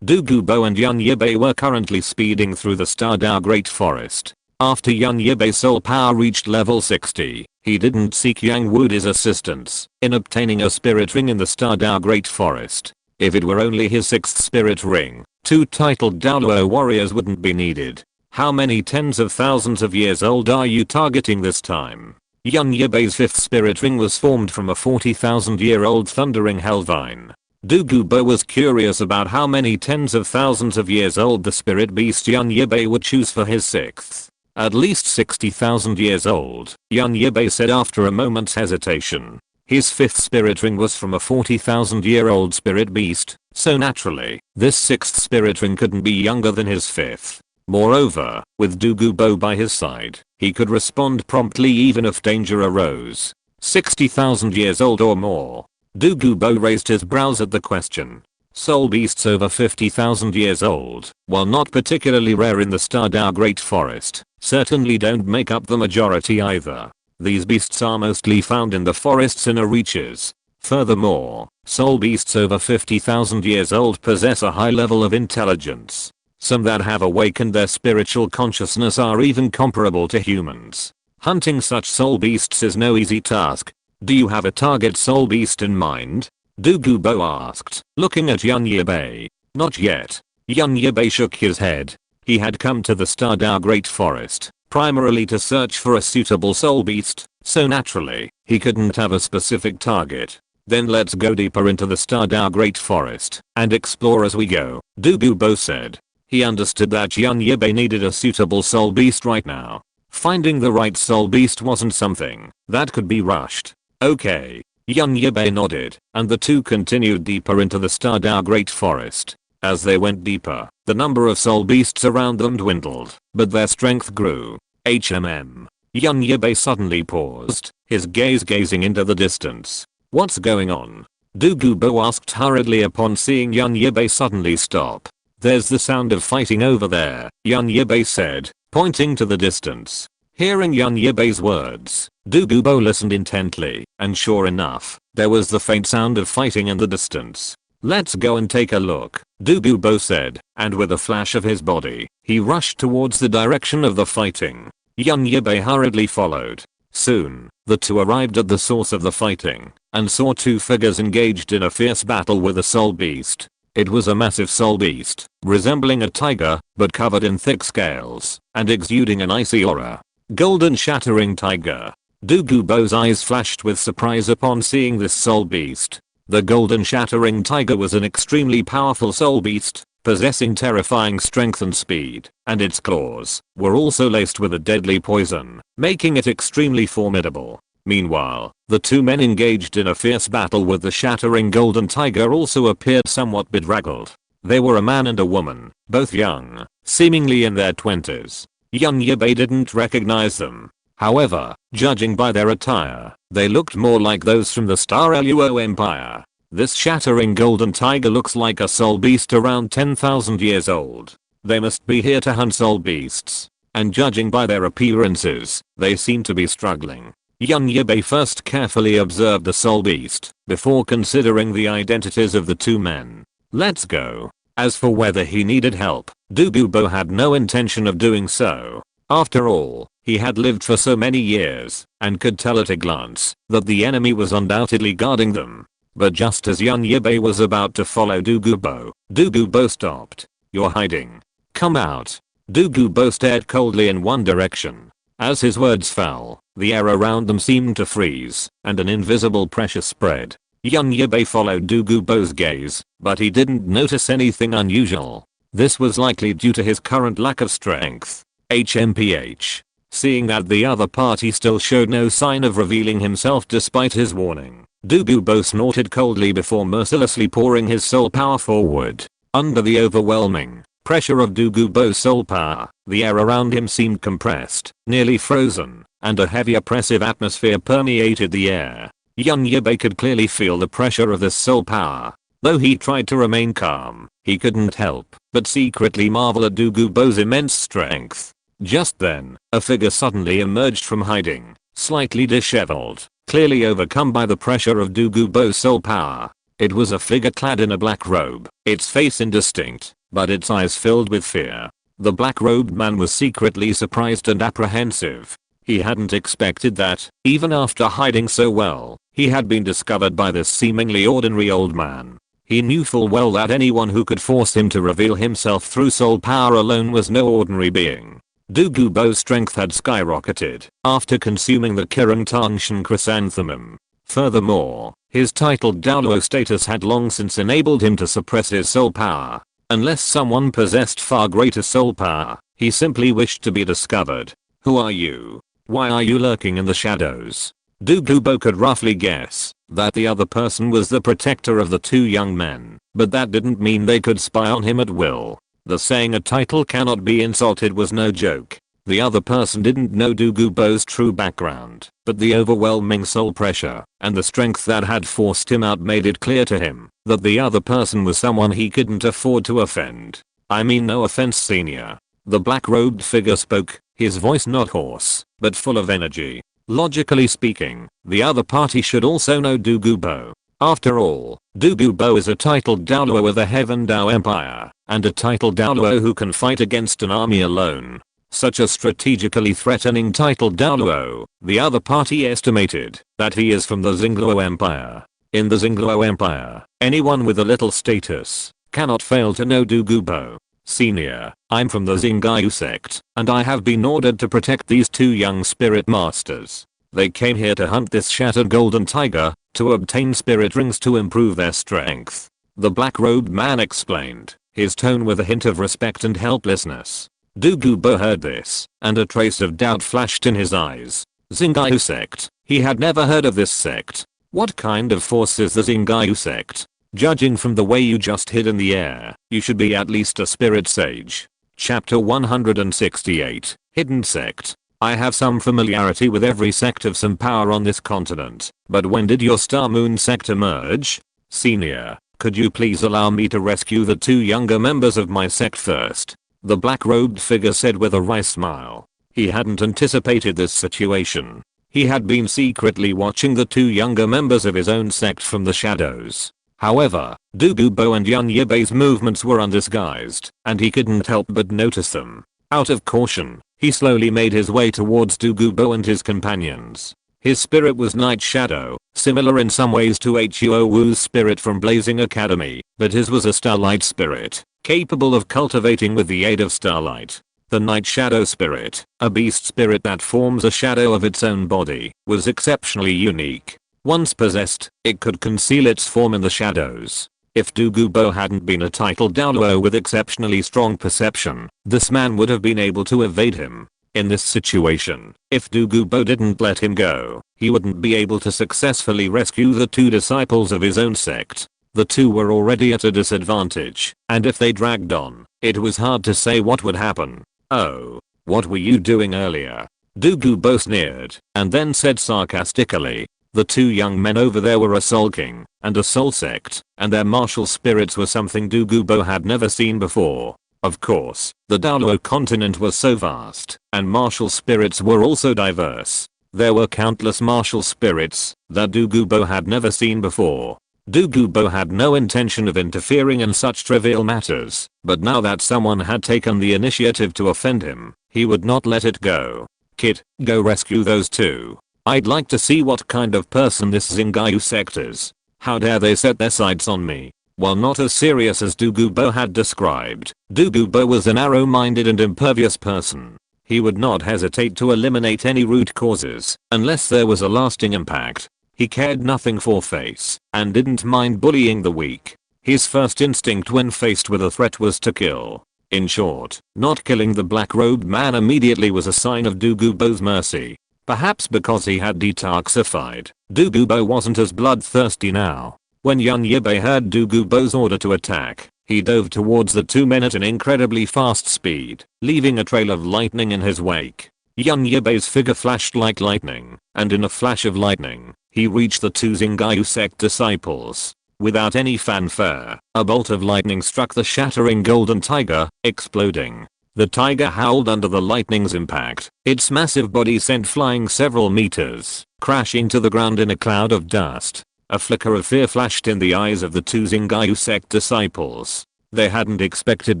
Douluo and Yan Yibai were currently speeding through the Stardao Great Forest. After Yan Yibai's soul power reached level 60, he didn't seek Yang Wudi's assistance in obtaining a spirit ring in the Stardao Great Forest. If it were only his 6th spirit ring, 2 titled Douluo warriors wouldn't be needed. How many tens of thousands of years old are you targeting this time? Yan Yibai's 5th spirit ring was formed from a 40,000-year-old thundering hellvine. Douluo was curious about how many tens of thousands of years old the spirit beast Yan Yibai would choose for his 6th. At least 60,000 years old, Yan Yibai said after a moment's hesitation. His 5th spirit ring was from a 40,000-year-old spirit beast, so naturally, this 6th spirit ring couldn't be younger than his 5th. Moreover, with Douluo by his side, he could respond promptly even if danger arose. 60,000 years old or more. Douluo raised his brows at the question. Soul beasts over 50,000 years old, while not particularly rare in the Stardao Great Forest, certainly don't make up the majority either. These beasts are mostly found in the forest's inner reaches. Furthermore, soul beasts over 50,000 years old possess a high level of intelligence. Some that have awakened their spiritual consciousness are even comparable to humans. Hunting such soul beasts is no easy task. Do you have a target soul beast in mind? Douluo asked, looking at Yan Yibai. Not yet. Yan Yibai shook his head. He had come to the Stardao Great Forest primarily to search for a suitable soul beast, so naturally, he couldn't have a specific target. Then let's go deeper into the Stardao Great Forest and explore as we go, Douluo said. He understood that Yan Yibai needed a suitable soul beast right now. Finding the right soul beast wasn't something that could be rushed. Okay. Yan Yibai nodded, and the two continued deeper into the Stardao Great Forest. As they went deeper, the number of soul beasts around them dwindled, but their strength grew. Yan Yibai suddenly paused, his gaze gazing into the distance. What's going on? Douluo asked hurriedly upon seeing Yan Yibai suddenly stop. There's the sound of fighting over there, Yan Yibai said, pointing to the distance. Hearing Yan Yibai's words, Douluo listened intently, and sure enough, there was the faint sound of fighting in the distance. Let's go and take a look, Douluo said, and with a flash of his body, he rushed towards the direction of the fighting. Yan Yibai hurriedly followed. Soon, the two arrived at the source of the fighting, and saw two figures engaged in a fierce battle with a soul beast. It was a massive soul beast, resembling a tiger, but covered in thick scales, and exuding an icy aura. Golden shattering tiger. Douluo's eyes flashed with surprise upon seeing this soul beast. The golden shattering tiger was an extremely powerful soul beast, possessing terrifying strength and speed, and its claws were also laced with a deadly poison, making it extremely formidable. Meanwhile, the two men engaged in a fierce battle with the shattering golden tiger also appeared somewhat bedraggled. They were a man and a woman, both young, seemingly in their 20s. Young Yibai didn't recognize them. However, judging by their attire, they looked more like those from the Star Luo Empire. This shattering golden tiger looks like a soul beast around 10,000 years old. They must be here to hunt soul beasts. And judging by their appearances, they seem to be struggling. Young Yibai first carefully observed the soul beast, before considering the identities of the two men. Let's go. As for whether he needed help, Douluo had no intention of doing so. After all, he had lived for so many years, and could tell at a glance, that the enemy was undoubtedly guarding them. But just as young Yibai was about to follow Douluo stopped. You're hiding. Come out. Douluo stared coldly in one direction. As his words fell, the air around them seemed to freeze, and an invisible pressure spread. Young Yibai followed Douluo's gaze, but he didn't notice anything unusual. This was likely due to his current lack of strength. HMPH. Seeing that the other party still showed no sign of revealing himself despite his warning, Douluo snorted coldly before mercilessly pouring his soul power forward. Under the overwhelming pressure of Douluo's soul power, the air around him seemed compressed, nearly frozen, and a heavy oppressive atmosphere permeated the air. Young Yibai could clearly feel the pressure of this soul power. Though he tried to remain calm, he couldn't help but secretly marvel at Douluo's immense strength. Just then, a figure suddenly emerged from hiding, slightly disheveled, clearly overcome by the pressure of Douluo's soul power. It was a figure clad in a black robe, its face indistinct, but its eyes filled with fear. The black-robed man was secretly surprised and apprehensive. He hadn't expected that, even after hiding so well, he had been discovered by this seemingly ordinary old man. He knew full well that anyone who could force him to reveal himself through soul power alone was no ordinary being. Douluo's strength had skyrocketed after consuming the Kirang Tangshan chrysanthemum. Furthermore, his titled Douluo status had long since enabled him to suppress his soul power. Unless someone possessed far greater soul power, he simply wished to be discovered. Who are you? Why are you lurking in the shadows? Douluo could roughly guess that the other person was the protector of the two young men, but that didn't mean they could spy on him at will. The saying a title cannot be insulted was no joke. The other person didn't know Douluo's true background, but the overwhelming soul pressure and the strength that had forced him out made it clear to him that the other person was someone he couldn't afford to offend. I mean, no offense, senior. The black-robed figure spoke, his voice not hoarse, but full of energy. Logically speaking, the other party should also know Douluo. After all, Douluo is a titled Douluo of the Heaven Dao Empire, and a titled Douluo who can fight against an army alone. Such a strategically threatening titled Douluo, the other party estimated that he is from the Xingluo Empire. In the Xingluo Empire, anyone with a little status cannot fail to know Douluo. Senior, I'm from the Xingyu sect, and I have been ordered to protect these two young spirit masters. They came here to hunt this shattered golden tiger, to obtain spirit rings to improve their strength. The black-robed man explained, his tone with a hint of respect and helplessness. Douluo heard this, and a trace of doubt flashed in his eyes. Xingyu sect? He had never heard of this sect. What kind of force is the Xingyu sect? Judging from the way you just hid in the air, you should be at least a spirit sage. Chapter 168, Hidden Sect. I have some familiarity with every sect of some power on this continent, but when did your Star Moon sect emerge? Senior, could you please allow me to rescue the two younger members of my sect first? The black-robed figure said with a wry smile. He hadn't anticipated this situation. He had been secretly watching the two younger members of his own sect from the shadows. However, Douluo and young Yibai's movements were undisguised, and he couldn't help but notice them. Out of caution, he slowly made his way towards Douluo and his companions. His spirit was Night Shadow, similar in some ways to Huo Wu's spirit from Blazing Academy, but his was a starlight spirit, capable of cultivating with the aid of starlight. The Night Shadow spirit, a beast spirit that forms a shadow of its own body, was exceptionally unique. Once possessed, it could conceal its form in the shadows. If Douluo hadn't been a titled Douluo with exceptionally strong perception, this man would have been able to evade him. In this situation, if Douluo didn't let him go, he wouldn't be able to successfully rescue the two disciples of his own sect. The two were already at a disadvantage, and if they dragged on, it was hard to say what would happen. "Oh, what were you doing earlier?" Douluo sneered, and then said sarcastically. The two young men over there were a Soul King and a Soul Sect, and their martial spirits were something Douluo had never seen before. Of course, the Douluo continent was so vast, and martial spirits were also diverse. There were countless martial spirits that Douluo had never seen before. Douluo had no intention of interfering in such trivial matters, but now that someone had taken the initiative to offend him, he would not let it go. "Kid, go rescue those two. I'd like to see what kind of person this Xingyu sect is. How dare they set their sights on me?" While not as serious as Douluo had described, Douluo was a narrow-minded and impervious person. He would not hesitate to eliminate any root causes, unless there was a lasting impact. He cared nothing for face, and didn't mind bullying the weak. His first instinct when faced with a threat was to kill. In short, not killing the black-robed man immediately was a sign of Douluo's mercy. Perhaps because he had detoxified, Douluo wasn't as bloodthirsty now. When Yibai heard Douluo's order to attack, he dove towards the two men at an incredibly fast speed, leaving a trail of lightning in his wake. Yibai's figure flashed like lightning, and in a flash of lightning, he reached the two Xingyu sect disciples. Without any fanfare, a bolt of lightning struck the shattering golden tiger, exploding. The tiger howled under the lightning's impact, its massive body sent flying several meters, crashing to the ground in a cloud of dust. A flicker of fear flashed in the eyes of the two Xingyu sect disciples. They hadn't expected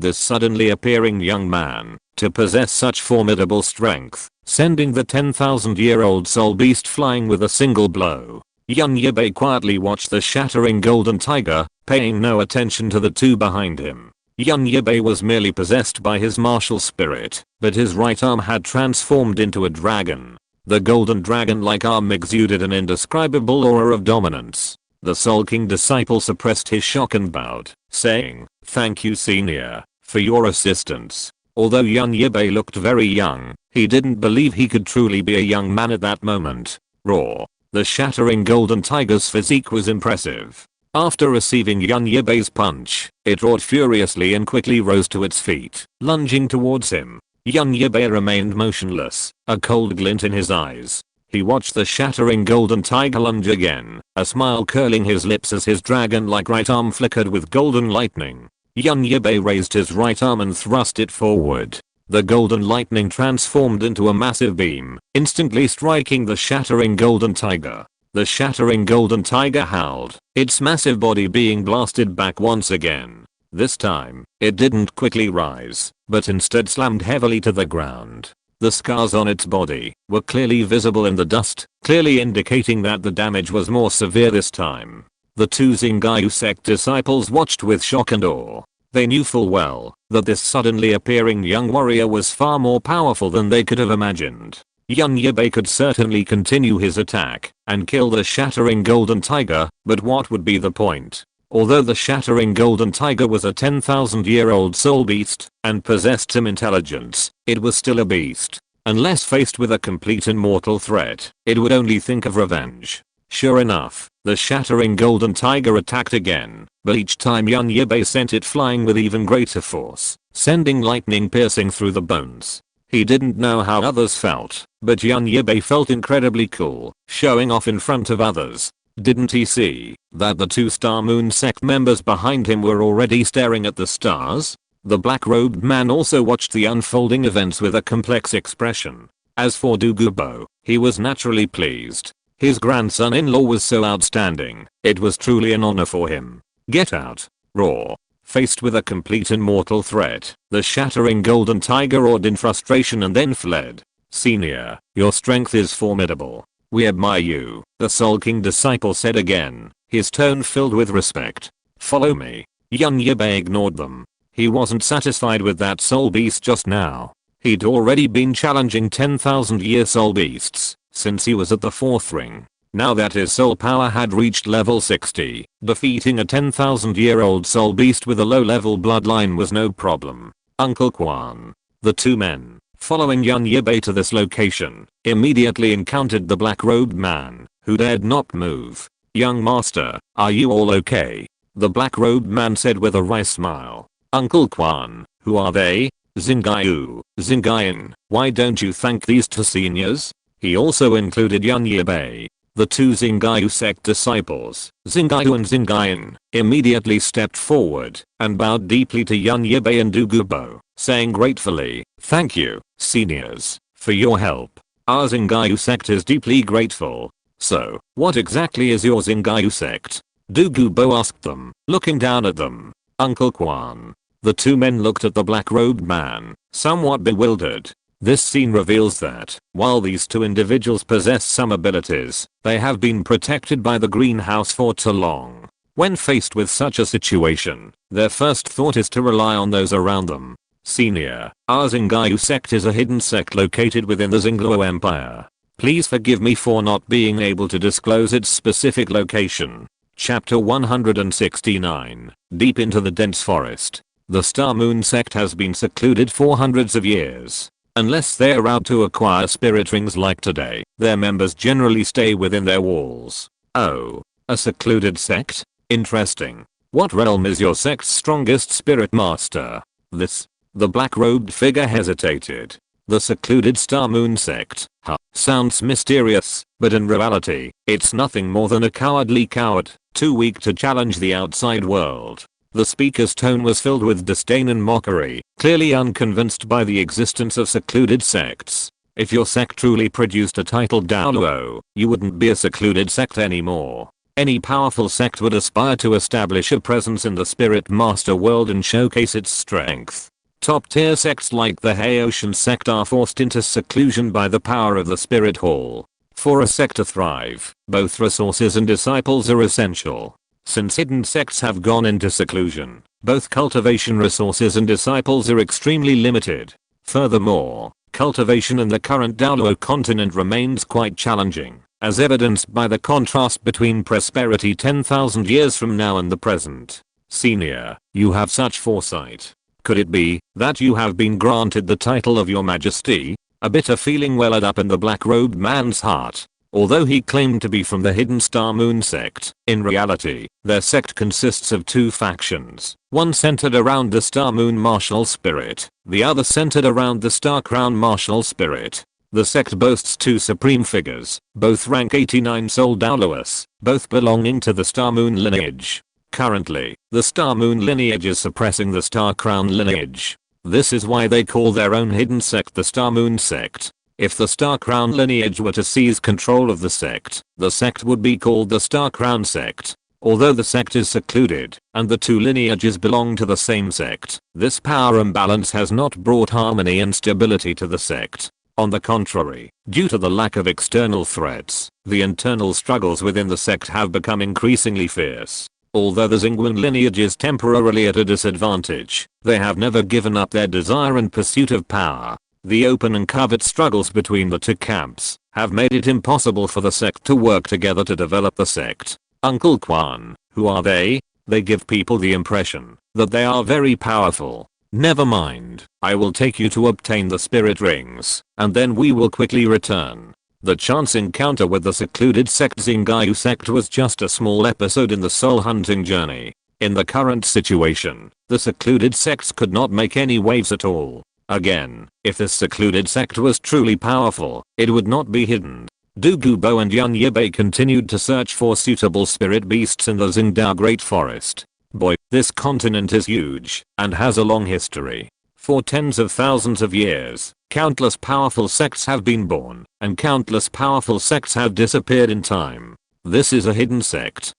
this suddenly appearing young man to possess such formidable strength, sending the 10,000-year-old soul beast flying with a single blow. Yibai quietly watched the shattering golden tiger, paying no attention to the two behind him. Yibai was merely possessed by his martial spirit, but his right arm had transformed into a dragon. The golden dragon-like arm exuded an indescribable aura of dominance. The Soul King disciple suppressed his shock and bowed, saying, "Thank you, Senior, for your assistance." Although Yibai looked very young, he didn't believe he could truly be a young man at that moment. Roar. The shattering golden tiger's physique was impressive. After receiving Yibai's punch, it roared furiously and quickly rose to its feet, lunging towards him. Yibai remained motionless, a cold glint in his eyes. He watched the shattering golden tiger lunge again, a smile curling his lips as his dragon-like right arm flickered with golden lightning. Yibai raised his right arm and thrust it forward. The golden lightning transformed into a massive beam, instantly striking the shattering golden tiger. The shattering golden tiger howled, its massive body being blasted back once again. This time, it didn't quickly rise, but instead slammed heavily to the ground. The scars on its body were clearly visible in the dust, clearly indicating that the damage was more severe this time. The two Xingyu sect disciples watched with shock and awe. They knew full well that this suddenly appearing young warrior was far more powerful than they could have imagined. Yibai could certainly continue his attack and kill the shattering golden tiger, but what would be the point? Although the shattering golden tiger was a 10,000-year-old soul beast and possessed some intelligence, it was still a beast. Unless faced with a complete and mortal threat, it would only think of revenge. Sure enough, the shattering golden tiger attacked again, but each time Yibai sent it flying with even greater force, sending lightning piercing through the bones. He didn't know how others felt, but Yibai felt incredibly cool, showing off in front of others. Didn't he see that the two Star Moon sect members behind him were already staring at the stars? The black-robed man also watched the unfolding events with a complex expression. As for Douluo, he was naturally pleased. His grandson-in-law was so outstanding, it was truly an honor for him. Get out. Roar. Faced with a complete and mortal threat, the shattering golden tiger roared in frustration and then fled. Senior, your strength is formidable. We admire you, the Soul King disciple said again, his tone filled with respect. Follow me. Yibai ignored them. He wasn't satisfied with that soul beast just now. He'd already been challenging 10,000-year soul beasts since he was at the 4th ring. Now that his soul power had reached level 60, defeating a 10,000-year-old soul beast with a low-level bloodline was no problem. Uncle Quan. The two men, following Yibai to this location, immediately encountered the black-robed man, who dared not move. Young master, are you all okay? The black-robed man said with a wry smile. Uncle Quan, who are they? Zingayan, why don't you thank these two seniors? He also included Yibai. The two Zingayu sect disciples, Zingayu and Zingayan, immediately stepped forward and bowed deeply to Yibai and Douluo, saying gratefully, thank you, seniors, for your help. Our Zingayu sect is deeply grateful. So, what exactly is your Zingayu sect? Douluo asked them, looking down at them. Uncle Quan. The two men looked at the black-robed man, somewhat bewildered. This scene reveals that, while these two individuals possess some abilities, they have been protected by the greenhouse for too long. When faced with such a situation, their first thought is to rely on those around them. Senior, our Zingayu sect is a hidden sect located within the Douluo Empire. Please forgive me for not being able to disclose its specific location. Chapter 169. Deep into the dense forest. The Star Moon sect has been secluded for hundreds of years. Unless they're out to acquire spirit rings like today, their members generally stay within their walls. Oh, a secluded sect? Interesting. What realm is your sect's strongest spirit master? The black-robed figure hesitated. The secluded Star Moon sect, sounds mysterious, but in reality, it's nothing more than a cowardly coward, too weak to challenge the outside world. The speaker's tone was filled with disdain and mockery, clearly unconvinced by the existence of secluded sects. If your sect truly produced a titled Douluo, you wouldn't be a secluded sect anymore. Any powerful sect would aspire to establish a presence in the Spirit Master world and showcase its strength. Top-tier sects like the Haoshan sect are forced into seclusion by the power of the Spirit Hall. For a sect to thrive, both resources and disciples are essential. Since hidden sects have gone into seclusion, both cultivation resources and disciples are extremely limited. Furthermore, cultivation in the current Douluo continent remains quite challenging, as evidenced by the contrast between prosperity 10,000 years from now and the present. Senior, you have such foresight. Could it be that you have been granted the title of Your Majesty? A bitter feeling welled up in the black-robed man's heart. Although he claimed to be from the hidden Star Moon sect, in reality, their sect consists of two factions, one centered around the Star Moon martial spirit, the other centered around the Star Crown martial spirit. The sect boasts two supreme figures, both rank 89 Soul Douluos, both belonging to the Star Moon lineage. Currently, the Star Moon lineage is suppressing the Star Crown lineage. This is why they call their own hidden sect the Star Moon sect. If the Star Crown lineage were to seize control of the sect would be called the Star Crown sect. Although the sect is secluded, and the two lineages belong to the same sect, this power imbalance has not brought harmony and stability to the sect. On the contrary, due to the lack of external threats, the internal struggles within the sect have become increasingly fierce. Although the Xingwen lineage is temporarily at a disadvantage, they have never given up their desire and pursuit of power. The open and covert struggles between the two camps have made it impossible for the sect to work together to develop the sect. Uncle Quan, who are they? They give people the impression that they are very powerful. Never mind, I will take you to obtain the spirit rings, and then we will quickly return. The chance encounter with the secluded sect Zingayu sect was just a small episode in the soul hunting journey. In the current situation, the secluded sects could not make any waves at all. Again, if this secluded sect was truly powerful, it would not be hidden. Douluo and Yibai continued to search for suitable spirit beasts in the Xingdao Great Forest. Boy, this continent is huge, and has a long history. For tens of thousands of years, countless powerful sects have been born, and countless powerful sects have disappeared in time. This is a hidden sect,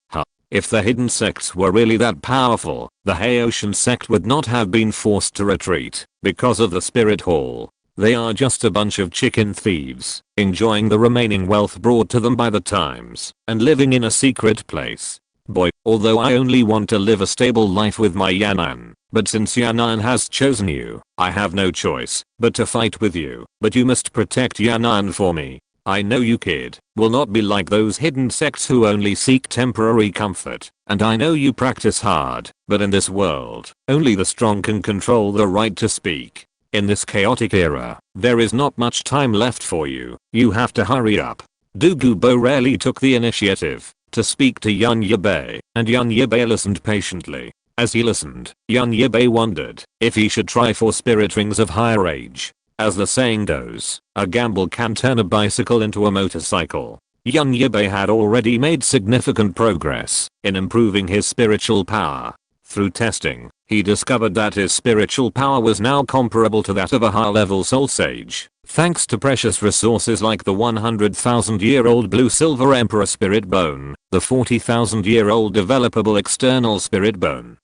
If the hidden sects were really that powerful, the Haoshan sect would not have been forced to retreat because of the Spirit Hall. They are just a bunch of chicken thieves, enjoying the remaining wealth brought to them by the times, and living in a secret place. Boy, although I only want to live a stable life with my Yan'an, but since Yan'an has chosen you, I have no choice but to fight with you. But you must protect Yan'an for me. I know you, kid, will not be like those hidden sects who only seek temporary comfort, and I know you practice hard, but in this world, only the strong can control the right to speak. In this chaotic era, there is not much time left for you. You have to hurry up. Douluo rarely took the initiative to speak to Yibai, and Yibai listened patiently. As he listened, Yibai wondered if he should try for spirit rings of higher age. As the saying goes, a gamble can turn a bicycle into a motorcycle. Yibai had already made significant progress in improving his spiritual power. Through testing, he discovered that his spiritual power was now comparable to that of a high-level soul sage, thanks to precious resources like the 100,000-year-old blue silver emperor spirit bone, the 40,000-year-old developable external spirit bone,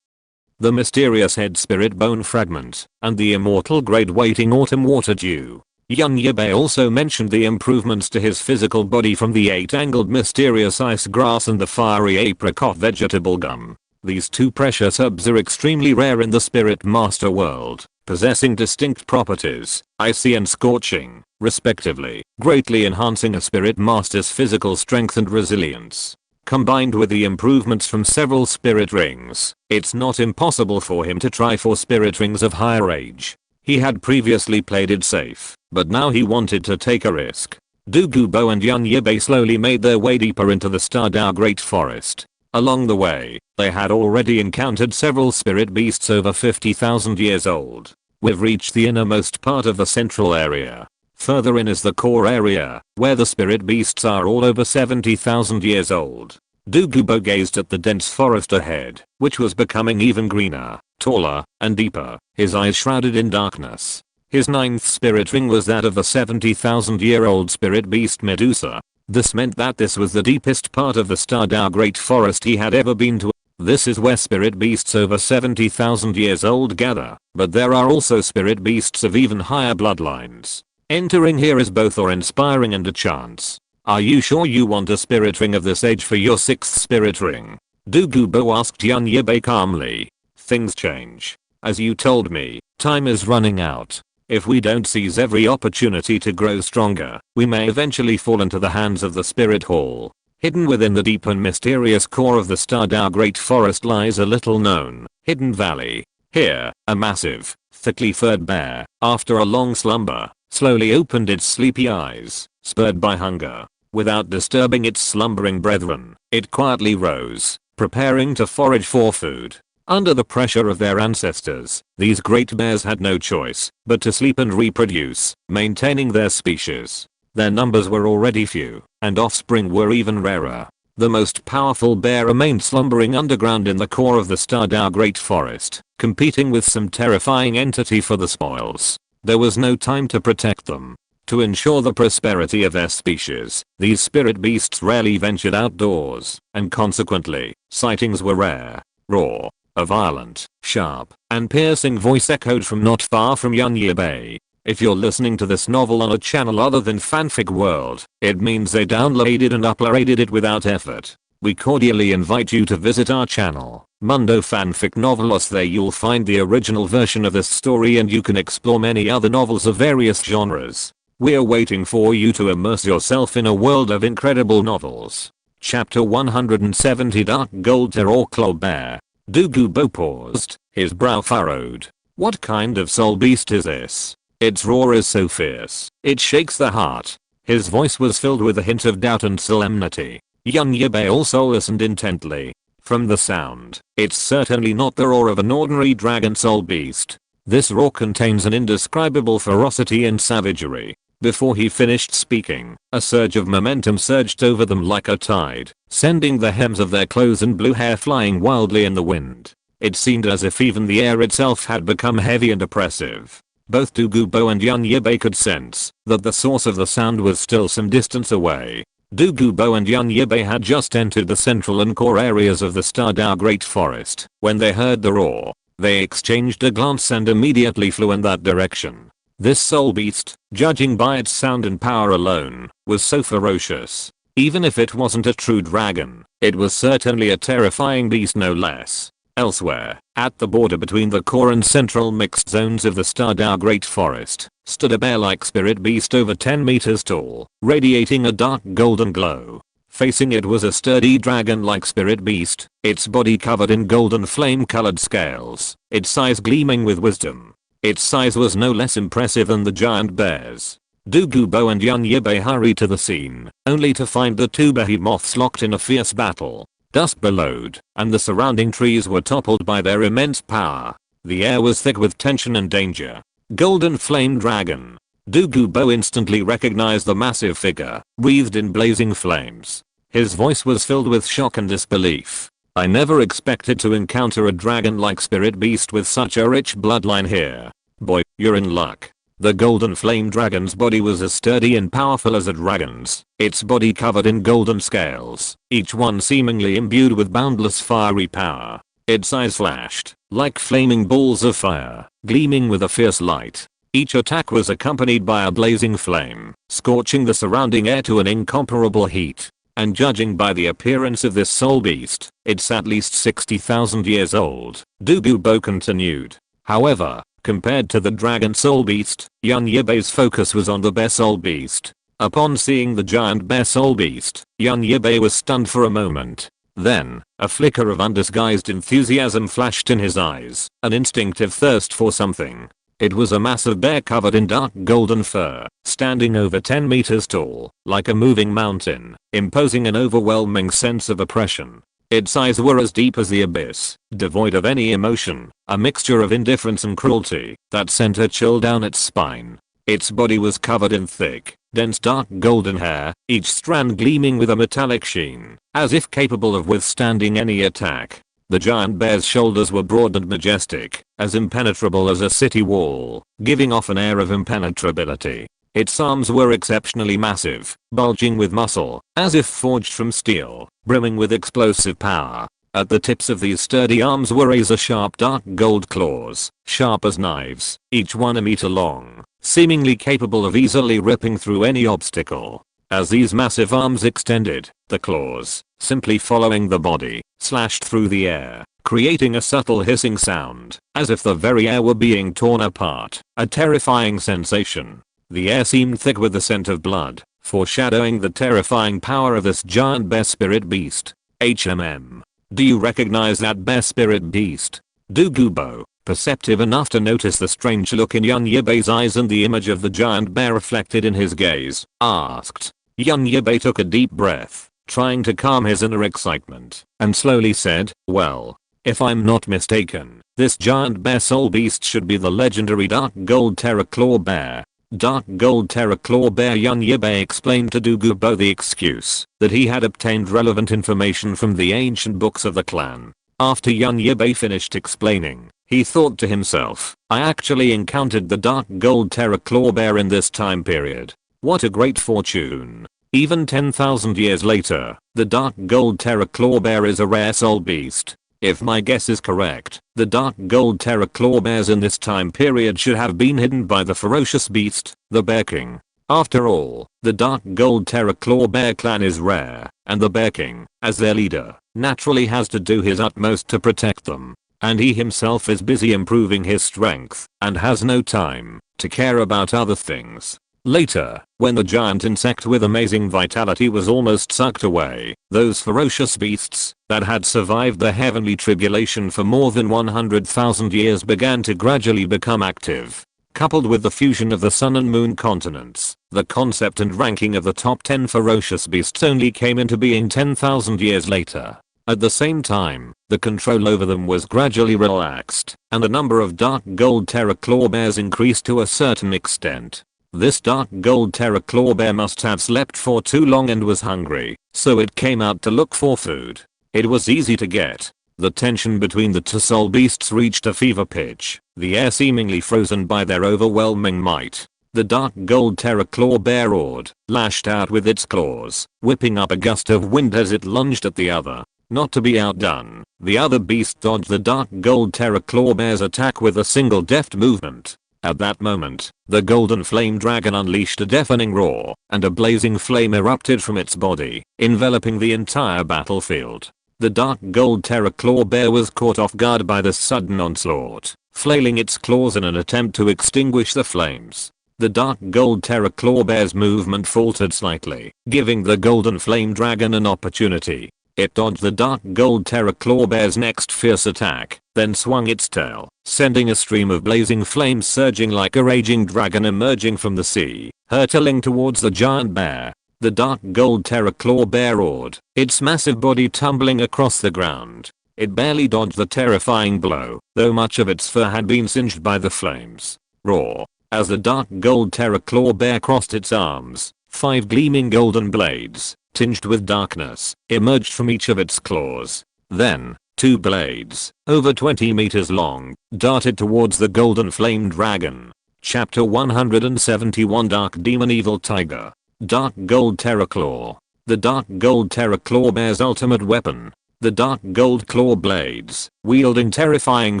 the mysterious head spirit bone fragment, and the immortal grade waiting autumn water dew. Yibai also mentioned the improvements to his physical body from the 8-angled mysterious ice grass and the fiery apricot vegetable gum. These two precious herbs are extremely rare in the Spirit Master world, possessing distinct properties, icy and scorching, respectively, greatly enhancing a Spirit Master's physical strength and resilience. Combined with the improvements from several spirit rings, it's not impossible for him to try for spirit rings of higher age. He had previously played it safe, but now he wanted to take a risk. Douluo and Yibai slowly made their way deeper into the Stardow Great Forest. Along the way, they had already encountered several spirit beasts over 50,000 years old. We've reached the innermost part of the central area. Further in is the core area, where the spirit beasts are all over 70,000 years old. Douluo gazed at the dense forest ahead, which was becoming even greener, taller, and deeper, his eyes shrouded in darkness. His ninth spirit ring was that of the 70,000-year-old spirit beast Medusa. This meant that this was the deepest part of the Stardow Great Forest he had ever been to. This is where spirit beasts over 70,000 years old gather, but there are also spirit beasts of even higher bloodlines. Entering here is both awe-inspiring and a chance. Are you sure you want a spirit ring of this age for your 6th spirit ring? Douluo asked Yibai calmly. Things change. As you told me, time is running out. If we don't seize every opportunity to grow stronger, we may eventually fall into the hands of the Spirit Hall. Hidden within the deep and mysterious core of the Stardow Great Forest lies a little-known, hidden valley. Here, a massive, thickly furred bear, after a long slumber, slowly opened its sleepy eyes, spurred by hunger. Without disturbing its slumbering brethren, it quietly rose, preparing to forage for food. Under the pressure of their ancestors, these great bears had no choice but to sleep and reproduce, maintaining their species. Their numbers were already few, and offspring were even rarer. The most powerful bear remained slumbering underground in the core of the Stardow Great Forest, competing with some terrifying entity for the spoils. There was no time to protect them. To ensure the prosperity of their species, these spirit beasts rarely ventured outdoors, and consequently, sightings were rare. Raw. A violent, sharp, and piercing voice echoed from not far from Yibai. If you're listening to this novel on a channel other than Fanfic World, it means they downloaded and uploaded it without effort. We cordially invite you to visit our channel, Mundo Fanfic Novelos. There you'll find the original version of this story and you can explore many other novels of various genres. We're waiting for you to immerse yourself in a world of incredible novels. Chapter 170 Dark Gold Terror Claw Bear. Douluo paused, his brow furrowed. What kind of soul beast is this? Its roar is so fierce, it shakes the heart. His voice was filled with a hint of doubt and solemnity. Yibai also listened intently. From the sound, it's certainly not the roar of an ordinary dragon soul beast. This roar contains an indescribable ferocity and savagery. Before he finished speaking, a surge of momentum surged over them like a tide, sending the hems of their clothes and blue hair flying wildly in the wind. It seemed as if even the air itself had become heavy and oppressive. Both Douluo and Yibai could sense that the source of the sound was still some distance away. Douluo and Yibai had just entered the central and core areas of the Stardow Great Forest when they heard the roar. They exchanged a glance and immediately flew in that direction. This soul beast, judging by its sound and power alone, was so ferocious. Even if it wasn't a true dragon, it was certainly a terrifying beast no less. Elsewhere, at the border between the core and central mixed zones of the Stardow Great Forest, stood a bear-like spirit beast over 10 meters tall, radiating a dark golden glow. Facing it was a sturdy dragon-like spirit beast, its body covered in golden flame-colored scales, its eyes gleaming with wisdom. Its size was no less impressive than the giant bears. Douluo and Yibai hurried to the scene, only to find the two behemoths locked in a fierce battle. Dust billowed, and the surrounding trees were toppled by their immense power. The air was thick with tension and danger. Golden Flame Dragon. Douluo instantly recognized the massive figure, wreathed in blazing flames. His voice was filled with shock and disbelief. I never expected to encounter a dragon-like spirit beast with such a rich bloodline here. Boy, you're in luck. The golden flame dragon's body was as sturdy and powerful as a dragon's, its body covered in golden scales, each one seemingly imbued with boundless fiery power. Its eyes flashed, like flaming balls of fire, gleaming with a fierce light. Each attack was accompanied by a blazing flame, scorching the surrounding air to an incomparable heat. And judging by the appearance of this soul beast, it's at least 60,000 years old, Douluo continued. However, compared to the dragon soul beast, Yibai's focus was on the bear soul beast. Upon seeing the giant bear soul beast, Yibai was stunned for a moment. Then, a flicker of undisguised enthusiasm flashed in his eyes, an instinctive thirst for something. It was a massive bear covered in dark golden fur, standing over 10 meters tall, like a moving mountain, imposing an overwhelming sense of oppression. Its eyes were as deep as the abyss, devoid of any emotion, a mixture of indifference and cruelty that sent a chill down its spine. Its body was covered in thick, dense dark golden hair, each strand gleaming with a metallic sheen, as if capable of withstanding any attack. The giant bear's shoulders were broad and majestic, as impenetrable as a city wall, giving off an air of impenetrability. Its arms were exceptionally massive, bulging with muscle, as if forged from steel, brimming with explosive power. At the tips of these sturdy arms were razor-sharp dark gold claws, sharp as knives, each 1 meter long, seemingly capable of easily ripping through any obstacle. As these massive arms extended, the claws, simply following the body, slashed through the air, creating a subtle hissing sound, as if the very air were being torn apart, a terrifying sensation. The air seemed thick with the scent of blood, foreshadowing the terrifying power of this giant bear spirit beast. Do you recognize that bear spirit beast? Douluo, perceptive enough to notice the strange look in Yibai's eyes and the image of the giant bear reflected in his gaze, asked. Yibai took a deep breath, trying to calm his inner excitement, and slowly said, well, if I'm not mistaken, this giant bear soul beast should be the legendary dark gold terror claw bear. Dark gold terror claw bear. Yibai explained to Douluo the excuse that he had obtained relevant information from the ancient books of the clan. After Yibai finished explaining, he thought to himself, I actually encountered the dark gold terror claw bear in this time period. What a great fortune. Even 10,000 years later, the dark gold terror claw bear is a rare soul beast. If my guess is correct, the dark gold terror claw bears in this time period should have been hidden by the ferocious beast, the Bear King. After all, the dark gold terror claw bear clan is rare, and the Bear King, as their leader, naturally has to do his utmost to protect them. And he himself is busy improving his strength, and has no time to care about other things. Later, when the giant insect with amazing vitality was almost sucked away, those ferocious beasts that had survived the heavenly tribulation for more than 100,000 years began to gradually become active. Coupled with the fusion of the sun and moon continents, the concept and ranking of the top 10 ferocious beasts only came into being 10,000 years later. At the same time, the control over them was gradually relaxed, and the number of dark gold terror claw bears increased to a certain extent. This dark gold terror claw bear must have slept for too long and was hungry, so it came out to look for food. It was easy to get. The tension between the two soul beasts reached a fever pitch, the air seemingly frozen by their overwhelming might. The dark gold terror claw bear roared, lashed out with its claws, whipping up a gust of wind as it lunged at the other. Not to be outdone, the other beast dodged the dark gold terror claw bear's attack with a single deft movement. At that moment, the golden flame dragon unleashed a deafening roar, and a blazing flame erupted from its body, enveloping the entire battlefield. The dark gold terror claw bear was caught off guard by this sudden onslaught, flailing its claws in an attempt to extinguish the flames. The dark gold terror claw bear's movement faltered slightly, giving the golden flame dragon an opportunity. It dodged the dark gold terror claw bear's next fierce attack, then swung its tail, sending a stream of blazing flames surging like a raging dragon emerging from the sea, hurtling towards the giant bear. The dark gold terror claw bear roared, its massive body tumbling across the ground. It barely dodged the terrifying blow, though much of its fur had been singed by the flames. Roar. As the dark gold terror claw bear crossed its arms, 5 gleaming golden blades, tinged with darkness, emerged from each of its claws. Then, 2 blades, over 20 meters long, darted towards the golden flame dragon. Chapter 171 Dark Demon Evil Tiger. Dark Gold Terror Claw. The Dark Gold Terror Claw bear's ultimate weapon. The dark gold claw blades, wielding terrifying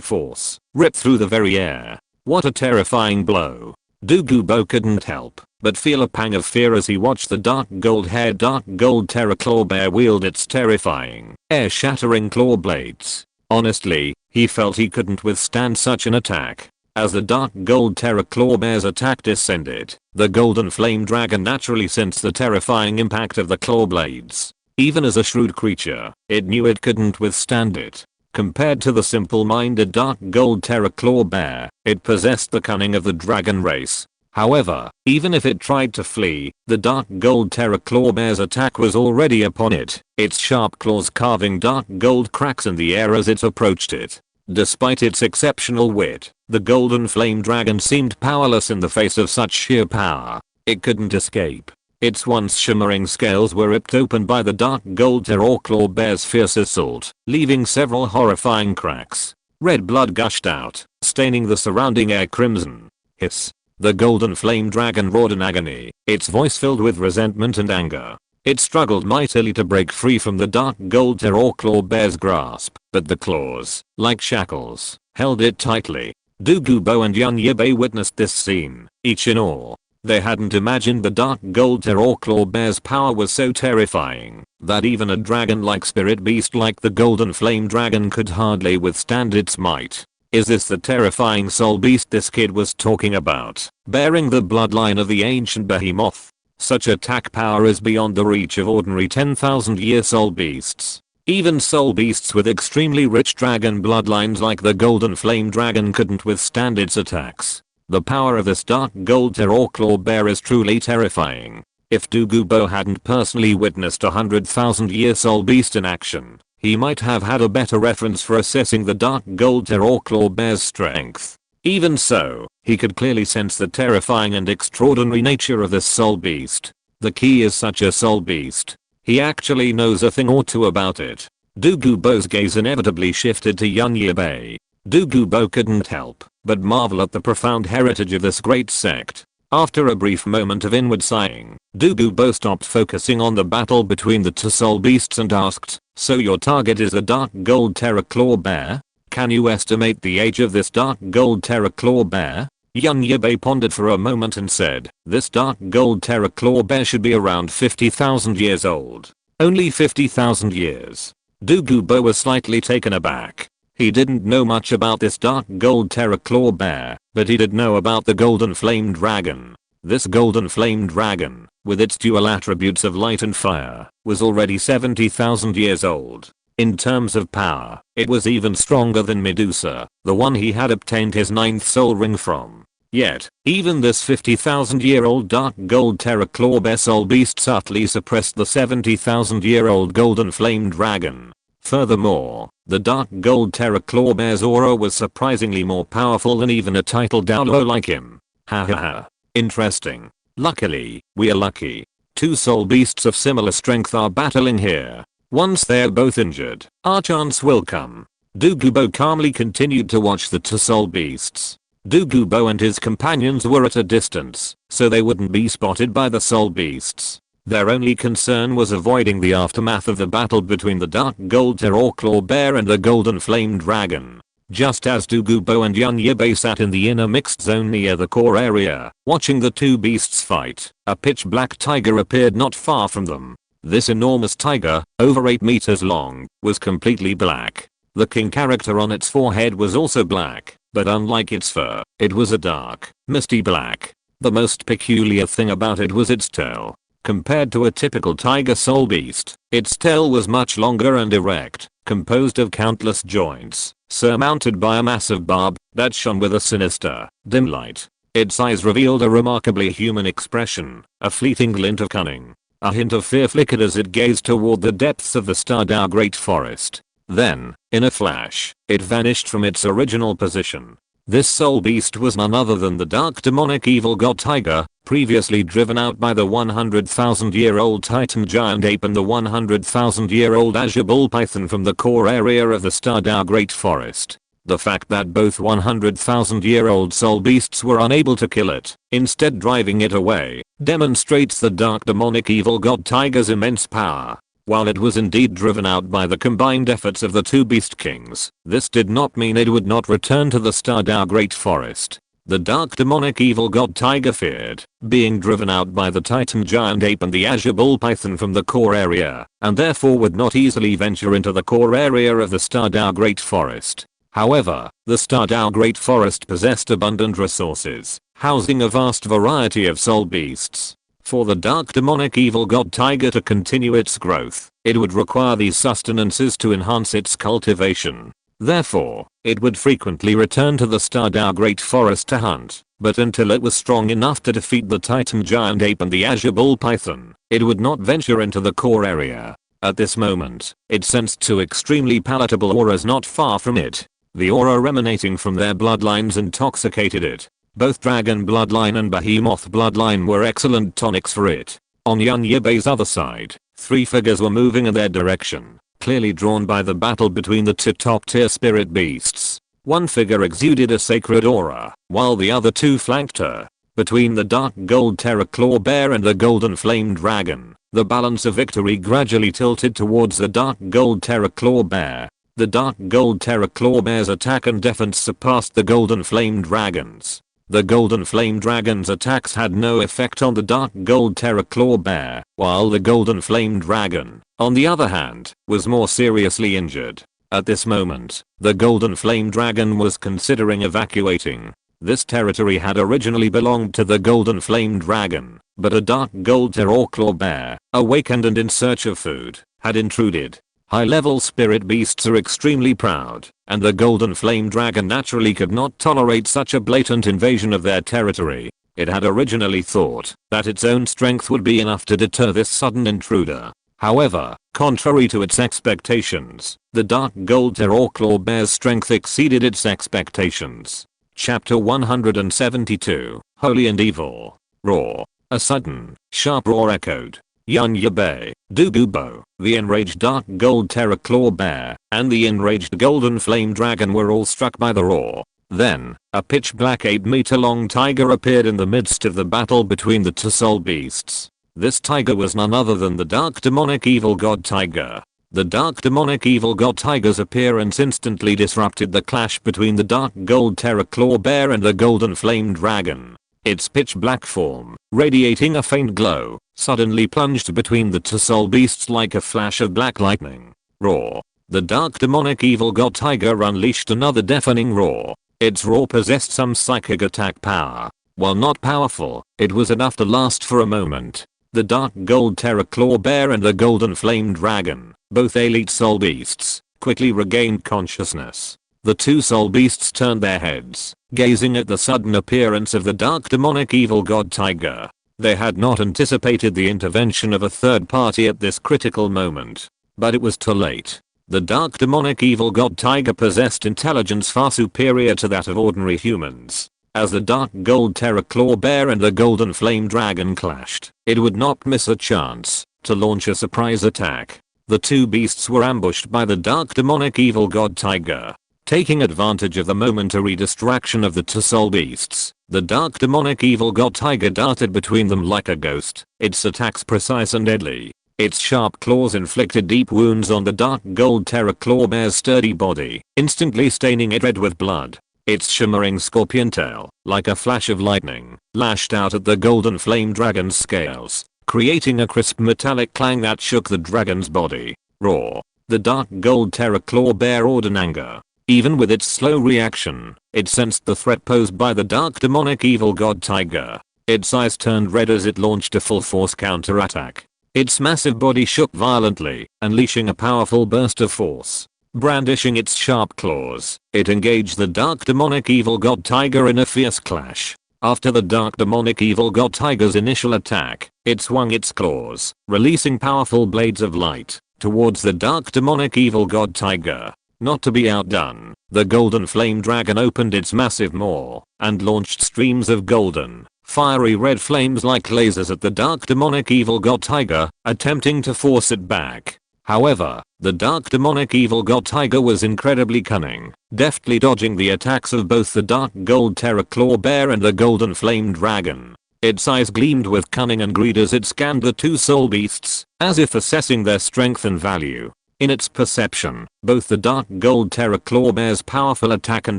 force, ripped through the very air. What a terrifying blow. Douluo couldn't help but feel a pang of fear as he watched the dark gold-haired dark gold terror claw bear wield its terrifying, air-shattering claw blades. Honestly, he felt he couldn't withstand such an attack. As the dark gold terror claw bear's attack descended, the golden flame dragon naturally sensed the terrifying impact of the claw blades. Even as a shrewd creature, it knew it couldn't withstand it. Compared to the simple-minded dark gold terror claw bear, it possessed the cunning of the dragon race. However, even if it tried to flee, the dark gold terror claw bear's attack was already upon it, its sharp claws carving dark gold cracks in the air as it approached it. Despite its exceptional wit, the golden flame dragon seemed powerless in the face of such sheer power. It couldn't escape. Its once shimmering scales were ripped open by the dark gold terror claw bear's fierce assault, leaving several horrifying cracks. Red blood gushed out, staining the surrounding air crimson. Hiss. The golden flame dragon roared in agony, its voice filled with resentment and anger. It struggled mightily to break free from the dark gold terror claw bear's grasp, but the claws, like shackles, held it tightly. Douluo and Yibai witnessed this scene, each in awe. They hadn't imagined the dark gold terror claw bear's power was so terrifying that even a dragon-like spirit beast like the golden flame dragon could hardly withstand its might. Is this the terrifying soul beast this kid was talking about, bearing the bloodline of the ancient behemoth? Such attack power is beyond the reach of ordinary 10,000-year soul beasts. Even soul beasts with extremely rich dragon bloodlines like the golden flame dragon couldn't withstand its attacks. The power of this dark gold terror claw bear is truly terrifying. If Douluo hadn't personally witnessed a 100,000-year soul beast in action, he might have had a better reference for assessing the dark gold terror claw bear's strength. Even so, he could clearly sense the terrifying and extraordinary nature of this soul beast. The key is such a soul beast. He actually knows a thing or two about it. Douluo's gaze inevitably shifted to young Yibai. Douluo couldn't help but marvel at the profound heritage of this great sect. After a brief moment of inward sighing, Douluo stopped focusing on the battle between the two soul beasts and asked, "So your target is the dark gold terror claw bear? Can you estimate the age of this dark gold terror claw bear?" Young Yibai pondered for a moment and said, "This dark gold terror claw bear should be around 50,000 years old." Only 50,000 years. Douluo was slightly taken aback. He didn't know much about this dark gold terror claw bear, but he did know about the golden flame dragon. This golden flame dragon, with its dual attributes of light and fire, was already 70,000 years old. In terms of power, it was even stronger than Medusa, the one he had obtained his 9th soul ring from. Yet, even this 50,000-year-old dark gold terror claw bear soul beast subtly suppressed the 70,000-year-old golden flame dragon. Furthermore, the dark gold terror claw bear's aura was surprisingly more powerful than even a titled Douluo like him. Ha ha ha. Interesting. Luckily, we are lucky. Two soul beasts of similar strength are battling here. Once they're both injured, our chance will come. Douluo calmly continued to watch the two soul beasts. Douluo and his companions were at a distance, so they wouldn't be spotted by the soul beasts. Their only concern was avoiding the aftermath of the battle between the dark gold terror claw bear and the golden flame dragon. just as Douluo and Yibai sat in the inner mixed zone near the core area, watching the two beasts fight. A pitch black tiger appeared not far from them. This enormous tiger, over 8 meters long, was completely black. The king character on its forehead was also black, but unlike its fur, it was a dark, misty black. The most peculiar thing about it was its tail. Compared to a typical tiger soul beast, its tail was much longer and erect, composed of countless joints, surmounted by a massive barb that shone with a sinister, dim light. Its eyes revealed a remarkably human expression, a fleeting glint of cunning. A hint of fear flickered as it gazed toward the depths of the Stardow Great Forest. Then, in a flash, it vanished from its original position. This soul beast was none other than the dark demonic evil god tiger, previously driven out by the 100,000-year-old Titan giant ape and the 100,000-year-old azure bull python from the core area of the Stardow Great Forest. The fact that both 100,000-year-old soul beasts were unable to kill it, instead driving it away, demonstrates the dark demonic evil god tiger's immense power. While it was indeed driven out by the combined efforts of the two beast kings, this did not mean it would not return to the Stardow Great Forest. The dark demonic evil god tiger feared being driven out by the Titan giant ape and the azure bull python from the core area, and therefore would not easily venture into the core area of the Stardow Great Forest. However, the Stardow Great Forest possessed abundant resources, housing a vast variety of soul beasts. For the dark demonic evil god tiger to continue its growth, it would require these sustenances to enhance its cultivation. Therefore, it would frequently return to the Stardow Great Forest to hunt, but until it was strong enough to defeat the Titan giant ape and the azure bull python, it would not venture into the core area. At this moment, it sensed two extremely palatable auras not far from it. The aura emanating from their bloodlines intoxicated it. Both dragon bloodline and behemoth bloodline were excellent tonics for it. On Yibai's other side, 3 figures were moving in their direction, clearly drawn by the battle between the two top-tier spirit beasts. One figure exuded a sacred aura, while the other 2 flanked her. Between the dark gold terraclaw bear and the golden flame dragon, the balance of victory gradually tilted towards the dark gold terraclaw bear. The dark gold terraclaw bear's attack and defense surpassed the golden flame dragon's. The golden flame dragon's attacks had no effect on the dark gold terraclaw bear, while the golden flame dragon, on the other hand, was more seriously injured. At this moment, the golden flame dragon was considering evacuating. This territory had originally belonged to the golden flame dragon, but a dark gold terraclaw bear, awakened and in search of food, had intruded. High-level spirit beasts are extremely proud, and the golden flame dragon naturally could not tolerate such a blatant invasion of their territory. It had originally thought that its own strength would be enough to deter this sudden intruder. However, contrary to its expectations, the dark gold terraclaw bear's strength exceeded its expectations. Chapter 172, Holy and Evil. Roar. A sudden, sharp roar echoed. Yibai, Douluo, the enraged dark gold terraclaw bear, and the enraged golden flame dragon were all struck by the roar. Then, a pitch black 8-meter-long tiger appeared in the midst of the battle between the two soul beasts. This tiger was none other than the dark demonic evil god tiger. The dark demonic evil god tiger's appearance instantly disrupted the clash between the dark gold terraclaw bear and the golden flame dragon. Its pitch black form, radiating a faint glow, suddenly plunged between the two soul beasts like a flash of black lightning. Roar. The dark demonic evil god tiger unleashed another deafening roar. Its roar possessed some psychic attack power. While not powerful, it was enough to last for a moment. The dark gold terraclaw bear and the golden flame dragon, both elite soul beasts, quickly regained consciousness. The two soul beasts turned their heads, gazing at the sudden appearance of the dark demonic evil god tiger. They had not anticipated the intervention of a third party at this critical moment. But it was too late. The dark demonic evil god tiger possessed intelligence far superior to that of ordinary humans. As the dark gold terraclaw bear and the golden flame dragon clashed, it would not miss a chance to launch a surprise attack. The two beasts were ambushed by the dark demonic evil god tiger. Taking advantage of the momentary distraction of the two soul beasts, the dark demonic evil god tiger darted between them like a ghost, its attacks precise and deadly. Its sharp claws inflicted deep wounds on the dark gold terror claw bear's sturdy body, instantly staining it red with blood. Its shimmering scorpion tail, like a flash of lightning, lashed out at the golden flame dragon's scales, creating a crisp metallic clang that shook the dragon's body. Roar. The dark gold terror claw bear roared in anger. Even with its slow reaction, it sensed the threat posed by the dark demonic evil god tiger. Its eyes turned red as it launched a full force counterattack. Its massive body shook violently, unleashing a powerful burst of force. Brandishing its sharp claws, it engaged the dark demonic evil god tiger in a fierce clash. After the dark demonic evil god tiger's initial attack, it swung its claws, releasing powerful blades of light, towards the dark demonic evil god tiger. Not to be outdone, the golden flame dragon opened its massive maw, and launched streams of golden, fiery red flames like lasers at the dark demonic evil god tiger, attempting to force it back. However, the dark demonic evil god tiger was incredibly cunning, deftly dodging the attacks of both the dark gold terror claw bear and the golden flame dragon. Its eyes gleamed with cunning and greed as it scanned the two soul beasts, as if assessing their strength and value. In its perception, both the dark gold terror claw bear's powerful attack and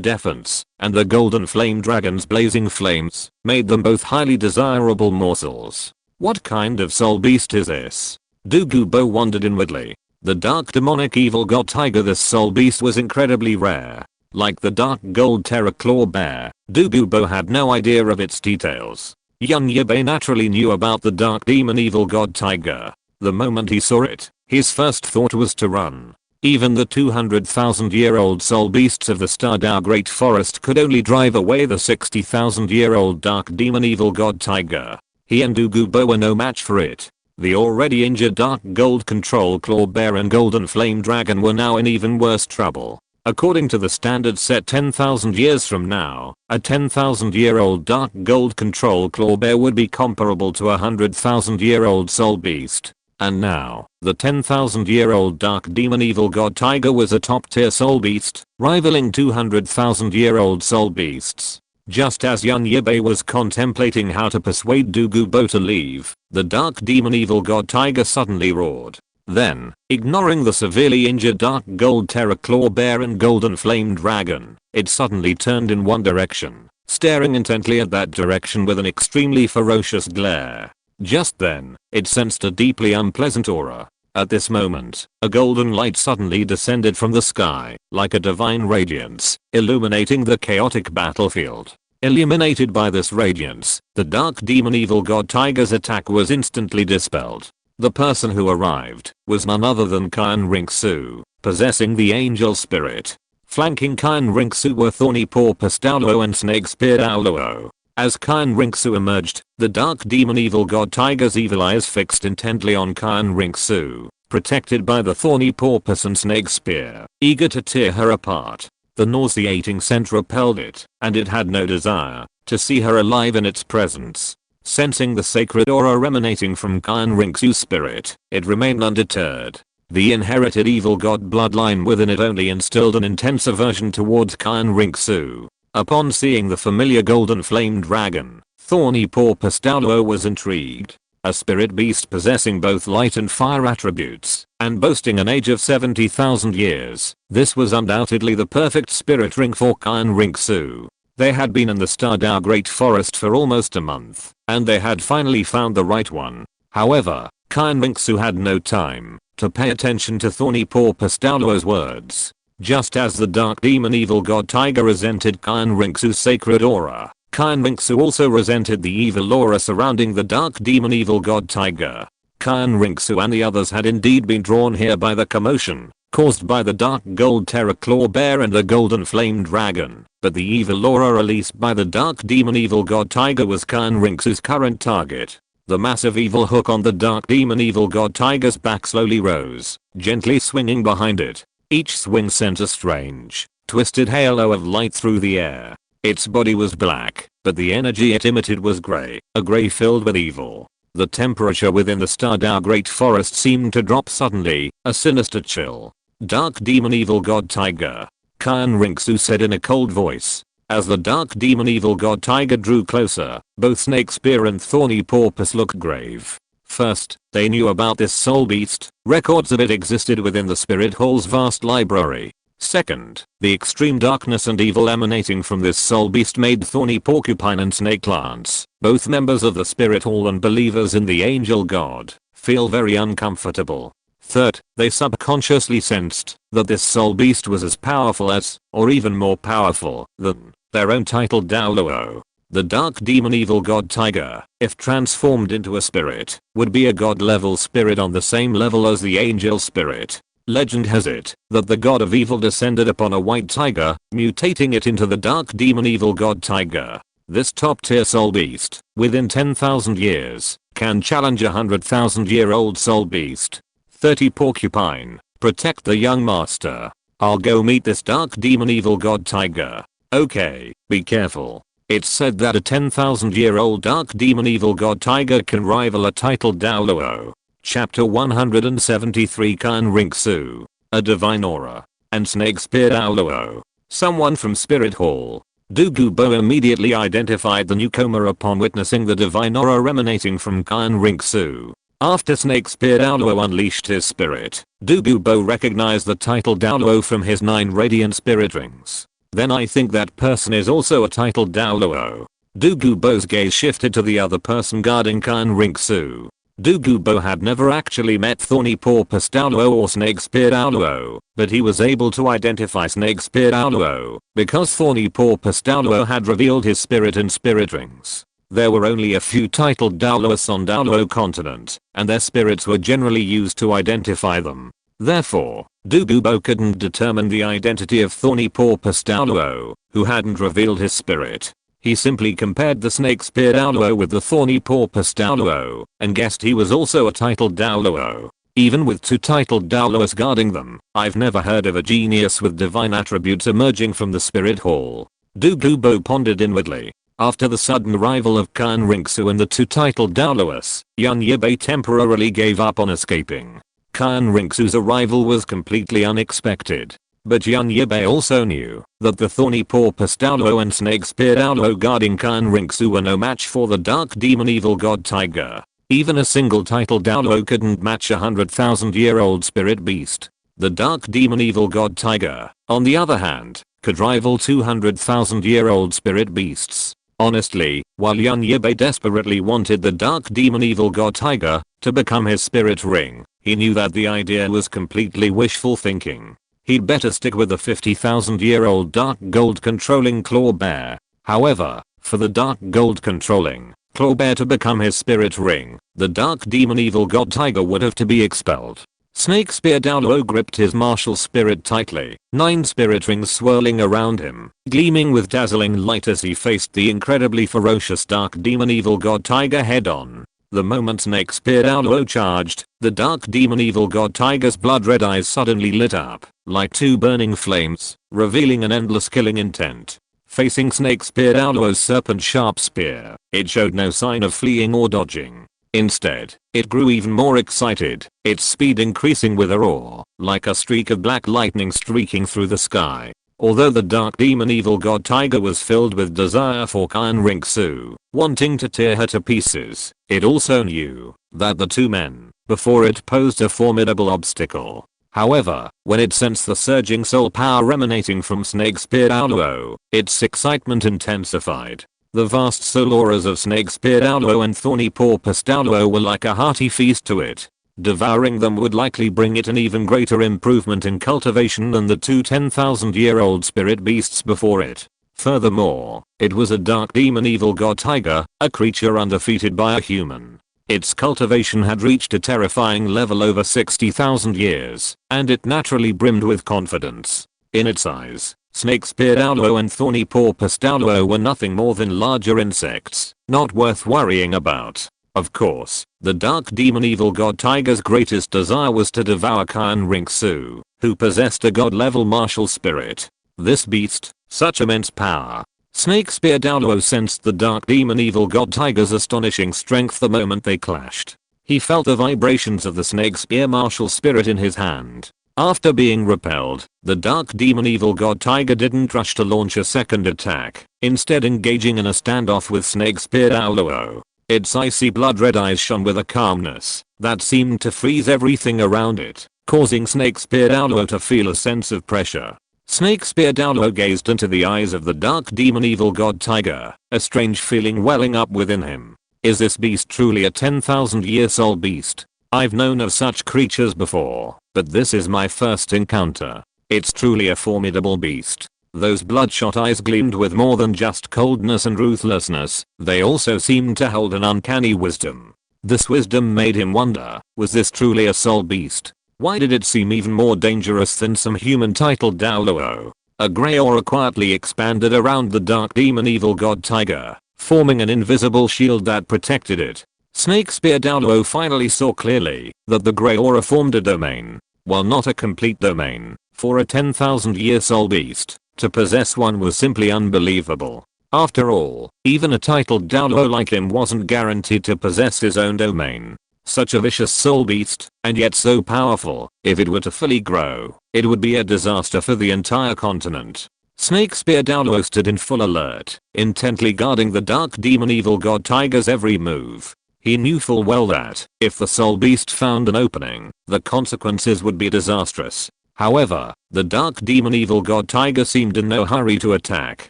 defense, and the golden flame dragon's blazing flames, made them both highly desirable morsels. What kind of soul beast is this? Douluo wondered inwardly. The dark demonic evil god tiger, this soul beast was incredibly rare. Like the dark gold terror claw bear, Douluo had no idea of its details. Young Yibai naturally knew about the dark demon evil god tiger. The moment he saw it, his first thought was to run. Even the 200,000-year-old soul beasts of the Stardow Great Forest could only drive away the 60,000-year-old dark demon evil god tiger. He and Douluo were no match for it. The already injured dark gold control claw bear and golden flame dragon were now in even worse trouble. According to the standard set 10,000 years from now, a 10,000-year-old dark gold control claw bear would be comparable to a 100,000-year-old soul beast. And now, the 10,000-year-old dark demon evil god tiger was a top-tier soul beast, rivaling 200,000-year-old soul beasts. Just as young Yibai was contemplating how to persuade Douluo to leave, the dark demon evil god tiger suddenly roared. Then, ignoring the severely injured dark gold terror claw bear and golden flame dragon, it suddenly turned in one direction, staring intently at that direction with an extremely ferocious glare. Just then, it sensed a deeply unpleasant aura. At this moment, a golden light suddenly descended from the sky, like a divine radiance, illuminating the chaotic battlefield. Illuminated by this radiance, the dark demon evil god tiger's attack was instantly dispelled. The person who arrived was none other than Kyan Rinksu, possessing the angel spirit. Flanking Kyan Rinksu were Thorny Porpoise Douluo and Snake Spear Douluo. As Kyan Rinksu emerged, the dark demon evil god tiger's evil eyes fixed intently on Kyan Rinksu, protected by the thorny porpoise and snake spear, eager to tear her apart. The nauseating scent repelled it, and it had no desire to see her alive in its presence. Sensing the sacred aura emanating from Kyan Rinksu's spirit, it remained undeterred. The inherited evil god bloodline within it only instilled an intense aversion towards Kyan Rinksu. Upon seeing the familiar golden flame dragon, Thorny Porpoise Douluo was intrigued. A spirit beast possessing both light and fire attributes, and boasting an age of 70,000 years, this was undoubtedly the perfect spirit ring for Kyan Rinksu. They had been in the Stardow Great Forest for almost a month, and they had finally found the right one. However, Kyan Rinksu had no time to pay attention to Thorny Porpoise Douluo's words. Just as the dark demon evil god tiger resented Kyan Rinksu's sacred aura, Kyan Rinksu also resented the evil aura surrounding the dark demon evil god tiger. Kyan Rinksu and the others had indeed been drawn here by the commotion caused by the dark gold terror claw bear and the golden flame dragon, but the evil aura released by the dark demon evil god tiger was Kyan Rinksu's current target. The massive evil hook on the dark demon evil god tiger's back slowly rose, gently swinging behind it. Each swing sent a strange, twisted halo of light through the air. Its body was black, but the energy it emitted was grey, a grey filled with evil. The temperature within the Stardow Great Forest seemed to drop suddenly, a sinister chill. Dark demon evil god tiger, Kyan Rinksu said in a cold voice. As the dark demon evil god tiger drew closer, both Snake Spear and Thorny Porpoise looked grave. First, they knew about this soul beast. Records of it existed within the spirit hall's vast library. Second, the extreme darkness and evil emanating from this soul beast made Thorny Porcupine and Snake Lance, both members of the spirit hall and believers in the angel god, feel very uncomfortable. Third, they subconsciously sensed that this soul beast was as powerful as, or even more powerful than, their own titled Douluo. The dark demon evil god tiger, if transformed into a spirit, would be a god level spirit on the same level as the angel spirit. Legend has it that the god of evil descended upon a white tiger, mutating it into the dark demon evil god tiger. This top tier soul beast, within 10,000 years, can challenge a 100,000-year-old soul beast. 30 Porcupine, protect the young master. I'll go meet this dark demon evil god tiger. Okay, be careful. It's said that a 10,000-year-old dark demon evil god tiger can rival a titled Douluo. Chapter 173 Kanrinksu, a divine aura, and snake spear Douluo. Someone from Spirit Hall. Douluo immediately identified the newcomer upon witnessing the divine aura emanating from Kanrinksu. After Snake Spear Douluo unleashed his spirit, Douluo recognized the title Douluo from his 9 radiant spirit rings. Then I think that person is also a titled Douluo. Douluo's gaze shifted to the other person guarding Kanrinksu. Douluo had never actually met Thorny Porpoise Douluo or Snake Spear Douluo, but he was able to identify Snake Spear Douluo because Thorny Porpoise Douluo had revealed his spirit and spirit rings. There were only a few titled Douluos on Douluo continent, and their spirits were generally used to identify them. Therefore, Douluo couldn't determine the identity of Thorny Porpoise Douluo, who hadn't revealed his spirit. He simply compared the Snake Spear Douluo with the Thorny Porpoise Douluo, and guessed he was also a titled Douluo. Even with 2 titled Douluos guarding them, I've never heard of a genius with divine attributes emerging from the spirit hall. Douluo pondered inwardly. After the sudden arrival of Kanrinksu and the 2 titled Douluos, Yibai temporarily gave up on escaping. Kanrinksu's arrival was completely unexpected. But Yibai also knew that the Thorny Porpoise Douluo and Snake Spear Douluo guarding Kanrinksu were no match for the dark demon evil god tiger. Even a single titled Douluo couldn't match a 100,000-year-old spirit beast. The dark demon evil god tiger, on the other hand, could rival 200,000-year-old spirit beasts. Honestly, while Yibai desperately wanted the dark demon evil god tiger to become his spirit ring, he knew that the idea was completely wishful thinking. He'd better stick with the 50,000-year-old dark gold controlling claw bear. However, for the dark gold controlling claw bear to become his spirit ring, the dark demon evil god tiger would have to be expelled. Snake Spear Douluo gripped his martial spirit tightly, 9 spirit rings swirling around him, gleaming with dazzling light as he faced the incredibly ferocious dark demon evil god tiger head on. The moment Snake Spear Douluo charged, the dark demon evil god tiger's blood red eyes suddenly lit up, like 2 burning flames, revealing an endless killing intent. Facing Snake Spear Douluo's serpent sharp spear, it showed no sign of fleeing or dodging. Instead, it grew even more excited, its speed increasing with a roar, like a streak of black lightning streaking through the sky. Although the dark demon evil god tiger was filled with desire for Kanrinksu, wanting to tear her to pieces, it also knew that the 2 men before it posed a formidable obstacle. However, when it sensed the surging soul power emanating from Snake Spear Douluo, its excitement intensified. The vast soul auras of Snake Spear Douluo and Thorny Porpoise Douluo were like a hearty feast to it. Devouring them would likely bring it an even greater improvement in cultivation than the 2 10,000-year-old spirit beasts before it. Furthermore, it was a dark demon evil god tiger, a creature undefeated by a human. Its cultivation had reached a terrifying level over 60,000 years, and it naturally brimmed with confidence. In its eyes, Snake Spear Douluo and Thorny Porpoise Douluo were nothing more than larger insects, not worth worrying about. Of course, the dark demon evil god tiger's greatest desire was to devour Kanrinksu, who possessed a god-level martial spirit. This beast, such immense power. Snake Spear Douluo sensed the dark demon evil god tiger's astonishing strength the moment they clashed. He felt the vibrations of the snake spear martial spirit in his hand. After being repelled, the dark demon evil god tiger didn't rush to launch a second attack, instead engaging in a standoff with Snake Spear Douluo. Its icy blood-red eyes shone with a calmness that seemed to freeze everything around it, causing Snakespear Douluo to feel a sense of pressure. Snakespear Douluo gazed into the eyes of the dark demon evil god tiger, a strange feeling welling up within him. Is this beast truly a 10,000-year soul beast? I've known of such creatures before, but this is my first encounter. It's truly a formidable beast. Those bloodshot eyes gleamed with more than just coldness and ruthlessness, they also seemed to hold an uncanny wisdom. This wisdom made him wonder, was this truly a soul beast? Why did it seem even more dangerous than some human titled Douluo? A grey aura quietly expanded around the dark demon evil god tiger, forming an invisible shield that protected it. Snakespear Douluo finally saw clearly that the grey aura formed a domain, while not a complete domain, for a 10,000-year soul beast. To possess one was simply unbelievable. After all, even a titled Douluo like him wasn't guaranteed to possess his own domain. Such a vicious soul beast, and yet so powerful, if it were to fully grow, it would be a disaster for the entire continent. Snakespear Douluo stood in full alert, intently guarding the dark demon evil god tiger's every move. He knew full well that, if the soul beast found an opening, the consequences would be disastrous. However, the dark demon evil god tiger seemed in no hurry to attack.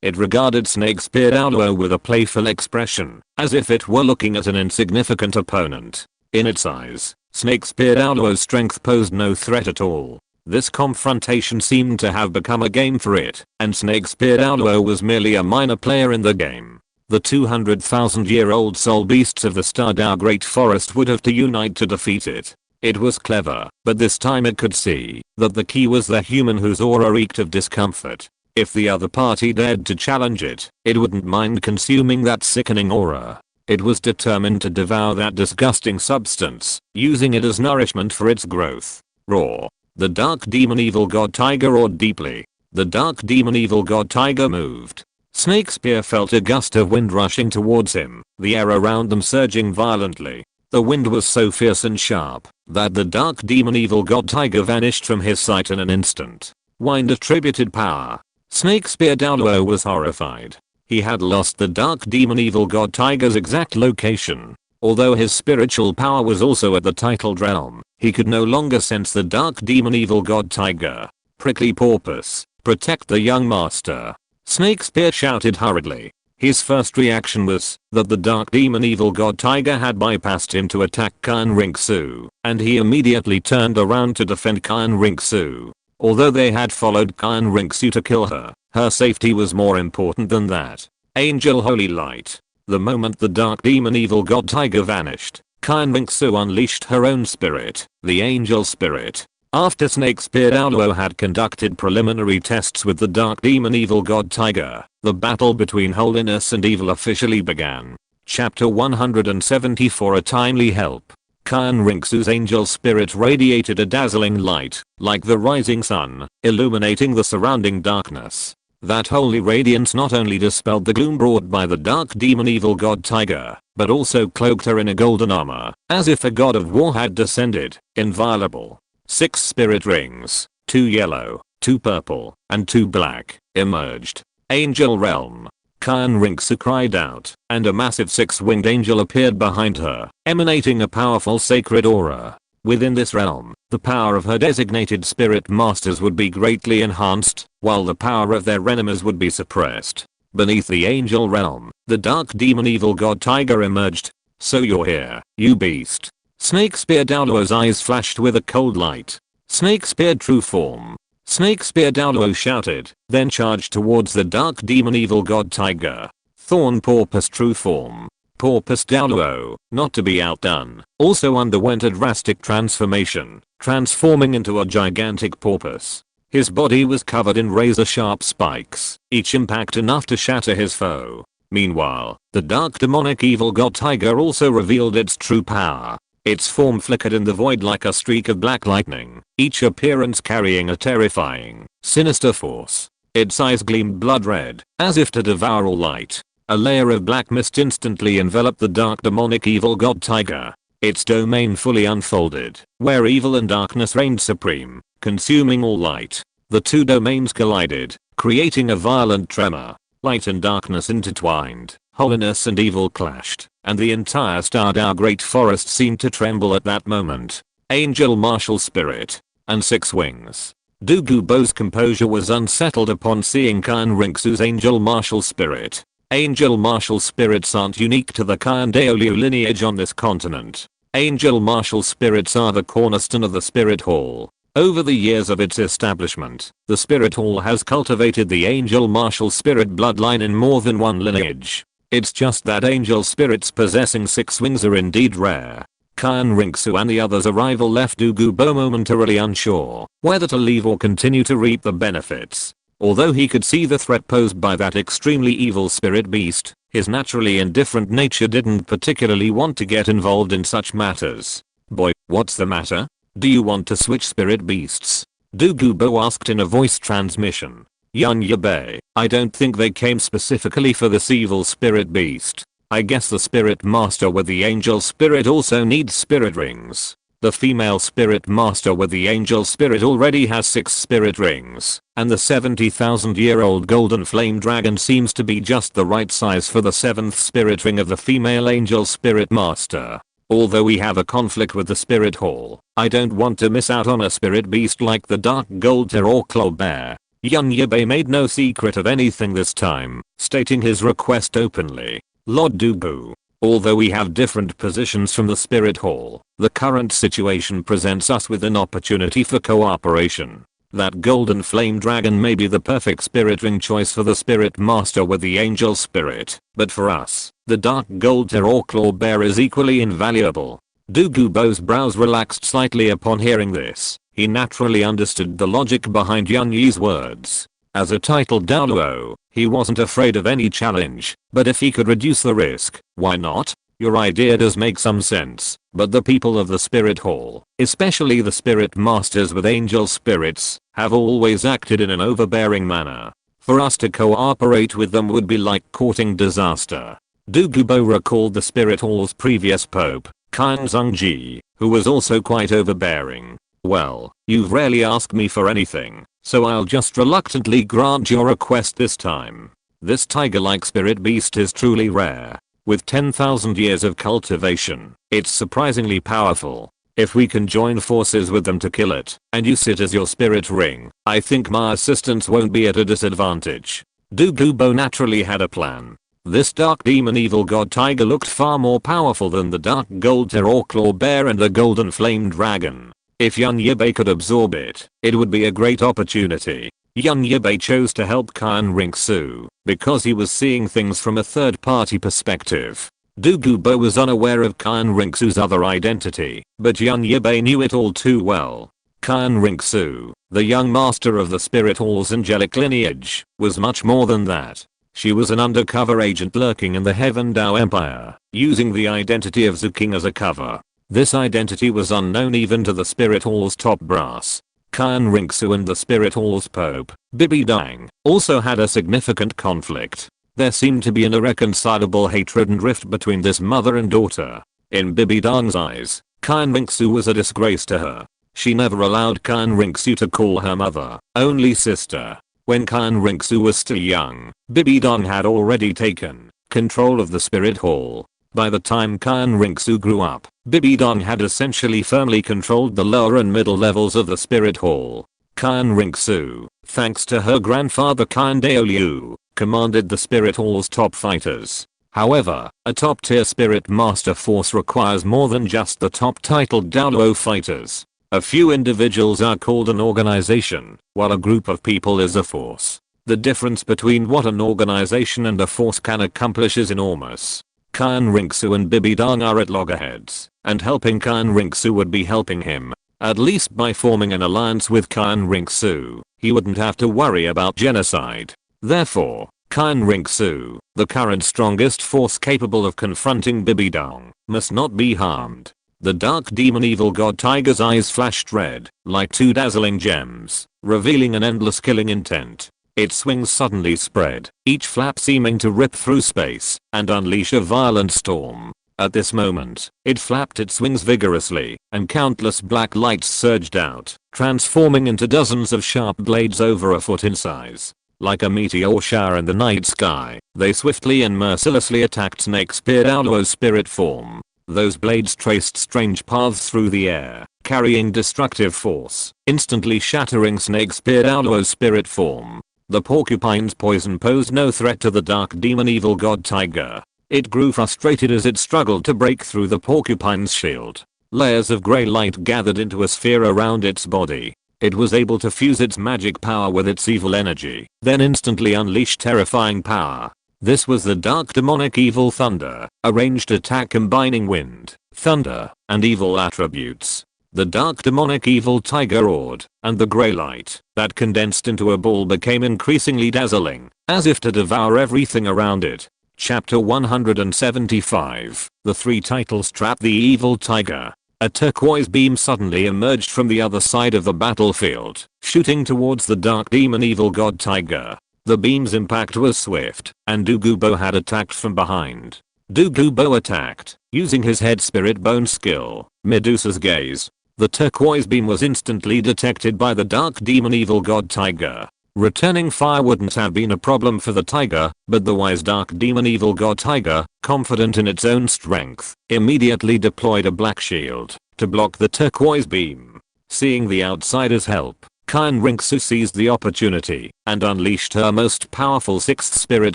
It regarded Snakespear Douluo with a playful expression, as if it were looking at an insignificant opponent. In its eyes, Snakespear Douluo's strength posed no threat at all. This confrontation seemed to have become a game for it, and Snakespear Douluo was merely a minor player in the game. The 200,000-year-old soul beasts of the Stardow Great Forest would have to unite to defeat it. It was clever, but this time it could see that the key was the human whose aura reeked of discomfort. If the other party dared to challenge it, it wouldn't mind consuming that sickening aura. It was determined to devour that disgusting substance, using it as nourishment for its growth. Roar. The dark demon evil god tiger roared deeply. The dark demon evil god tiger moved. Snakespear felt a gust of wind rushing towards him, the air around them surging violently. The wind was so fierce and sharp that the dark demon evil god tiger vanished from his sight in an instant. Wind attributed power. Snakespear Douluo was horrified. He had lost the dark demon evil god tiger's exact location. Although his spiritual power was also at the titled realm, he could no longer sense the dark demon evil god tiger. Prickly porpoise, protect the young master. Snakespear shouted hurriedly. His first reaction was that the dark demon evil god tiger had bypassed him to attack Kyan Rinxu, and he immediately turned around to defend Kyan Rinxu. Although they had followed Kyan Rinxu to kill her, her safety was more important than that. Angel Holy Light. The moment the dark demon evil god tiger vanished, Kyan Rinxu unleashed her own spirit, the angel spirit. After Snakespear Douluo had conducted preliminary tests with the dark demon evil god tiger, the battle between holiness and evil officially began. Chapter 174 A Timely Help. Kyan Rinxu's angel spirit radiated a dazzling light, like the rising sun, illuminating the surrounding darkness. That holy radiance not only dispelled the gloom brought by the dark demon evil god tiger, but also cloaked her in a golden armor, as if a god of war had descended, inviolable. 6 spirit rings, 2 yellow, 2 purple, and 2 black, emerged. Angel Realm. Kyan Rinxu cried out, and a massive 6-winged angel appeared behind her, emanating a powerful sacred aura. Within this realm, the power of her designated spirit masters would be greatly enhanced, while the power of their enemies would be suppressed. Beneath the angel realm, the dark demon evil god tiger emerged. So you're here, you beast. Snakespear Douluo's eyes flashed with a cold light. Snakespear true form. Snakespear Douluo shouted, then charged towards the dark demon evil god tiger. Thorn Porpoise true form. Porpoise Douluo, not to be outdone, also underwent a drastic transformation, transforming into a gigantic porpoise. His body was covered in razor-sharp spikes, each impact enough to shatter his foe. Meanwhile, the dark demonic evil god tiger also revealed its true power. Its form flickered in the void like a streak of black lightning, each appearance carrying a terrifying, sinister force. Its eyes gleamed blood red, as if to devour all light. A layer of black mist instantly enveloped the dark demonic evil god tiger. Its domain fully unfolded, where evil and darkness reigned supreme, consuming all light. The two domains collided, creating a violent tremor. Light and darkness intertwined, holiness and evil clashed, and the entire Stardow Great Forest seemed to tremble at that moment. Angel Martial Spirit. And 6 wings. Douluo's composure was unsettled upon seeing Kyanrinxu's Angel Martial Spirit. Angel Martial Spirits aren't unique to the Douluo lineage on this continent. Angel Martial Spirits are the cornerstone of the Spirit Hall. Over the years of its establishment, the Spirit Hall has cultivated the Angel Martial Spirit bloodline in more than one lineage. It's just that angel spirits possessing 6 wings are indeed rare. Kyanrinxu and the others' arrival left Douluo momentarily unsure whether to leave or continue to reap the benefits. Although he could see the threat posed by that extremely evil spirit beast, his naturally indifferent nature didn't particularly want to get involved in such matters. "Boy, what's the matter? Do you want to switch spirit beasts?" Douluo asked in a voice transmission. Yibai, I don't think they came specifically for this evil spirit beast. I guess the spirit master with the angel spirit also needs spirit rings. The female spirit master with the angel spirit already has 6 spirit rings, and the 70,000-year-old golden flame dragon seems to be just the right size for the 7th spirit ring of the female angel spirit master. Although we have a conflict with the Spirit Hall, I don't want to miss out on a spirit beast like the dark gold Terror bear. Yibai made no secret of anything this time, stating his request openly. Lord Douluo, although we have different positions from the Spirit Hall, the current situation presents us with an opportunity for cooperation. That golden flame dragon may be the perfect spirit ring choice for the spirit master with the angel spirit, but for us, the dark gold Terror bear is equally invaluable. Douluo's brows relaxed slightly upon hearing this. He naturally understood the logic behind Yunyi's words. As a titled Douluo, he wasn't afraid of any challenge, but if he could reduce the risk, why not? Your idea does make some sense, but the people of the Spirit Hall, especially the spirit masters with angel spirits, have always acted in an overbearing manner. For us to cooperate with them would be like courting disaster. Douluo recalled the Spirit Hall's previous pope, Kyanzongji, who was also quite overbearing. Well, you've rarely asked me for anything, so I'll just reluctantly grant your request this time. This tiger-like spirit beast is truly rare. With 10,000 years of cultivation, it's surprisingly powerful. If we can join forces with them to kill it, and use it as your spirit ring, I think my assistance won't be at a disadvantage. Douluo naturally had a plan. This dark demon evil god tiger looked far more powerful than the dark gold Terror bear and the golden flame dragon. If Yibai could absorb it, it would be a great opportunity. Yibai chose to help Kyanrinxu because he was seeing things from a third-party perspective. Douluo was unaware of Kyanrinxu's other identity, but Yibai knew it all too well. Kyanrinxu, the young master of the Spirit Hall's angelic lineage, was much more than that. She was an undercover agent lurking in the Heaven Dao Empire, using the identity of Zuking as a cover. This identity was unknown even to the Spirit Hall's top brass. Kyanrinxu and the Spirit Hall's Pope, Bibidang, also had a significant conflict. There seemed to be an irreconcilable hatred and rift between this mother and daughter. In Bibidang's eyes, Kyanrinxu was a disgrace to her. She never allowed Kyanrinxu to call her mother, only sister. When Kyanrinxu was still young, Bibidang had already taken control of the Spirit Hall. By the time Kyanrinxu grew up, Bibidang had essentially firmly controlled the lower and middle levels of the Spirit Hall. Kyanrinxu, thanks to her grandfather Douluo, commanded the Spirit Hall's top fighters. However, a top-tier Spirit Master force requires more than just the top-titled Douluo fighters. A few individuals are called an organization, while a group of people is a force. The difference between what an organization and a force can accomplish is enormous. Kyanrinxu and Bibidang are at loggerheads, and helping Kyanrinxu would be helping him. At least by forming an alliance with Kyanrinxu, he wouldn't have to worry about genocide. Therefore, Kyanrinxu, the current strongest force capable of confronting Bibidang, must not be harmed. The dark demon evil god tiger's eyes flashed red, like 2 dazzling gems, revealing an endless killing intent. Its wings suddenly spread, each flap seeming to rip through space and unleash a violent storm. At this moment, it flapped its wings vigorously, and countless black lights surged out, transforming into dozens of sharp blades over a foot in size. Like a meteor shower in the night sky, they swiftly and mercilessly attacked Snakespear Douluo's spirit form. Those blades traced strange paths through the air, carrying destructive force, instantly shattering Snakespear Douluo's spirit form. The porcupine's poison posed no threat to the dark demon evil god tiger. It grew frustrated as it struggled to break through the porcupine's shield. Layers of grey light gathered into a sphere around its body. It was able to fuse its magic power with its evil energy, then instantly unleash terrifying power. This was the dark demonic evil thunder, a ranged attack combining wind, thunder, and evil attributes. The dark demonic evil tiger roared, and the grey light that condensed into a ball became increasingly dazzling, as if to devour everything around it. Chapter 175. The three titles trap the evil tiger. A turquoise beam suddenly emerged from the other side of the battlefield, shooting towards the dark demon evil god tiger. The beam's impact was swift, and Douluo had attacked from behind. Douluo attacked, using his head spirit bone skill, Medusa's gaze. The turquoise beam was instantly detected by the dark demon evil god tiger. Returning fire wouldn't have been a problem for the tiger, but the wise dark demon evil god tiger, confident in its own strength, immediately deployed a black shield to block the turquoise beam. Seeing the outsider's help, Rinxu seized the opportunity and unleashed her most powerful sixth spirit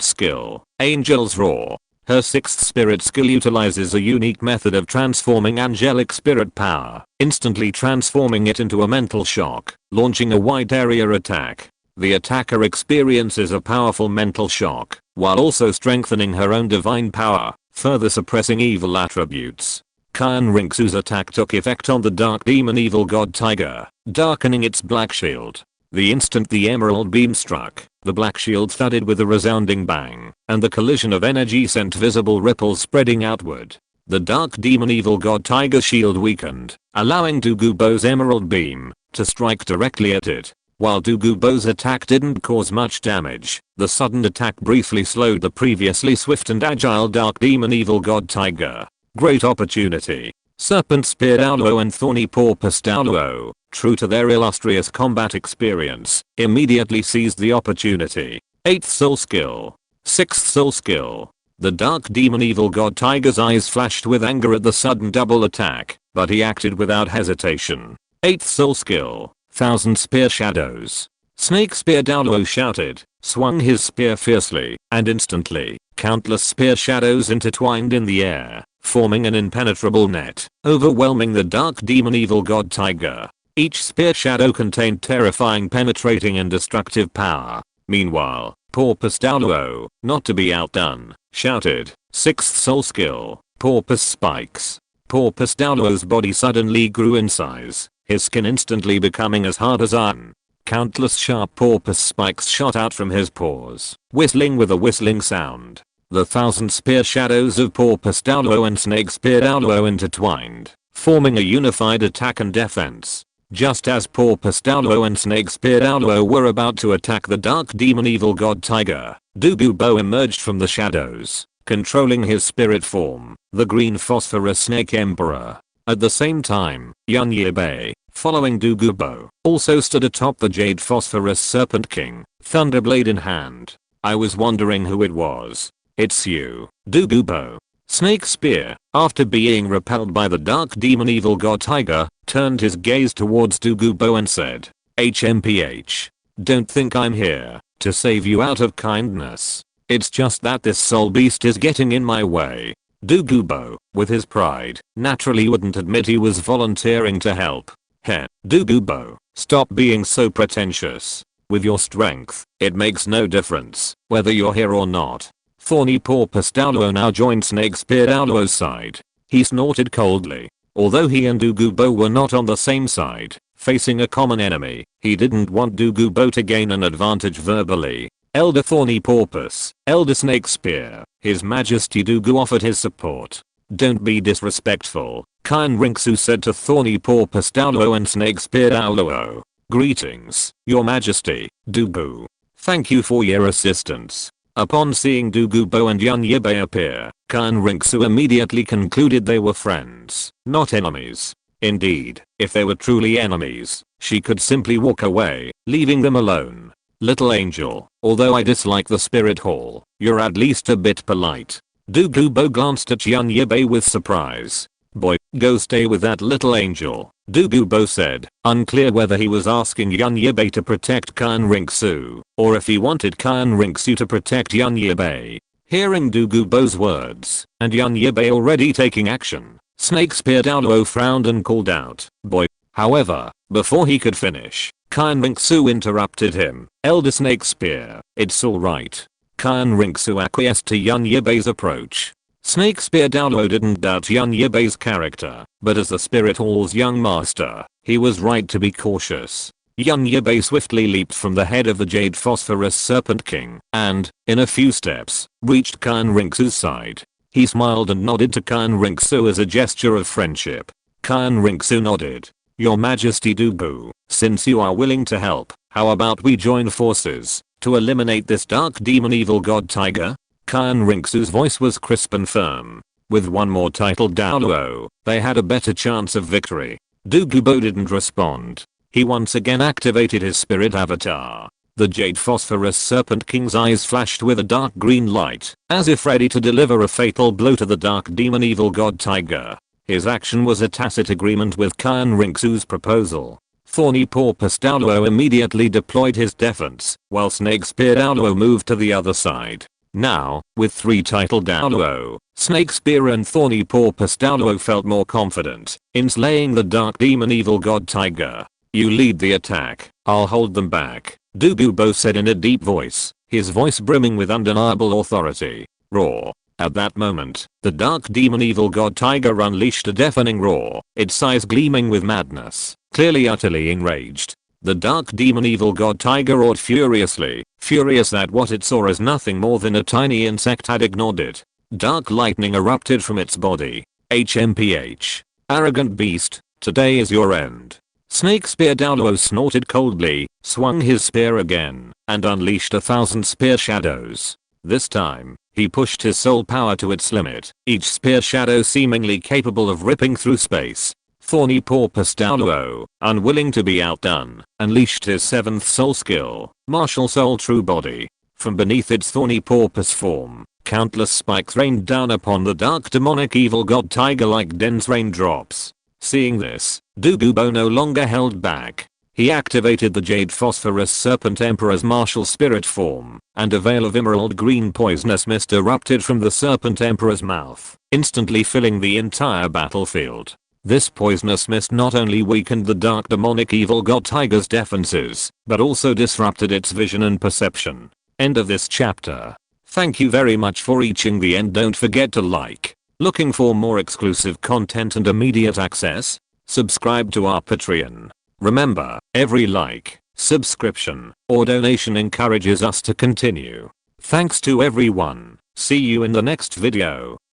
skill, Angel's Roar. Her sixth spirit skill utilizes a unique method of transforming angelic spirit power, instantly transforming it into a mental shock, launching a wide area attack. The attacker experiences a powerful mental shock, while also strengthening her own divine power, further suppressing evil attributes. Rinxu's attack took effect on the dark demon evil god tiger, darkening its black shield. The instant the emerald beam struck, the black shield thudded with a resounding bang, and the collision of energy sent visible ripples spreading outward. The dark demon evil god tiger shield weakened, allowing Douluo's emerald beam to strike directly at it. While Douluo's attack didn't cause much damage, the sudden attack briefly slowed the previously swift and agile dark demon evil god tiger. Great opportunity. Serpent Spear Douluo and Thorny Porpoise Douluo, true to their illustrious combat experience, immediately seized the opportunity. 8th soul skill. 6th soul skill. The dark demon evil god tiger's eyes flashed with anger at the sudden double attack, but he acted without hesitation. 8th soul skill. Thousand Spear Shadows. Snakespear Douluo shouted, swung his spear fiercely, and instantly, countless spear shadows intertwined in the air, forming an impenetrable net, overwhelming the dark demon evil god tiger. Each spear shadow contained terrifying, penetrating and destructive power. Meanwhile, Porpoise Douluo, not to be outdone, shouted, 6th soul skill, Porpoise Spikes. Porpoise Douluo's body suddenly grew in size, his skin instantly becoming as hard as iron. Countless sharp porpoise spikes shot out from his paws, whistling with a whistling sound. The thousand spear shadows of Porpoise Douluo and Snakespear Douluo intertwined, forming a unified attack and defense. Just as Porpoise Douluo and Snakespear Douluo were about to attack the dark demon evil god tiger, Douluo emerged from the shadows, controlling his spirit form, the green phosphorus snake emperor. At the same time, Yibai, following Douluo, also stood atop the jade phosphorus serpent king, thunderblade in hand. I was wondering who it was. It's you, Douluo. Snakespear, after being repelled by the dark demon evil god tiger, turned his gaze towards Douluo and said, HMPH. Don't think I'm here to save you out of kindness. It's just that this soul beast is getting in my way. Douluo, with his pride, naturally wouldn't admit he was volunteering to help. Heh, Douluo, stop being so pretentious. With your strength, it makes no difference whether you're here or not. Thorny Porpoise Douluo now joined Snakespear Douluo's side. He snorted coldly. Although he and Douluo were not on the same side, facing a common enemy, he didn't want Douluo to gain an advantage verbally. Elder Thorny Porpoise, Elder Snakespear, His Majesty Douluo offered his support. Don't be disrespectful, Rinxu said to Thorny Porpoise Douluo and Snakespear Douluo. Greetings, Your Majesty, Douluo. Thank you for your assistance. Upon seeing Douluo and Yibai appear, Rinxu immediately concluded they were friends, not enemies. Indeed, if they were truly enemies, she could simply walk away, leaving them alone. Little angel, although I dislike the spirit hall, you're at least a bit polite. Douluo glanced at Yibai with surprise. Boy, go stay with that little angel, Douluo said, unclear whether he was asking Yibai to protect Rinxu, or if he wanted Rinxu to protect Yibai. Hearing Douluo's words, and Yibai already taking action, Snake Spear Douluo frowned and called out, boy. However, before he could finish, Rinxu interrupted him. Elder Snake Spear, it's alright. Rinxu acquiesced to Yibai's approach. Snake Spear Douluo didn't doubt Yibai's character, but as the Spirit Hall's young master, he was right to be cautious. Yibai swiftly leaped from the head of the Jade Phosphorus Serpent King, and, in a few steps, reached Rinxu's side. He smiled and nodded to Rinxu as a gesture of friendship. Rinxu nodded. Your Majesty Douluo, since you are willing to help, how about we join forces to eliminate this dark demon evil god tiger? Rinxu's voice was crisp and firm. With one more title Douluo, they had a better chance of victory. Douluo didn't respond. He once again activated his spirit avatar. The Jade Phosphorus Serpent King's eyes flashed with a dark green light, as if ready to deliver a fatal blow to the dark demon evil god tiger. His action was a tacit agreement with Rinxu's proposal. Thorny Porpoise Douluo immediately deployed his defense, while Snake Spear Douluo moved to the other side. Now, with 3 title Douluo, Snake Spear and Thorny Porpoise Douluo felt more confident in slaying the dark demon evil god tiger. You lead the attack, I'll hold them back, Douluo said in a deep voice, his voice brimming with undeniable authority. Roar. At that moment, the dark demon evil god tiger unleashed a deafening roar, its eyes gleaming with madness, clearly utterly enraged. The dark demon evil god tiger roared furiously, furious that what it saw as nothing more than a tiny insect had ignored it. Dark lightning erupted from its body. HMPH. Arrogant beast, today is your end. Snake Spear Douluo snorted coldly, swung his spear again, and unleashed 1,000 spear shadows. This time, he pushed his soul power to its limit, each spear shadow seemingly capable of ripping through space. Thorny Porpoise Douluo, unwilling to be outdone, unleashed his 7th soul skill, Martial Soul True Body. From beneath its thorny porpoise form, countless spikes rained down upon the dark demonic evil god tiger like dense raindrops. Seeing this, Douluo no longer held back. He activated the Jade Phosphorus Serpent Emperor's martial spirit form, and a veil of emerald green poisonous mist erupted from the Serpent Emperor's mouth, instantly filling the entire battlefield. This poisonous mist not only weakened the dark demonic evil god tiger's defenses, but also disrupted its vision and perception. End of this chapter. Thank you very much for reaching the end. Don't forget to like. Looking for more exclusive content and immediate access? Subscribe to our Patreon. Remember, every like, subscription, or donation encourages us to continue. Thanks to everyone. See you in the next video.